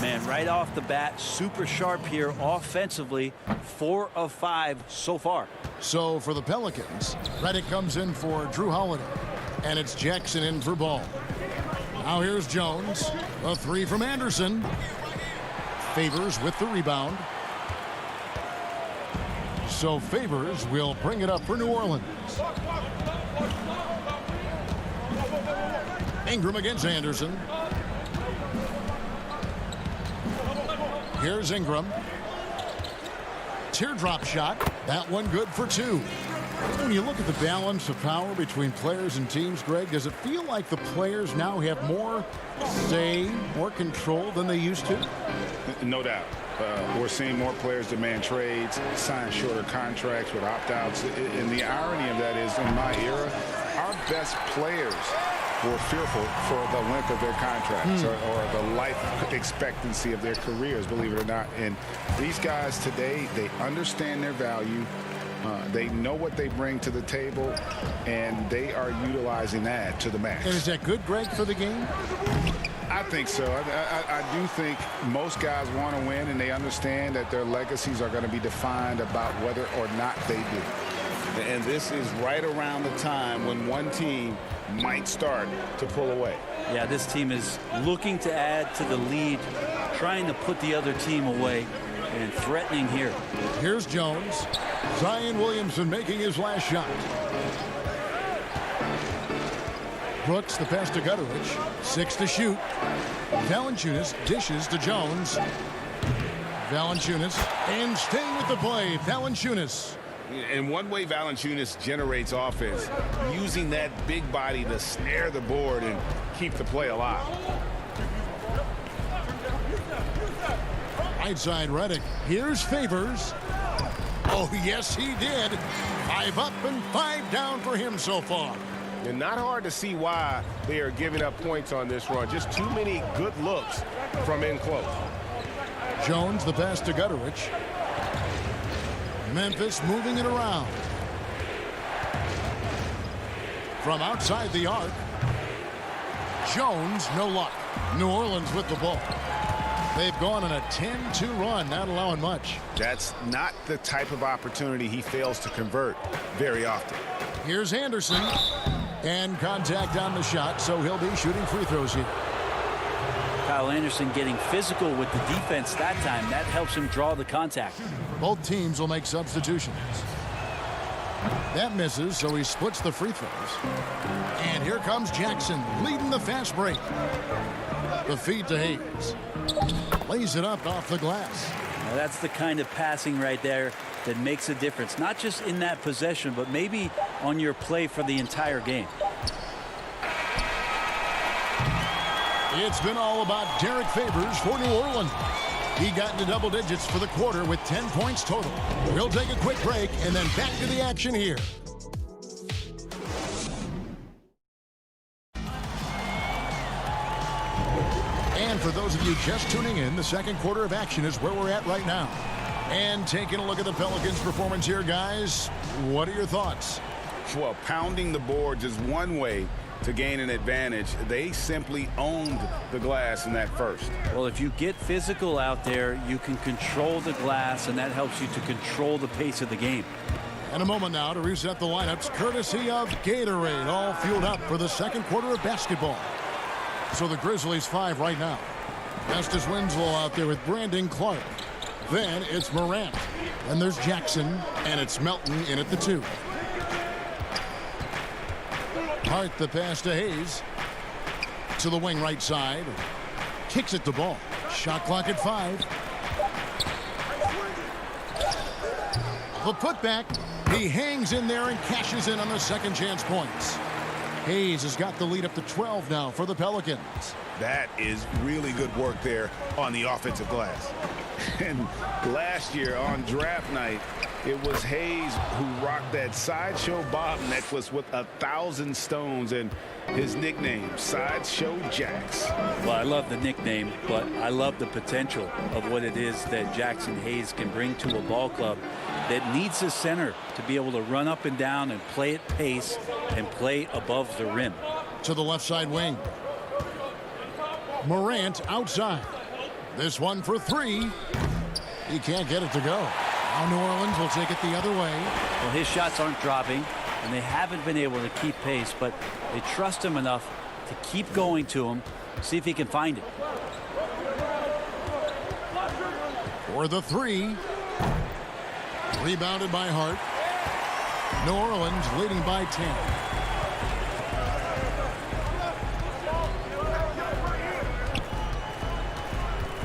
Man, right off the bat, super sharp here offensively. 4 of 5 so far. So for the Pelicans, Reddick comes in for Drew Holiday. And it's Jackson in for Ball. Now here's Jones. A 3 from Anderson. Favors with the rebound. So Favors will bring it up for New Orleans. Ingram against Anderson. Here's Ingram. Teardrop shot. That one good for 2. When you look at the balance of power between players and teams, Greg, does it feel like the players now have more say, more control than they used to? No doubt. We're seeing more players demand trades, sign shorter contracts with opt-outs. And the irony of that is, in my era, our best players were fearful for the length of their contracts or the life expectancy of their careers, believe it or not. And these guys today, they understand their value. They know what they bring to the table, and they are utilizing that to the max. And is that good, Greg, for the game? I think so. I do think most guys want to win, and they understand that their legacies are going to be defined about whether or not they do. And this is right around the time when one team might start to pull away. Yeah, this team is looking to add to the lead, trying to put the other team away, and threatening here. Here's Jones. Zion Williamson making his last shot. Brooks, the pass to Gutteridge. 6 to shoot. Valanciunas dishes to Jones. Valanciunas, and staying with the play, Valanciunas. And one way Valanciunas generates offense, using that big body to snare the board and keep the play alive. Right side, Redick. Here's Favors. Oh, yes, he did. 5 up and 5 down for him so far. And not hard to see why they are giving up points on this run. Just too many good looks from in close. Jones, the pass to Gutteridge. Memphis moving it around. From outside the arc. Jones, no luck. New Orleans with the ball. They've gone on a 10-2 run, not allowing much. That's not the type of opportunity he fails to convert very often. Here's Anderson. And contact on the shot, so he'll be shooting free throws here. Kyle Anderson getting physical with the defense that time. That helps him draw the contact. Both teams will make substitutions. That misses, so he splits the free throws. And here comes Jackson, leading the fast break. The feed to Hayes. Lays it up off the glass. Now that's the kind of passing right there that makes a difference. Not just in that possession, but maybe on your play for the entire game. It's been all about Derek Favors for New Orleans. He got into double digits for the quarter with 10 points total. We'll take a quick break and then back to the action here. And for those of you just tuning in, the second quarter of action is where we're at right now. And taking a look at the Pelicans' performance here, guys, what are your thoughts? Well, pounding the boards is one way to gain an advantage. They simply owned the glass in that first. Well, if you get physical out there, you can control the glass, and that helps you to control the pace of the game. And a moment now to reset the lineups, courtesy of Gatorade, all fueled up for the second quarter of basketball. So the Grizzlies 5 right now. Justice Winslow out there with Brandon Clark. Then it's Morant. Then there's Jackson, and it's Melton in at the 2. Hart, the pass to Hayes. To the wing right side. Kicks it to Ball. Shot clock at 5. The putback. He hangs in there and cashes in on the second chance points. Hayes has got the lead up to 12 now for the Pelicans. That is really good work there on the offensive glass. And last year on draft night, it was Hayes who rocked that Sideshow Bob necklace with 1,000 stones and his nickname, Sideshow Jax. Well, I love the nickname, but I love the potential of what it is that Jackson Hayes can bring to a ball club that needs a center to be able to run up and down and play at pace and play above the rim. To the left side wing. Morant outside. This one for 3. He can't get it to go. Now New Orleans will take it the other way. Well, his shots aren't dropping, and they haven't been able to keep pace, but they trust him enough to keep going to him, see if he can find it. For the 3. Rebounded by Hart. New Orleans leading by 10.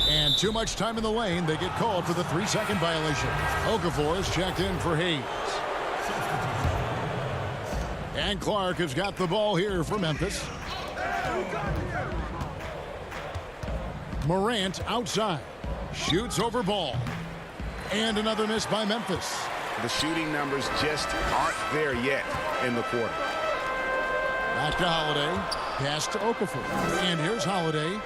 And too much time in the lane. They get called for the 3-second violation. Okafor is checked in for Hayes. And Clark has got the ball here for Memphis. Morant outside. Shoots over Ball. And another miss by Memphis. The shooting numbers just aren't there yet in the quarter. Back to Holiday. Pass to Okafor. And here's Holiday.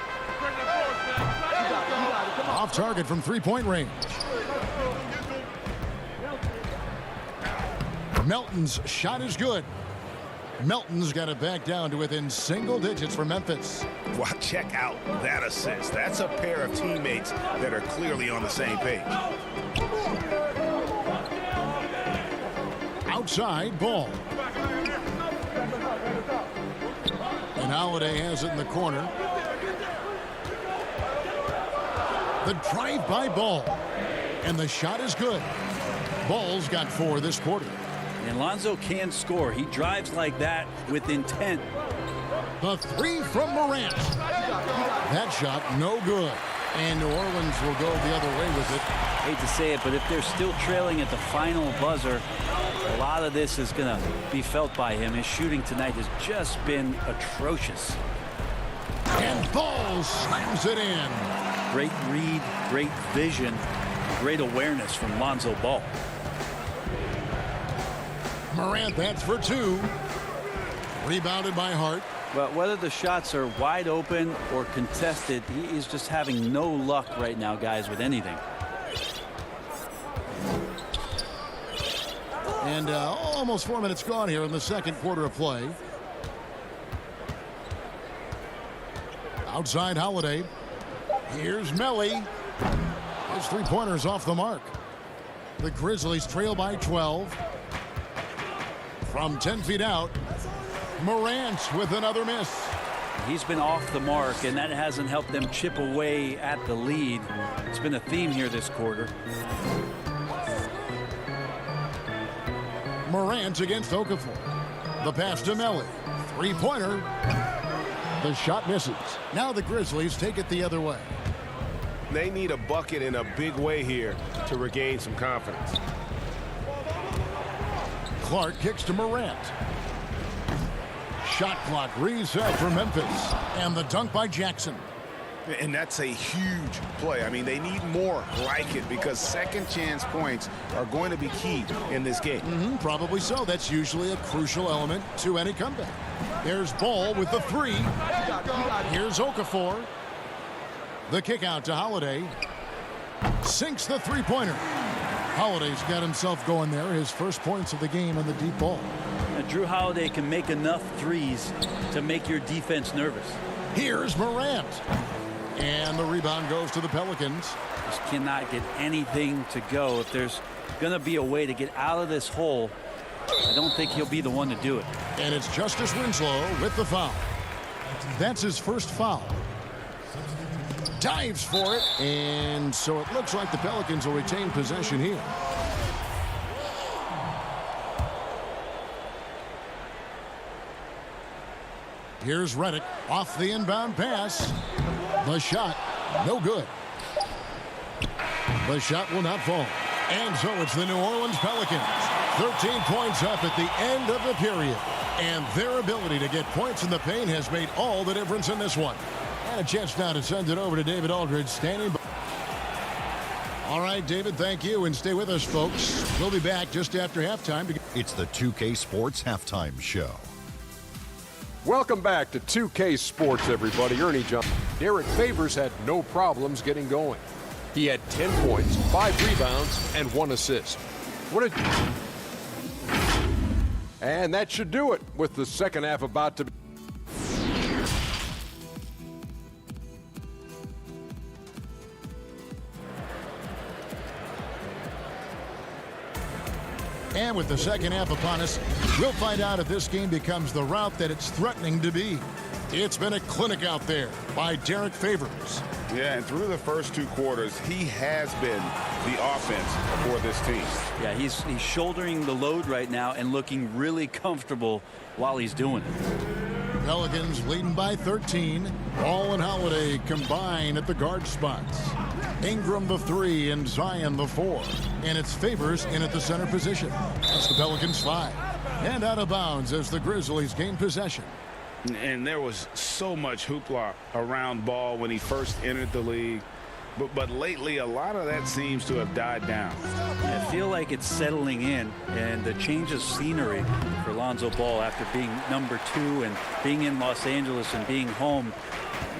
Off target from 3-point range. Melton's shot is good. Melton's got it back down to within single digits for Memphis. Well, check out that assist. That's a pair of teammates that are clearly on the same page. Outside, Ball. And Holiday has it in the corner. The drive by Ball. And the shot is good. Ball's got 4 this quarter. And Lonzo can score. He drives like that with intent. The three from Morant. That shot, no good. And New Orleans will go the other way with it. Hate to say it, but if they're still trailing at the final buzzer, a lot of this is going to be felt by him. His shooting tonight has just been atrocious. And Ball slams it in. Great read, great vision, great awareness from Lonzo Ball. Morant, that's for two. Rebounded by Hart. But whether the shots are wide open or contested, he is just having no luck right now, guys, with anything. And almost 4 minutes gone here in the second quarter of play. Outside Holiday. Here's Melly. His three-pointers off the mark. The Grizzlies trail by 12. From 10 feet out, Morant with another miss. He's been off the mark, and that hasn't helped them chip away at the lead. It's been a theme here this quarter. Morant against Okafor. The pass to Melly. Three-pointer. The shot misses. Now the Grizzlies take it the other way. They need a bucket in a big way here to regain some confidence. Clark kicks to Morant. Shot clock reset for Memphis. And the dunk by Jackson. And that's a huge play. I mean, they need more like it because second chance points are going to be key in this game. Probably so. That's usually a crucial element to any comeback. There's Ball with the three. Here's Okafor. The kick out to Holiday. Sinks the three-pointer. Holiday's got himself going there. His first points of the game on the deep ball. Now, Drew Holiday can make enough threes to make your defense nervous. Here's Morant. And the rebound goes to the Pelicans. Just cannot get anything to go. If there's going to be a way to get out of this hole, I don't think he'll be the one to do it. And it's Justice Winslow with the foul. That's his first foul. Dives for it. And so it looks like the Pelicans will retain possession here. Here's Redick off the inbound pass. The shot, no good. The shot will not fall. And so it's the New Orleans Pelicans. 13 points up at the end of the period. And their ability to get points in the paint has made all the difference in this one. And a chance now to send it over to David Aldridge standing by. All right, David, thank you. And stay with us, folks. We'll be back just after halftime. It's the 2K Sports Halftime Show. Welcome back to 2K Sports, everybody. Ernie John. Derek Favors had no problems getting going. He had 10 points, 5 rebounds, and 1 assist. And that should do it with the second half about to be. And with the second half upon us, we'll find out if this game becomes the route that it's threatening to be. It's been a clinic out there by Derek Favors. Yeah, and through the first 2 quarters, he has been the offense for this team. Yeah, he's shouldering the load right now and looking really comfortable while he's doing it. Pelicans leading by 13. Ball and Holiday combine at the guard spots. Ingram the 3 and Zion the 4. And it's Favors in at the center position. That's the Pelicans 5. And out of bounds as the Grizzlies gain possession. And there was so much hoopla around Ball when he first entered the league. But lately, a lot of that seems to have died down. I feel like it's settling in, and the change of scenery for Lonzo Ball after being number 2 and being in Los Angeles and being home.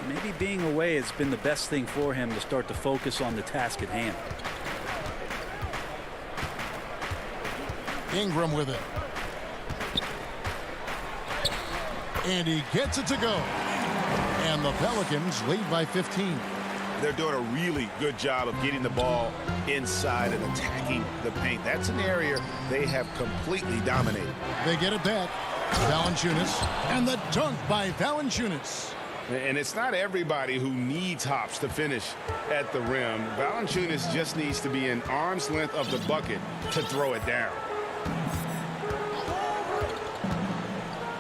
Maybe being away has been the best thing for him to start to focus on the task at hand. Ingram with it. And he gets it to go. And the Pelicans lead by 15. They're doing a really good job of getting the ball inside and attacking the paint. That's an area they have completely dominated. They get it back. Valanciunas. And the dunk by Valanciunas. And it's not everybody who needs hops to finish at the rim. Valanciunas just needs to be an arm's length of the bucket to throw it down.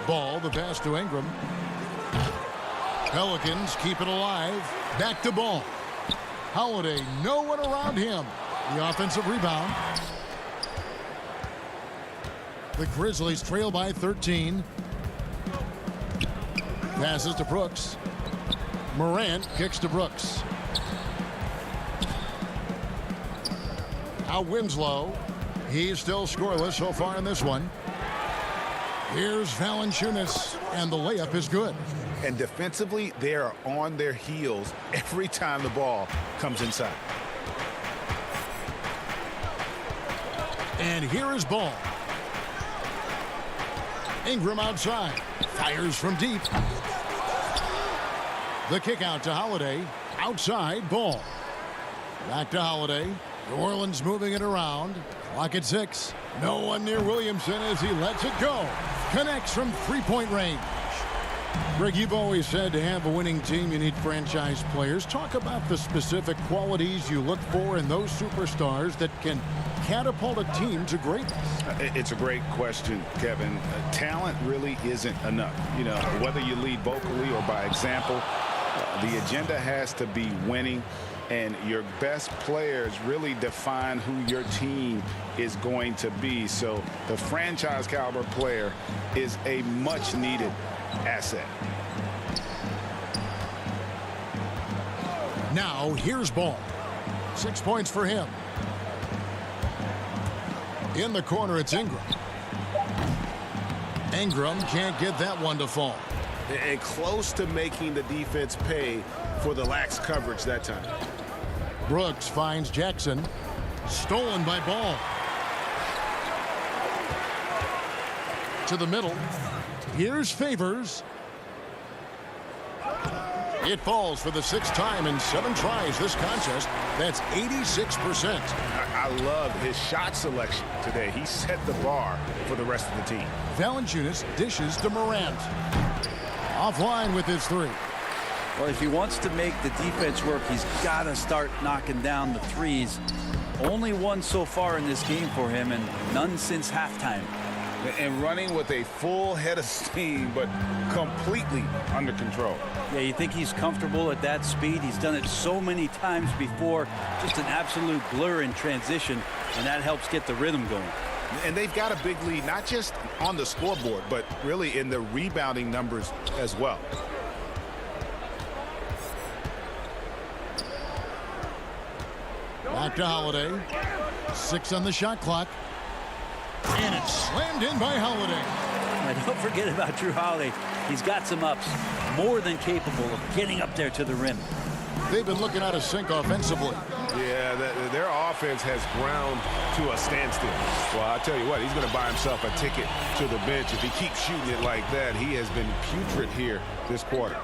Ball, the pass to Ingram. Pelicans keep it alive. Back to Ball. Holiday, no one around him. The offensive rebound. The Grizzlies trail by 13. Passes to Brooks. Morant kicks to Brooks. Now Winslow. He's still scoreless so far in this one. Here's Valanciunas, and the layup is good. And defensively, they are on their heels every time the ball comes inside. And here is Ball. Ingram outside. Fires from deep. The kick out to Holiday. Outside, Ball. Back to Holiday. New Orleans moving it around. Clock at 6. No one near Williamson as he lets it go. Connects from three-point range. Greg, you've always said to have a winning team, you need franchise players. Talk about the specific qualities you look for in those superstars that can catapult a team to greatness. It's a great question, Kevin. Talent really isn't enough. You know, whether you lead vocally or by example, the agenda has to be winning. And your best players really define who your team is going to be. So the franchise caliber player is a much needed asset. Now here's Ball. 6 points for him. In the corner, it's Ingram. Ingram can't get that one to fall. And close to making the defense pay for the lax coverage that time. Brooks finds Jackson. Stolen by Ball. To the middle. Here's Favors. It falls for the 6th time in 7 tries this contest. That's 86%. I love his shot selection today. He set the bar for the rest of the team. Valanciunas dishes to Morant. Offline with his 3. Well, if he wants to make the defense work, he's got to start knocking down the threes. Only one so far in this game for him, and none since halftime. And running with a full head of steam, but completely under control. Yeah, you think he's comfortable at that speed? He's done it so many times before. Just an absolute blur in transition, and that helps get the rhythm going. And they've got a big lead, not just on the scoreboard, but really in the rebounding numbers as well. Back to Holiday. 6 on the shot clock. And it's slammed in by Holiday. And don't forget about Drew Holiday. He's got some ups, more than capable of getting up there to the rim. They've been looking out of sync offensively. Yeah, their offense has ground to a standstill. Well, I tell you what, he's going to buy himself a ticket to the bench. If he keeps shooting it like that, he has been putrid here this quarter.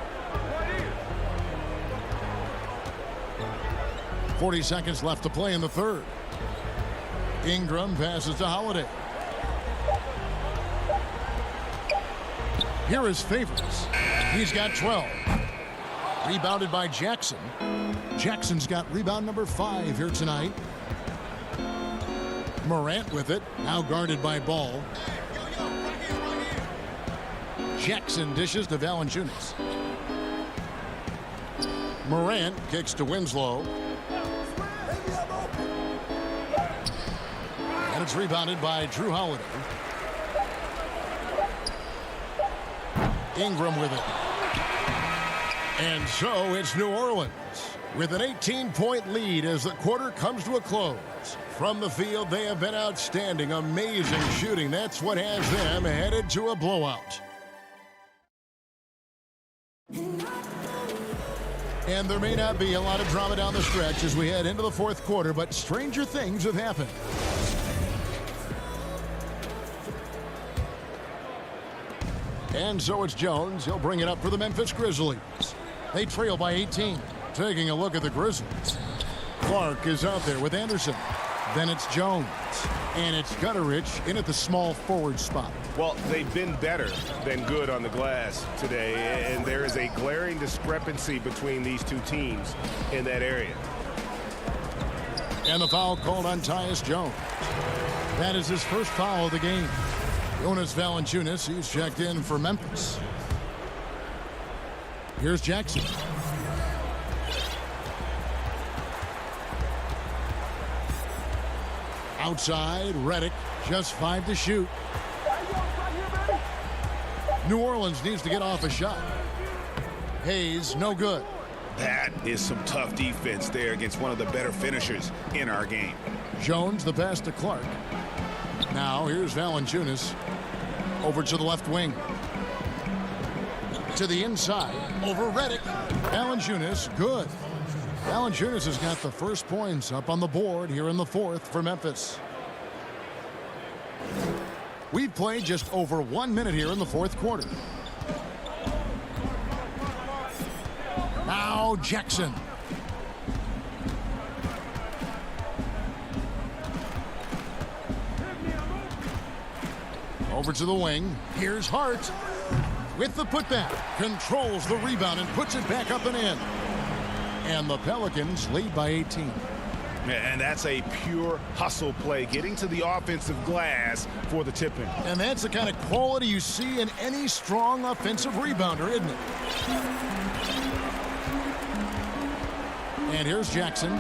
40 seconds left to play in the 3rd. Ingram passes to Holiday. Here is Favors. He's got 12. Rebounded by Jackson. Jackson's got rebound number 5 here tonight. Morant with it. Now guarded by Ball. Jackson dishes to Valanciunas. Morant kicks to Winslow. And it's rebounded by Drew Holiday. Ingram with it. And so it's New Orleans with an 18-point lead as the quarter comes to a close. From the field, they have been outstanding. Amazing shooting. That's what has them headed to a blowout. And there may not be a lot of drama down the stretch as we head into the 4th quarter, but stranger things have happened. And so it's Jones. He'll bring it up for the Memphis Grizzlies. They trail by 18. Taking a look at the Grizzlies. Clark is out there with Anderson. Then it's Jones. And it's Gutterich in at the small forward spot. Well, they've been better than good on the glass today, and there is a glaring discrepancy between these two teams in that area. And the foul called on Tyus Jones. That is his first foul of the game. Jonas Valanciunas, he's checked in for Memphis. Here's Jackson. Outside, Redick, just 5 to shoot. New Orleans needs to get off a shot. Hayes, no good. That is some tough defense there against one of the better finishers in our game. Jones, the pass to Clark. Now, here's Valanciunas. Over to the left wing. To the inside. Over Redick. Valanciunas, good. Valanciunas has got the first points up on the board here in the fourth for Memphis. We've played just over 1 minute here in the fourth quarter. Now Jackson. Over to the wing. Here's Hart. With the putback. Controls the rebound and puts it back up and in. And the Pelicans lead by 18. And that's a pure hustle play, getting to the offensive glass for the tip-in. And that's the kind of quality you see in any strong offensive rebounder, isn't it? And here's Jackson.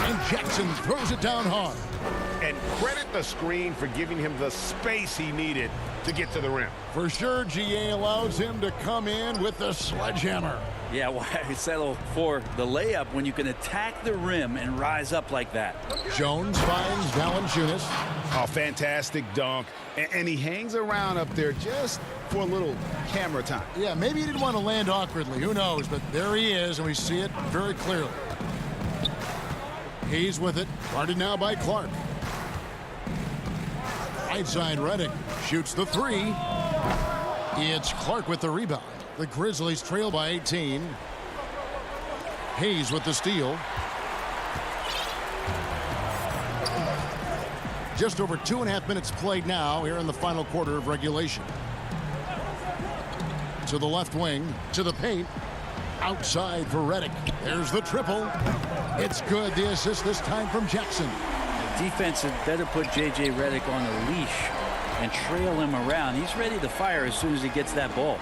And Jackson throws it down hard. And credit the screen for giving him the space he needed to get to the rim. For sure, GA allows him to come in with the sledgehammer. Yeah, why settle for the layup when you can attack the rim and rise up like that? Jones finds Valanciunas. Oh, fantastic dunk. And he hangs around up there just for a little camera time. Yeah, maybe he didn't want to land awkwardly. Who knows? But there he is, and we see it very clearly. He's with it. Guarded now by Clark. Right side, Redick shoots the three. It's Clark with the rebound. The Grizzlies trail by 18. Hayes with the steal. Just over 2.5 minutes played now here in the final quarter of regulation. To the left wing, to the paint. Outside for Redick. There's the triple. It's good. The assist this time from Jackson. Defense had better put J.J. Redick on a leash and trail him around. He's ready to fire as soon as he gets that ball.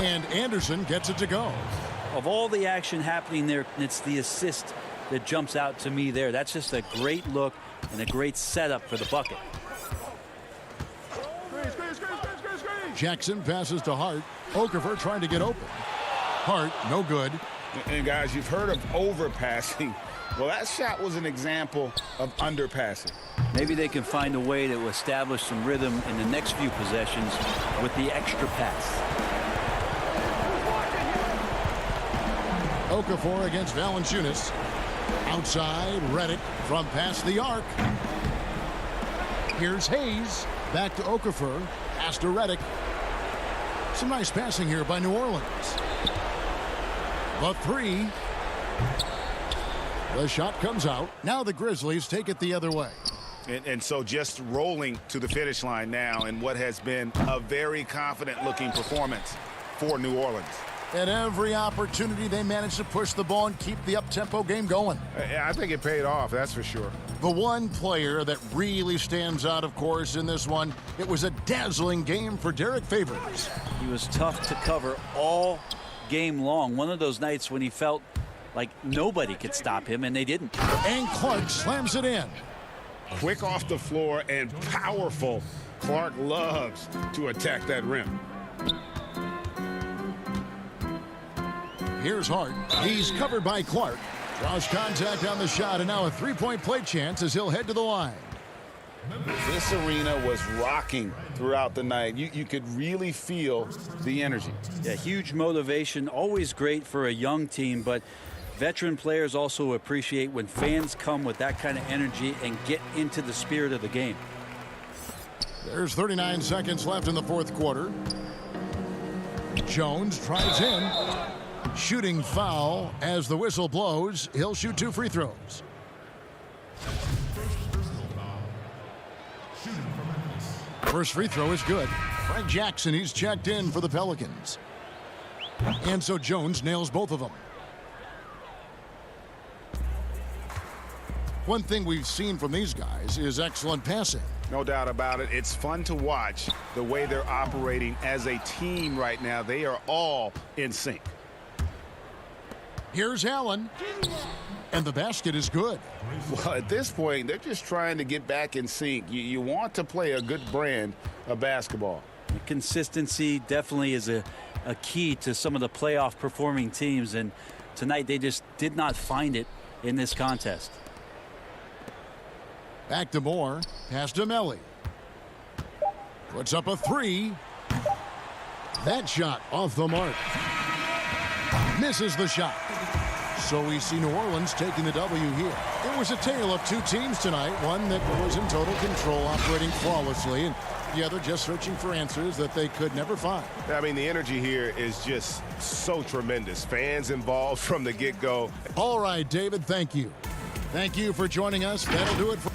And Anderson gets it to go. Of all the action happening there, it's the assist that jumps out to me there. That's just a great look and a great setup for the bucket. Jackson passes to Hart. Okafor trying to get open. Hart, no good. And guys, you've heard of overpassing. Well, that shot was an example of underpassing. Maybe they can find a way to establish some rhythm in the next few possessions with the extra pass. Okafor against Valanciunas. Outside, Redick from past the arc. Here's Hayes. Back to Okafor. Pass to Redick. Some nice passing here by New Orleans. The three. The shot comes out. Now the Grizzlies take it the other way. And so just rolling to the finish line now in what has been a very confident-looking performance for New Orleans. At every opportunity, they managed to push the ball and keep the up-tempo game going. I think it paid off, that's for sure. The one player that really stands out, of course, in this one, it was a dazzling game for Derek Favors. He was tough to cover all game long. One of those nights when he felt like nobody could stop him, and they didn't. And Clark slams it in. Quick off the floor and powerful. Clark loves to attack that rim. Here's Hart. He's covered by Clark. Draws contact on the shot, and now a three-point play chance as he'll head to the line. This arena was rocking throughout the night. You could really feel the energy. Yeah, huge motivation, always great for a young team, but veteran players also appreciate when fans come with that kind of energy and get into the spirit of the game. There's 39 seconds left in the fourth quarter. Jones tries in. Shooting foul as the whistle blows. He'll shoot 2 free throws. First free throw is good. Frank Jackson, he's checked in for the Pelicans. And so Jones nails both of them. One thing we've seen from these guys is excellent passing. No doubt about it. It's fun to watch the way they're operating as a team right now. They are all in sync. Here's Allen. And the basket is good. Well, at this point, they're just trying to get back in sync. You want to play a good brand of basketball. Consistency definitely is a key to some of the playoff performing teams, and tonight they just did not find it in this contest. Back to Moore. Pass to Melly. Puts up a three. That shot off the mark. Misses the shot. So we see New Orleans taking the W here. It was a tale of two teams tonight. One that was in total control, operating flawlessly, and the other just searching for answers that they could never find. I mean, the energy here is just so tremendous. Fans involved from the get-go. All right, David, thank you. Thank you for joining us. That'll do it for...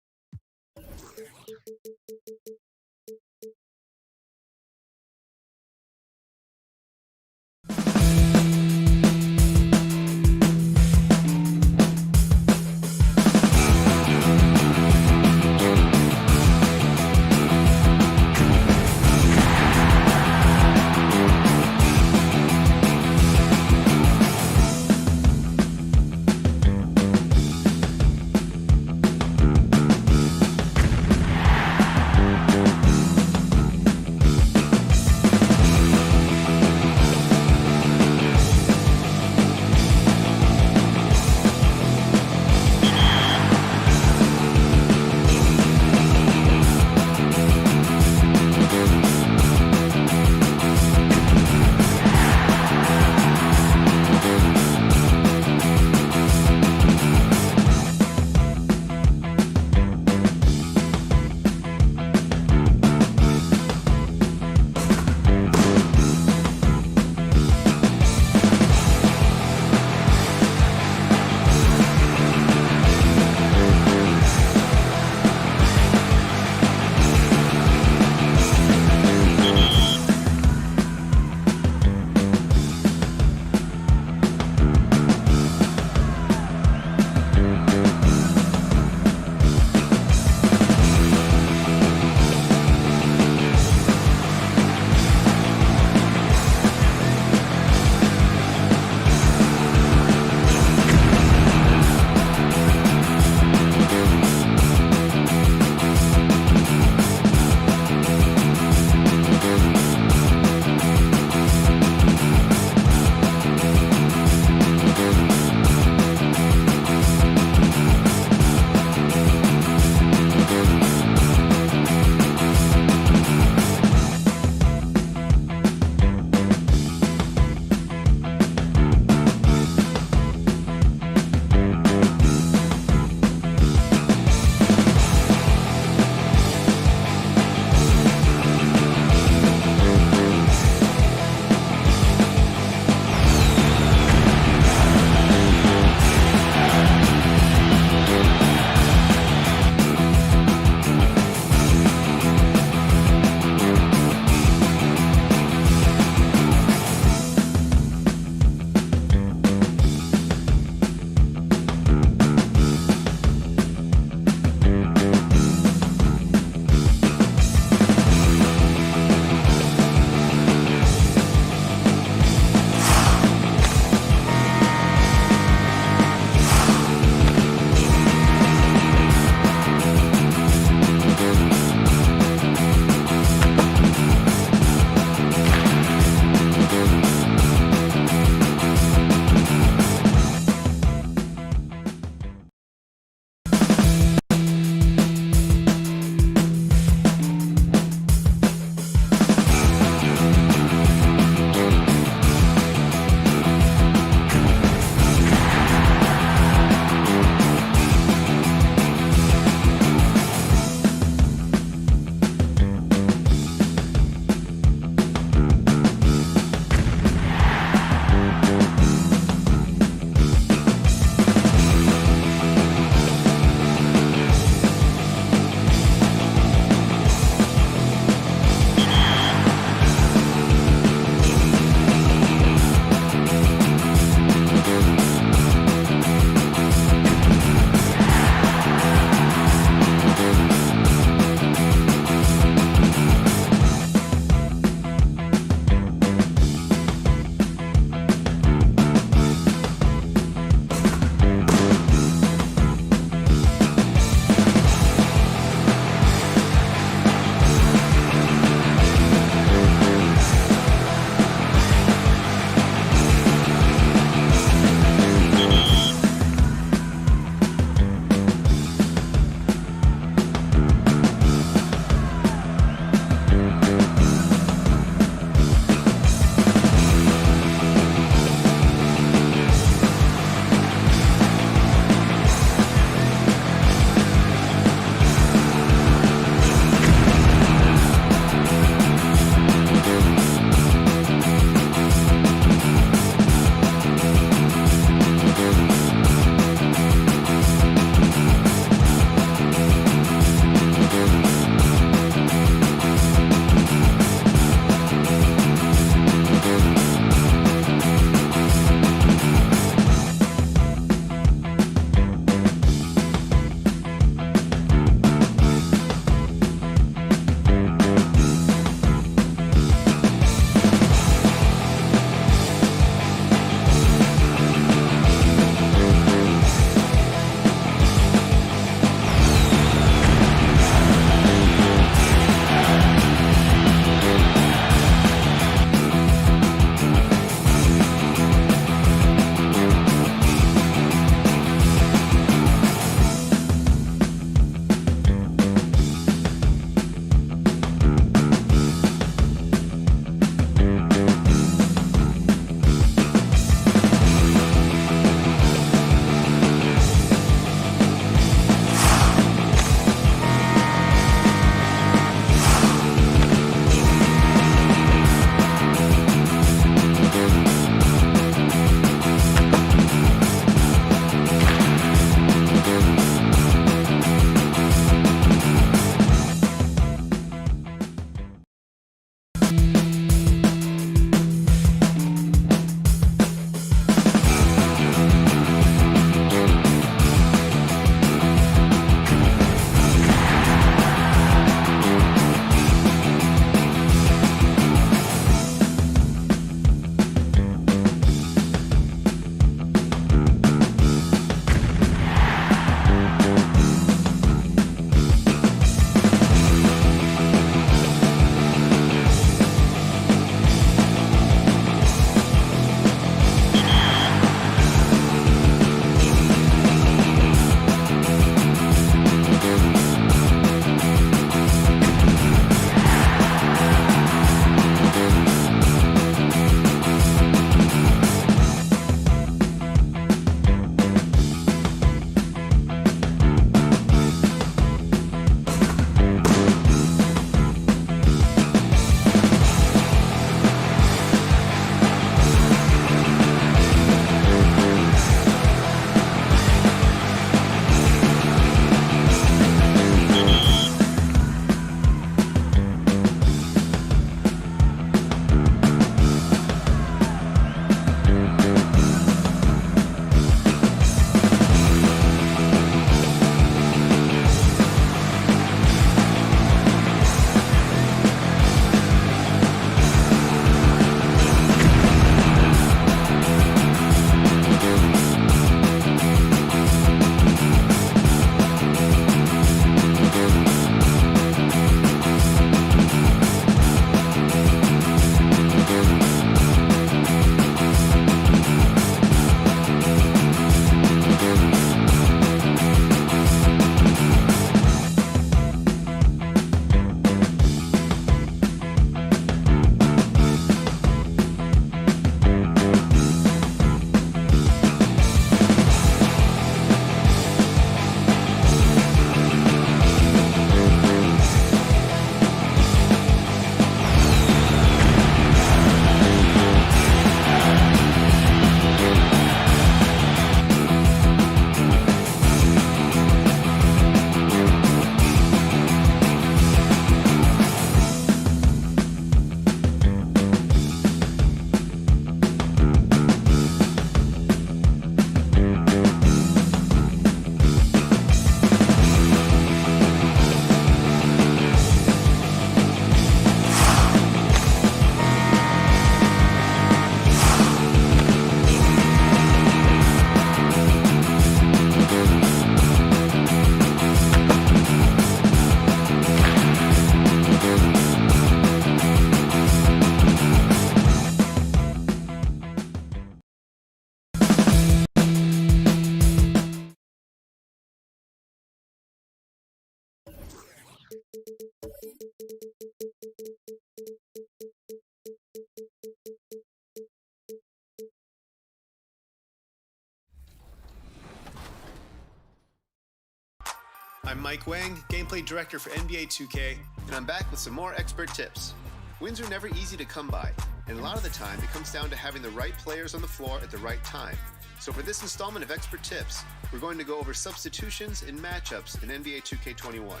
Mike Wang, Gameplay Director for NBA 2K, and I'm back with some more expert tips. Wins are never easy to come by, and a lot of the time it comes down to having the right players on the floor at the right time. So for this installment of Expert Tips, we're going to go over substitutions and matchups in NBA 2K21.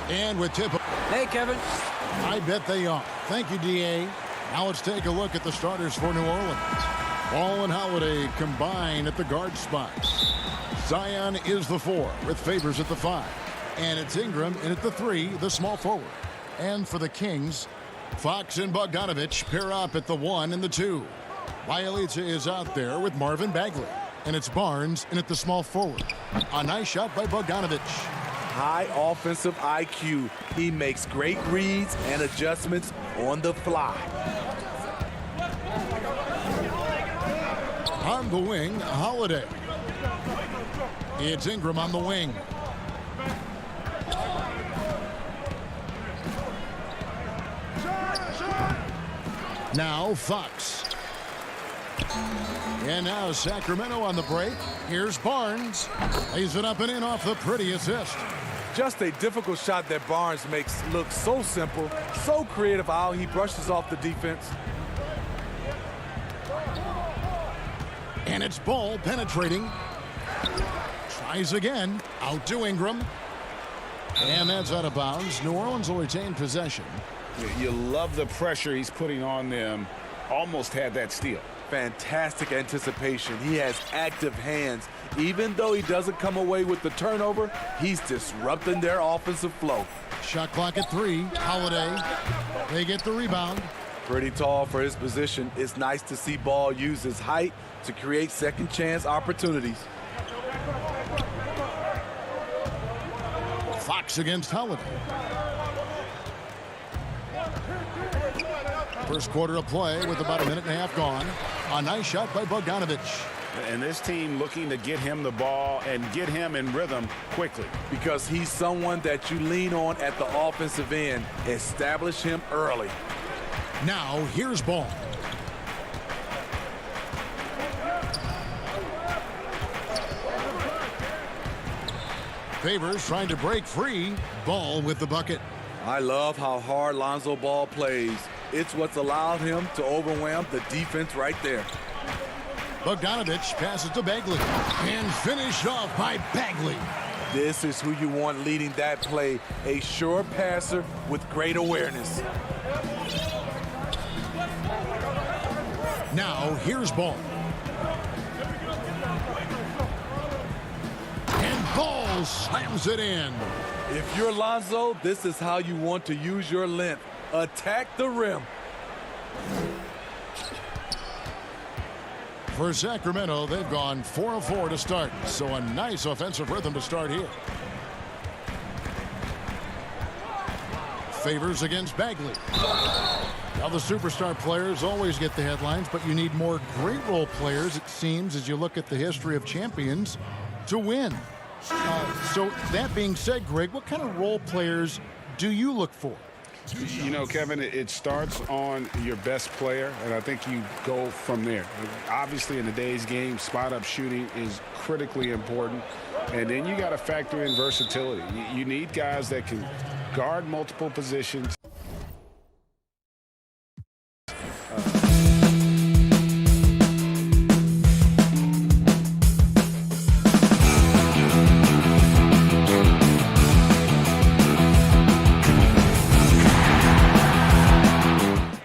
And with tip. Hey, Kevin. I bet they are. Thank you, D.A. Now let's take a look at the starters for New Orleans. Ball and Holiday combine at the guard spots. Zion is the 4 with Favors at the 5. And it's Ingram in at the 3, the small forward. And for the Kings, Fox and Bogdanovich pair up at the 1 and the 2. Bialica is out there with Marvin Bagley. And it's Barnes in at the small forward. A nice shot by Bogdanovich. High offensive IQ. He makes great reads and adjustments on the fly. On the wing, Holiday. It's Ingram on the wing. Now Fox. And now Sacramento on the break. Here's Barnes. Lays it up and in off the pretty assist. Just a difficult shot that Barnes makes look so simple, so creative how he brushes off the defense. And it's Ball penetrating. Tries again. Out to Ingram. And that's out of bounds. New Orleans will retain possession. You love the pressure he's putting on them. Almost had that steal. Fantastic anticipation. He has active hands. Even though he doesn't come away with the turnover, he's disrupting their offensive flow. Shot clock at 3. Holiday. They get the rebound. Pretty tall for his position. It's nice to see Ball use his height to create second chance opportunities. Fox against Holiday. First quarter of play with about a minute and a half gone. A nice shot by Bogdanovich. And this team looking to get him the ball and get him in rhythm quickly. Because he's someone that you lean on at the offensive end. Establish him early. Now here's Ball. Favors trying to break free. Ball with the bucket. I love how hard Lonzo Ball plays. It's what's allowed him to overwhelm the defense right there. Bogdanovich passes to Bagley. And finished off by Bagley. This is who you want leading that play. A sure passer with great awareness. Now here's Ball. And Ball slams it in. If you're Lonzo, this is how you want to use your length. Attack the rim. For Sacramento, they've gone 4 of 4 to start, so a nice offensive rhythm to start here. Favors against Bagley. Now the superstar players always get the headlines, but you need more great role players, it seems, as you look at the history of champions, to win. So that being said, Greg, what kind of role players do you look for? You know, Kevin, it starts on your best player, and I think you go from there. Obviously, in today's game, spot-up shooting is critically important, and then you got to factor in versatility. You need guys that can guard multiple positions.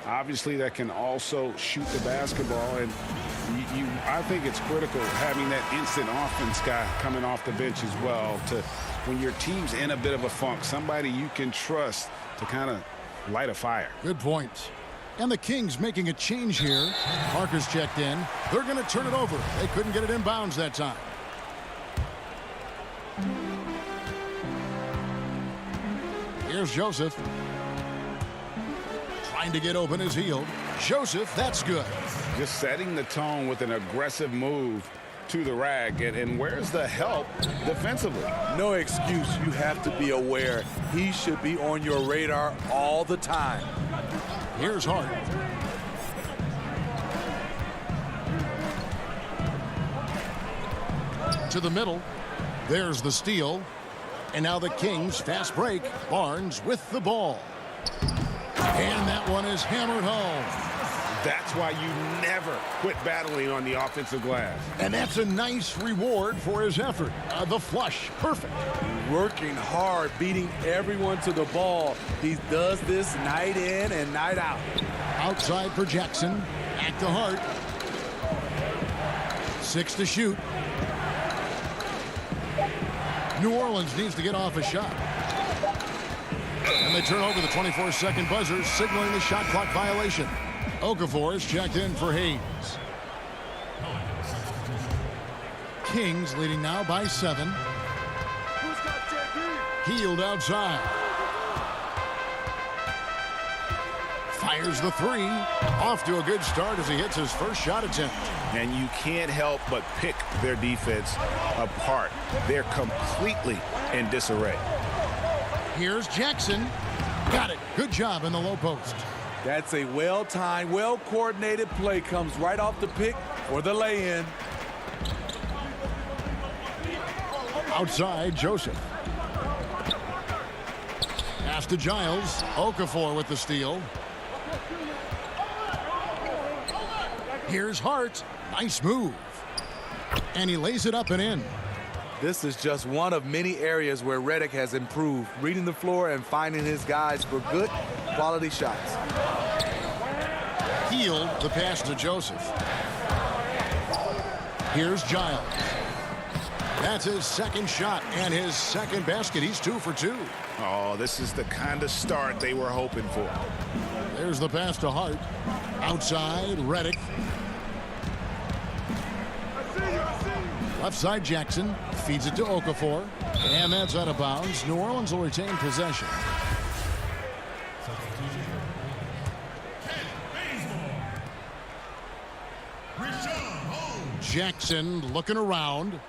Obviously, that can also shoot the basketball, and I think it's critical having that instant offense guy coming off the bench as well, to when your team's in a bit of a funk, somebody you can trust to kind of light a fire. Good point. And the Kings making a change here. Parker's checked in. They're going to turn it over. They couldn't get it in bounds that time. Here's Joseph. Trying to get open his heel. Joseph, that's good. Just setting the tone with an aggressive move to the rack. And where's the help defensively? No excuse. You have to be aware. He should be on your radar all the time. Here's Hart. To the middle. There's the steal. And now the Kings fast break. Barnes with the ball. And that one is hammered home. That's why you never quit battling on the offensive glass. And that's a nice reward for his effort. The flush, perfect. Working hard, beating everyone to the ball. He does this night in and night out. Outside for Jackson. Back to Hart. 6 to shoot. New Orleans needs to get off a shot. And they turn over the 24-second buzzer, signaling the shot clock violation. Okafor is checked in for Hayes. Kings leading now by 7. Hield outside. Fires the 3. Off to a good start as he hits his first shot attempt. And you can't help but pick their defense apart. They're completely in disarray. Here's Jackson. Got it. Good job in the low post. That's a well-timed, well-coordinated play. Comes right off the pick or the lay-in. Outside, Joseph. Pass to Giles. Okafor with the steal. Here's Hart. Nice move. And he lays it up and in. This is just one of many areas where Redick has improved, reading the floor and finding his guys for good quality shots. Hield the pass to Joseph. Here's Giles. That's his second shot and his second basket. He's 2 for 2. Oh, this is the kind of start they were hoping for. There's the pass to Hart. Outside, Redick. Left side, Jackson feeds it to Okafor. And that's out of bounds. New Orleans will retain possession. Jackson looking around.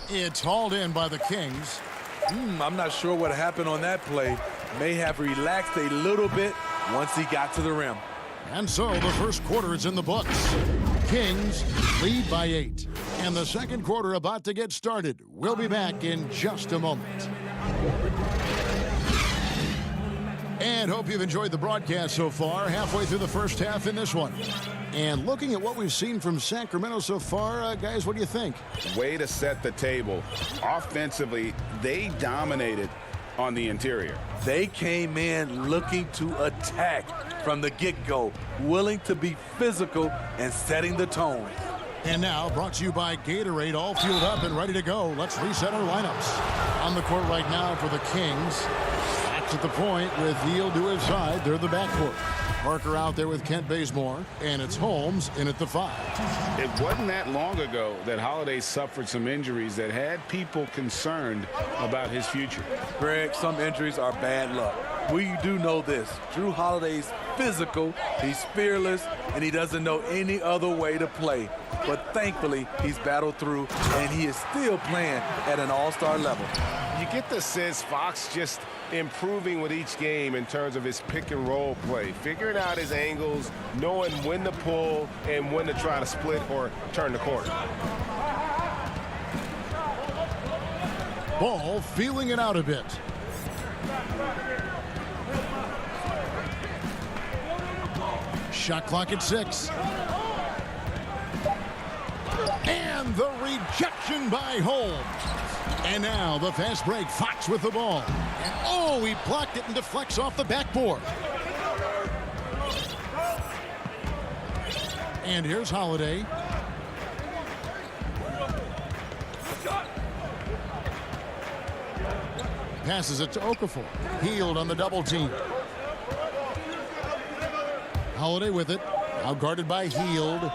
It's hauled in by the Kings. I'm not sure what happened on that play. May have relaxed a little bit once he got to the rim. And so the first quarter is in the books. Kings lead by 8. And the second quarter about to get started. We'll be back in just a moment. And hope you've enjoyed the broadcast so far. Halfway through the first half in this one. And looking at what we've seen from Sacramento so far, guys, what do you think? Way to set the table. Offensively, they dominated on the interior. They came in looking to attack from the get-go, willing to be physical and setting the tone. And now, brought to you by Gatorade, all fueled up and ready to go. Let's reset our lineups. On the court right now for the Kings. That's at the point with Hield to his side. They're the backcourt. Parker out there with Kent Bazemore, and it's Holmes in at the 5. It wasn't that long ago that Holiday suffered some injuries that had people concerned about his future. Greg, some injuries are bad luck. We do know this. Drew Holiday's physical, he's fearless, and he doesn't know any other way to play. But thankfully, he's battled through, and he is still playing at an all-star level. You get the sense Fox just improving with each game in terms of his pick and roll play, figuring out his angles, knowing when to pull and when to try to split or turn the corner. Ball feeling it out a bit. Shot clock at 6. And the rejection by Holmes. And now the fast break. Fox with the ball. And oh, he blocked it and deflects off the backboard. And here's Holiday. Passes it to Okafor. Hield on the double team. Holiday with it. Now guarded by Hield.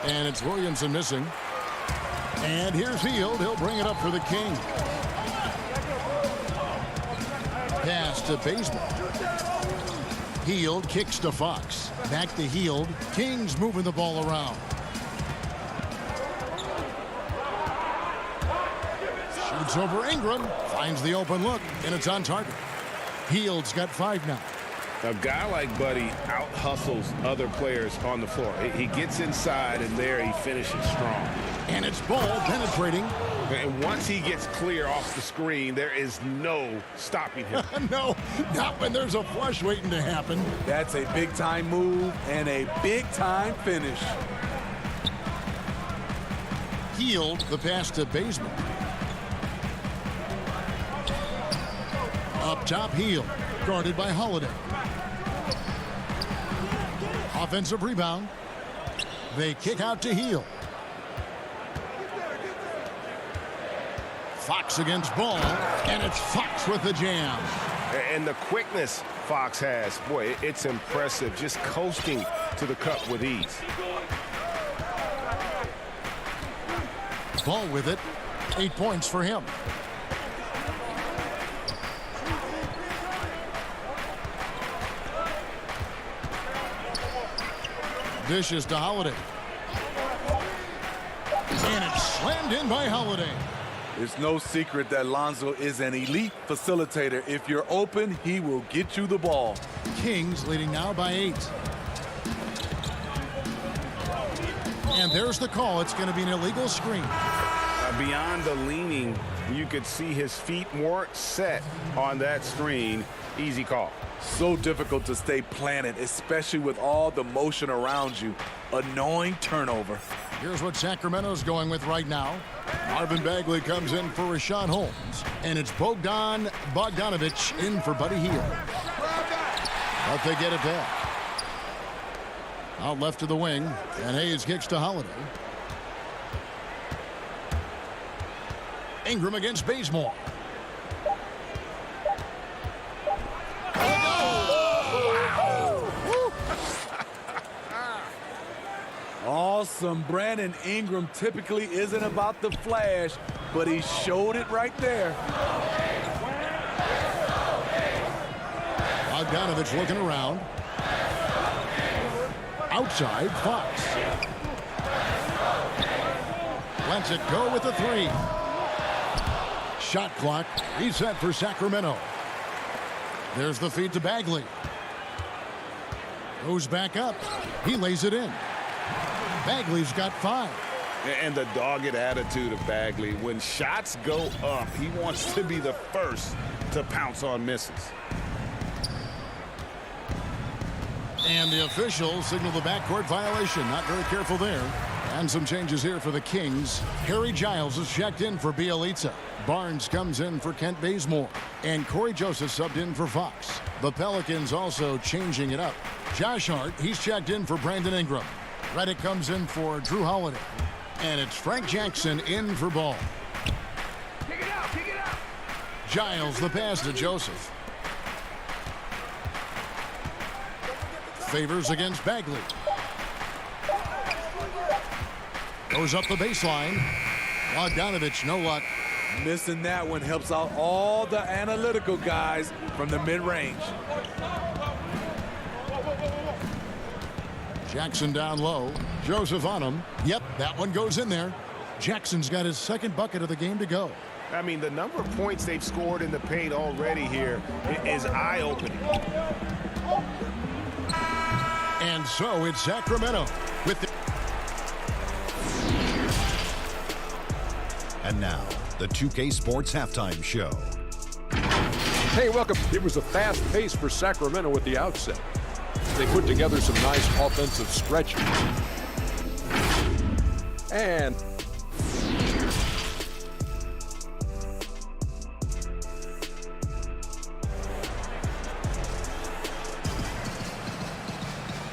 And it's Williamson missing. And here's Hield. He'll bring it up for the King. Pass to Bazemore. Hield kicks to Fox. Back to Hield. Kings moving the ball around. Floats over Ingram. Finds the open look, and it's on target. Hield's got 5 now. A guy like Buddy out-hustles other players on the floor. He gets inside, and there he finishes strong. And it's Ball penetrating. And once he gets clear off the screen, there is no stopping him. No, not when there's a flush waiting to happen. That's a big-time move and a big-time finish. Hield the pass to Bazemore. Up top, Hield, guarded by Holiday. Offensive rebound. They kick out to Hield. Fox against Ball, and it's Fox with the jam. And the quickness Fox has, boy, it's impressive. Just coasting to the cup with ease. Ball with it. 8 points for him. Dishes to Holiday. And it's slammed in by Holiday. It's no secret that Lonzo is an elite facilitator. If you're open, he will get you the ball. Kings leading now by 8. And there's the call. It's going to be an illegal screen. Beyond the leaning, you could see his feet more set on that screen. Easy call. So difficult to stay planted, especially with all the motion around you. Annoying turnover. Here's what Sacramento's going with right now. Marvin Bagley comes in for Rashawn Holmes. And it's Bogdan Bogdanovic in for Buddy Hield. But they get it back. Out left to the wing. And Hayes kicks to Holiday. Ingram against Bazemore. Awesome. Brandon Ingram typically isn't about the flash, but he showed it right there. Bogdanovic looking around. Outside, Fox. Lets it go with the 3. Shot clock reset for Sacramento. There's the feed to Bagley. Goes back up. He lays it in. Bagley's got 5. And the dogged attitude of Bagley. When shots go up, he wants to be the first to pounce on misses. And the officials signal the backcourt violation. Not very careful there. And some changes here for the Kings. Harry Giles is checked in for Bielitsa. Barnes comes in for Kent Bazemore. And Corey Joseph subbed in for Fox. The Pelicans also changing it up. Josh Hart, he's checked in for Brandon Ingram. Reddick comes in for Drew Holiday. And it's Frank Jackson in for Ball. Kick it out, kick it out. Giles the pass to Joseph. Favors against Bagley. Goes up the baseline. Bogdanovic, no luck. Missing that one helps out all the analytical guys from the mid-range. Jackson down low. Joseph on him. Yep, that one goes in there. Jackson's got his second bucket of the game to go. I mean, the number of points they've scored in the paint already here is eye-opening. And so it's Sacramento with the... And now, the 2K Sports Halftime Show. Hey, welcome. It was a fast pace for Sacramento at the outset. They put together some nice offensive stretches. And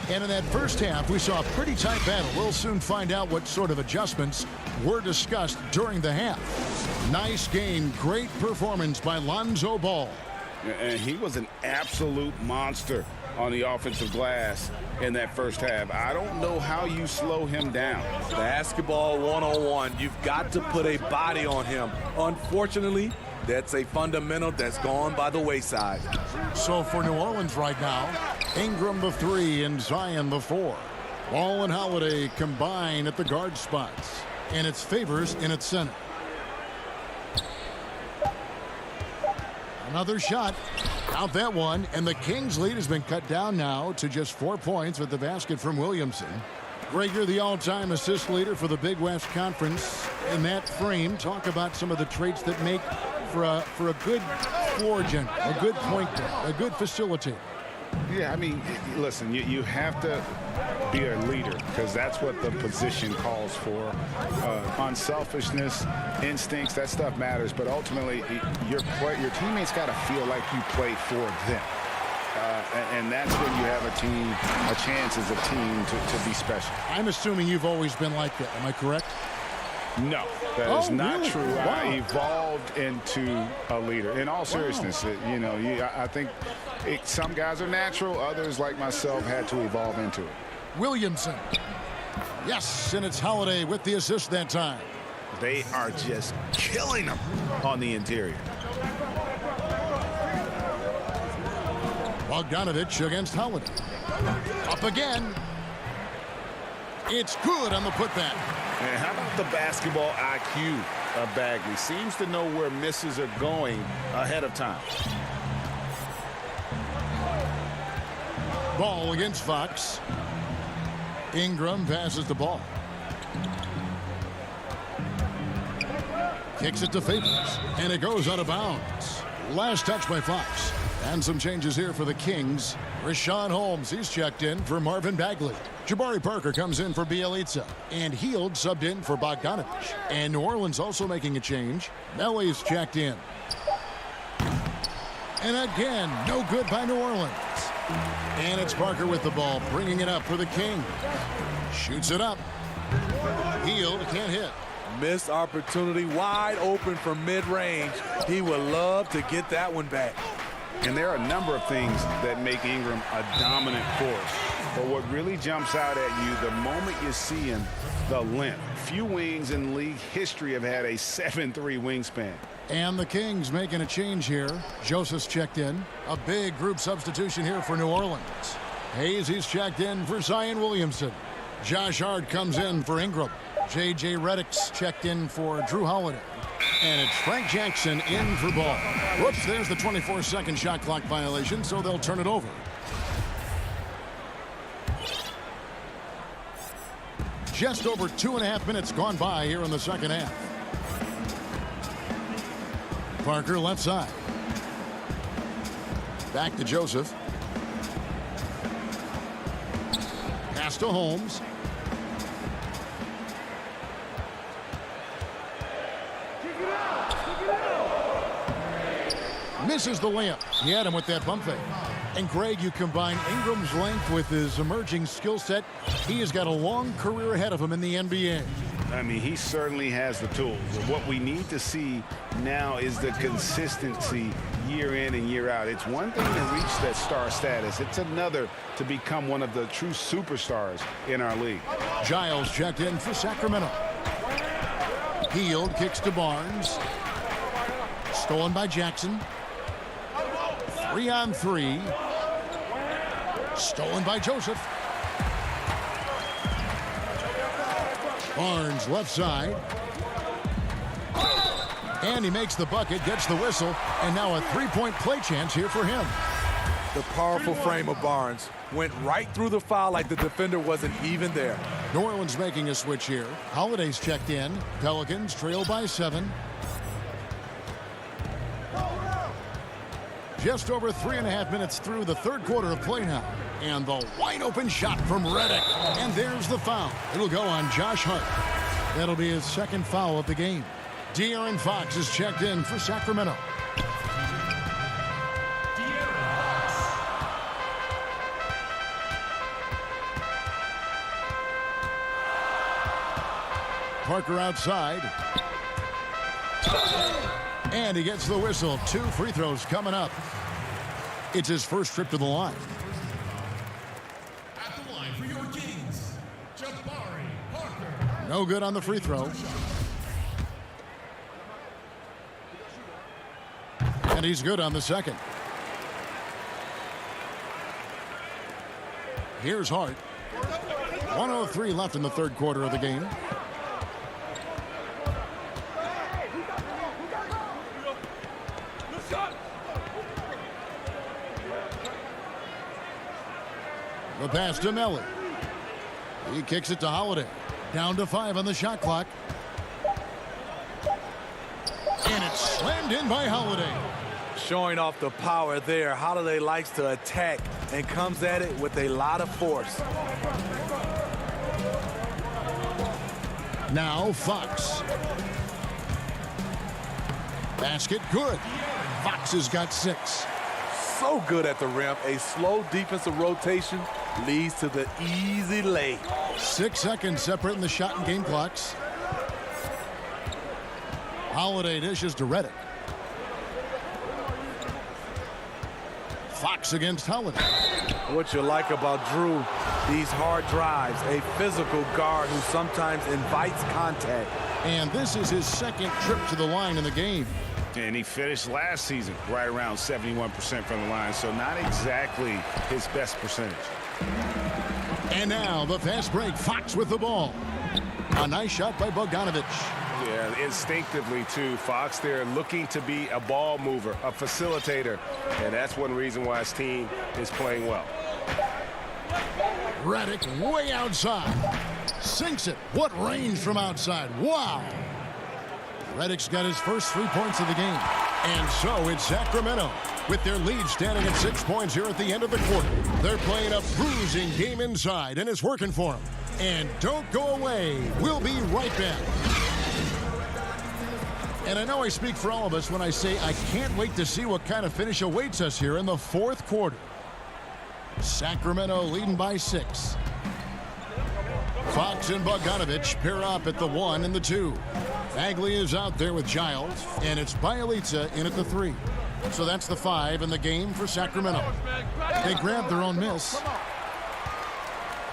in that first half, we saw a pretty tight battle. We'll soon find out what sort of adjustments were discussed during the half. Nice game, great performance by Lonzo Ball. And he was an absolute monster on the offensive glass in that first half. I don't know how you slow him down. Basketball 101. You've got to put a body on him. Unfortunately, that's a fundamental that's gone by the wayside. So for New Orleans right now, Ingram the 3 and Zion the 4. Ball and Holiday combine at the guard spots. And it's Favors in its center. Another shot. Out that one, and the Kings' lead has been cut down now to just 4 points with the basket from Williamson. Greg, you're the all-time assist leader for the Big West Conference. In that frame, talk about some of the traits that make for a good floor general, a good point guard, a good facilitator. Yeah, I mean, listen, you have to be a leader because that's what the position calls for. Unselfishness, instincts, that stuff matters. But ultimately, your teammates got to feel like you play for them. And that's when you have a chance as a team to be special. I'm assuming you've always been like that. Am I correct? No, that is not really? true. Wow. I evolved into a leader. In all seriousness, I think some guys are natural. Others, like myself, had to evolve into it. Williamson. Yes, and it's Holiday with the assist that time. They are just killing them on the interior. Bogdanovich against Holiday. Up again. It's good on the putback. And how about the basketball IQ of Bagley? Seems to know where misses are going ahead of time. Ball against Fox. Ingram passes the ball. Kicks it to Favors, and it goes out of bounds. Last touch by Fox. And some changes here for the Kings. Rashawn Holmes, he's checked in for Marvin Bagley. Jabari Parker comes in for Bielitsa. And Hield subbed in for Bogdanovich. And New Orleans also making a change. Melly's checked in. And again, no good by New Orleans. And it's Parker with the ball, bringing it up for the Kings. Shoots it up. Hield can't hit. Missed opportunity, wide open from mid-range. He would love to get that one back. And there are a number of things that make Ingram a dominant force. But what really jumps out at you the moment you see him, the length. Few wings in league history have had a 7'3" wingspan. And the Kings making a change here. Joseph's checked in. A big group substitution here for New Orleans. Hayes, he's checked in for Zion Williamson. Josh Hart comes in for Ingram. J.J. Redick's checked in for Drew Holiday. And it's Frank Jackson in for Ball. Whoops, there's the 24-second shot clock violation, so they'll turn it over. Just over 2.5 minutes gone by here in the second half. Parker left side. Back to Joseph. Pass to Holmes. Misses the layup. He had him with that pump fake. And Greg, you combine Ingram's length with his emerging skill set. He has got a long career ahead of him in the NBA. I mean, he certainly has the tools. What we need to see now is the consistency year in and year out. It's one thing to reach that star status. It's another to become one of the true superstars in our league. Giles checked in for Sacramento. Hield kicks to Barnes. Stolen by Jackson. 3-on-3. Stolen by Joseph. Barnes left side. And he makes the bucket, gets the whistle, and now a three-point play chance here for him. The powerful frame of Barnes went right through the foul like the defender wasn't even there. New Orleans making a switch here. Holiday's checked in. Pelicans trail by 7. Just over 3.5 minutes through the third quarter of play now. And the wide open shot from Redick. And there's the foul. It'll go on Josh Hart. That'll be his second foul of the game. De'Aaron Fox is checked in for Sacramento. Parker outside. And he gets the whistle. 2 free throws coming up. It's his first trip to the line. At the line for your Kings, Jabari Parker. No good on the free throw. And he's good on the second. Here's Hart. 1:03 left in the third quarter of the game. The pass to Melly. He kicks it to Holiday. Down to 5 on the shot clock. And it's slammed in by Holiday. Showing off the power there. Holiday likes to attack and comes at it with a lot of force. Now Fox. Basket good. Fox has got 6. So good at the rim. A slow defensive rotation leads to the easy lay. 6 seconds separating the shot and game clocks. Holiday dishes to Redick. Fox against Holiday. What you like about Drew, these hard drives, a physical guard who sometimes invites contact. And this is his second trip to the line in the game. And he finished last season right around 71% from the line, so not exactly his best percentage. And now the fast break. Fox with the ball. A nice shot by Bogdanovich. Yeah, instinctively, too. Fox there looking to be a ball mover, a facilitator. And that's one reason why his team is playing well. Redick way outside. Sinks it. What range from outside. Wow. Redick's got his first 3 points of the game. And so it's Sacramento with their lead standing at 6 points here at the end of the quarter. They're playing a bruising game inside, and it's working for them. And don't go away. We'll be right back. And I know I speak for all of us when I say I can't wait to see what kind of finish awaits us here in the fourth quarter. Sacramento leading by 6. Fox and Bogdanovich pair up at the 1 and the 2. Bagley is out there with Giles, and it's Bielitsa in at the 3. So that's the 5 in the game for Sacramento. They grabbed their own miss.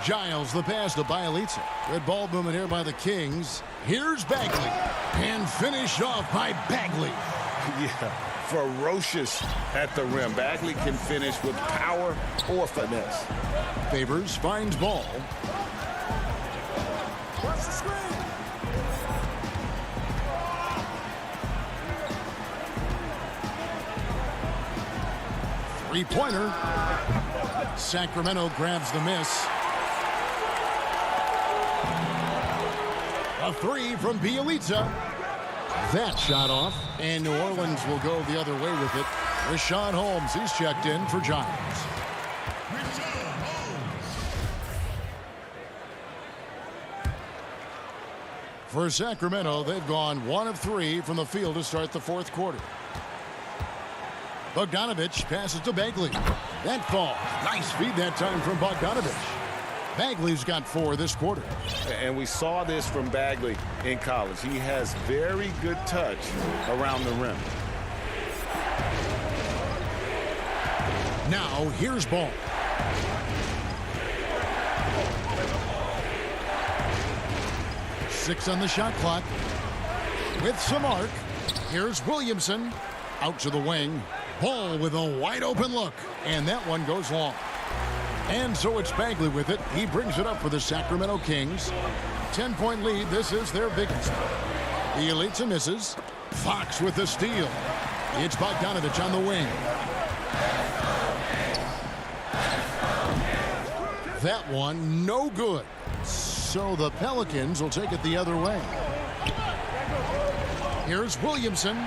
Giles, the pass to Bielitsa. Red ball movement here by the Kings. Here's Bagley. And finished off by Bagley. Yeah, ferocious at the rim. Bagley can finish with power or finesse. Favors finds ball. Three-pointer. Sacramento grabs the miss. A 3 from Bielitsa. That shot off, and New Orleans will go the other way with it. Rashawn Holmes, he's checked in for Giles. For Sacramento, they've gone 1 of 3 from the field to start the fourth quarter. Bogdanovich passes to Bagley. That fall. Nice feed that time from Bogdanovich. Bagley's got 4 this quarter. And we saw this from Bagley in college. He has very good touch around the rim. Now here's Ball. Six on the shot clock. With some arc. Here's Williamson. Out to the wing. Ball with a wide open look. And that one goes long. And so it's Bagley with it. He brings it up for the Sacramento Kings. 10-point lead. This is their biggest. Bielitsa misses. Fox with the steal. It's Bogdanovich on the wing. That one no good. So the Pelicans will take it the other way. Here's Williamson.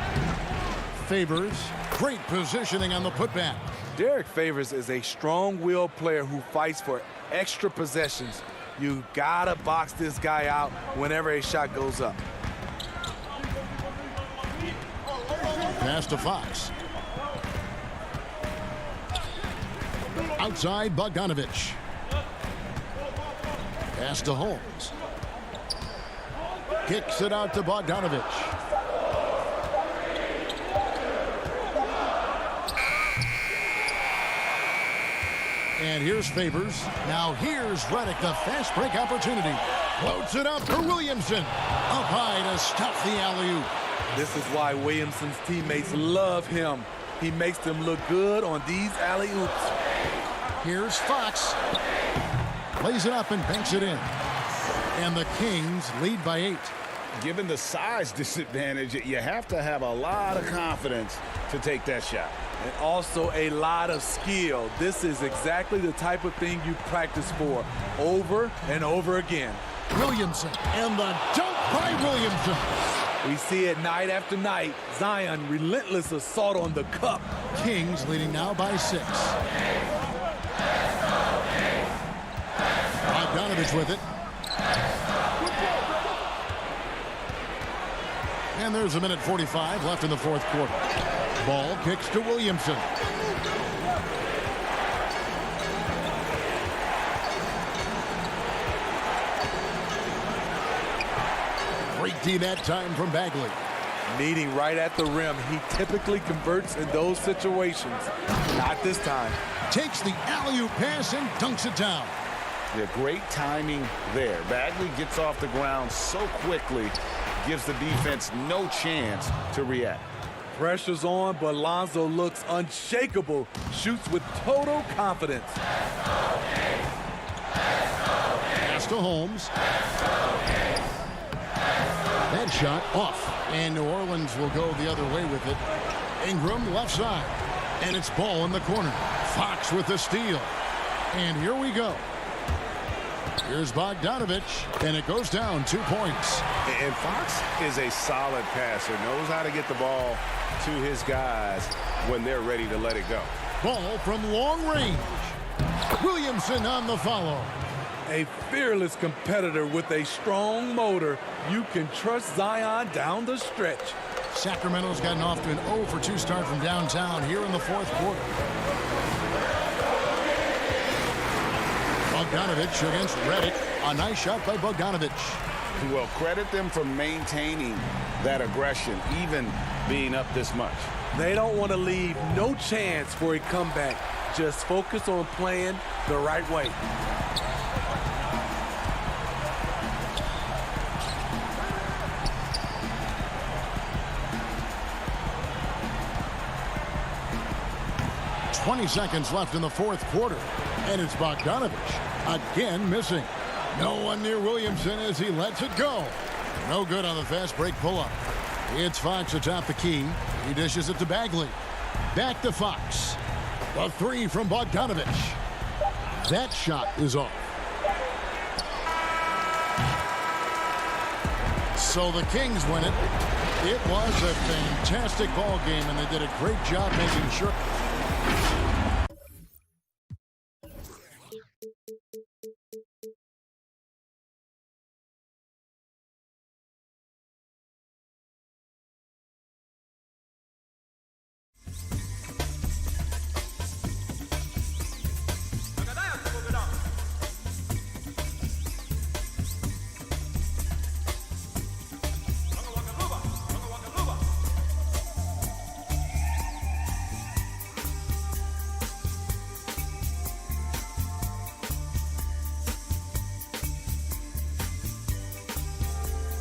Favors. Great positioning on the putback. Derek Favors is a strong-willed player who fights for extra possessions. You gotta box this guy out whenever a shot goes up. Pass to Fox. Outside Bogdanovich. Pass to Holmes. Kicks it out to Bogdanovich. And here's Favors. Now here's Redick, the fast break opportunity. Floats it up for Williamson. Up high to stop the alley-oop. This is why Williamson's teammates love him. He makes them look good on these alley-oops. Here's Fox. Lays it up and banks it in. And the Kings lead by 8. given the size disadvantage, you have to have a lot of confidence to take that shot. And also a lot of skill. This is exactly the type of thing you practice for over and over again. Williamson, and the dunk by Williamson. We see it night after night. Zion, relentless assault on the cup. Kings leading now by 6. Bogdanovich with it. And there's 1:45 left in the fourth quarter. Ball kicks to Williamson. Great D that time from Bagley. Meeting right at the rim. He typically converts in those situations. Not this time. Takes the alley-oop pass and dunks it down. Yeah, great timing there. Bagley gets off the ground so quickly, gives the defense no chance to react. Pressure's on, but Lonzo looks unshakable. Shoots with total confidence. Pass to Holmes. That shot off. And New Orleans will go the other way with it. Ingram left side. And it's ball in the corner. Fox with the steal. And here we go. Here's Bogdanovich, and it goes down 2 points. And Fox is a solid passer, knows how to get the ball to his guys when they're ready to let it go. Ball from long range. Williamson on the follow. A fearless competitor with a strong motor. You can trust Zion down the stretch. Sacramento's gotten off to an 0 for 2 start from downtown here in the fourth quarter. Bogdanovich against Reddick. A nice shot by Bogdanovich. Well, credit them for maintaining that aggression, even being up this much. They don't want to leave no chance for a comeback. Just focus on playing the right way. .20 seconds left in the fourth quarter. And it's Bogdanovich again missing. No one near Williamson as he lets it go. No good on the fast break pull-up. It's Fox atop the key. He dishes it to Bagley. Back to Fox. The 3 from Bogdanovich. That shot is off. So the Kings win it. It was a fantastic ball game, and they did a great job making sure.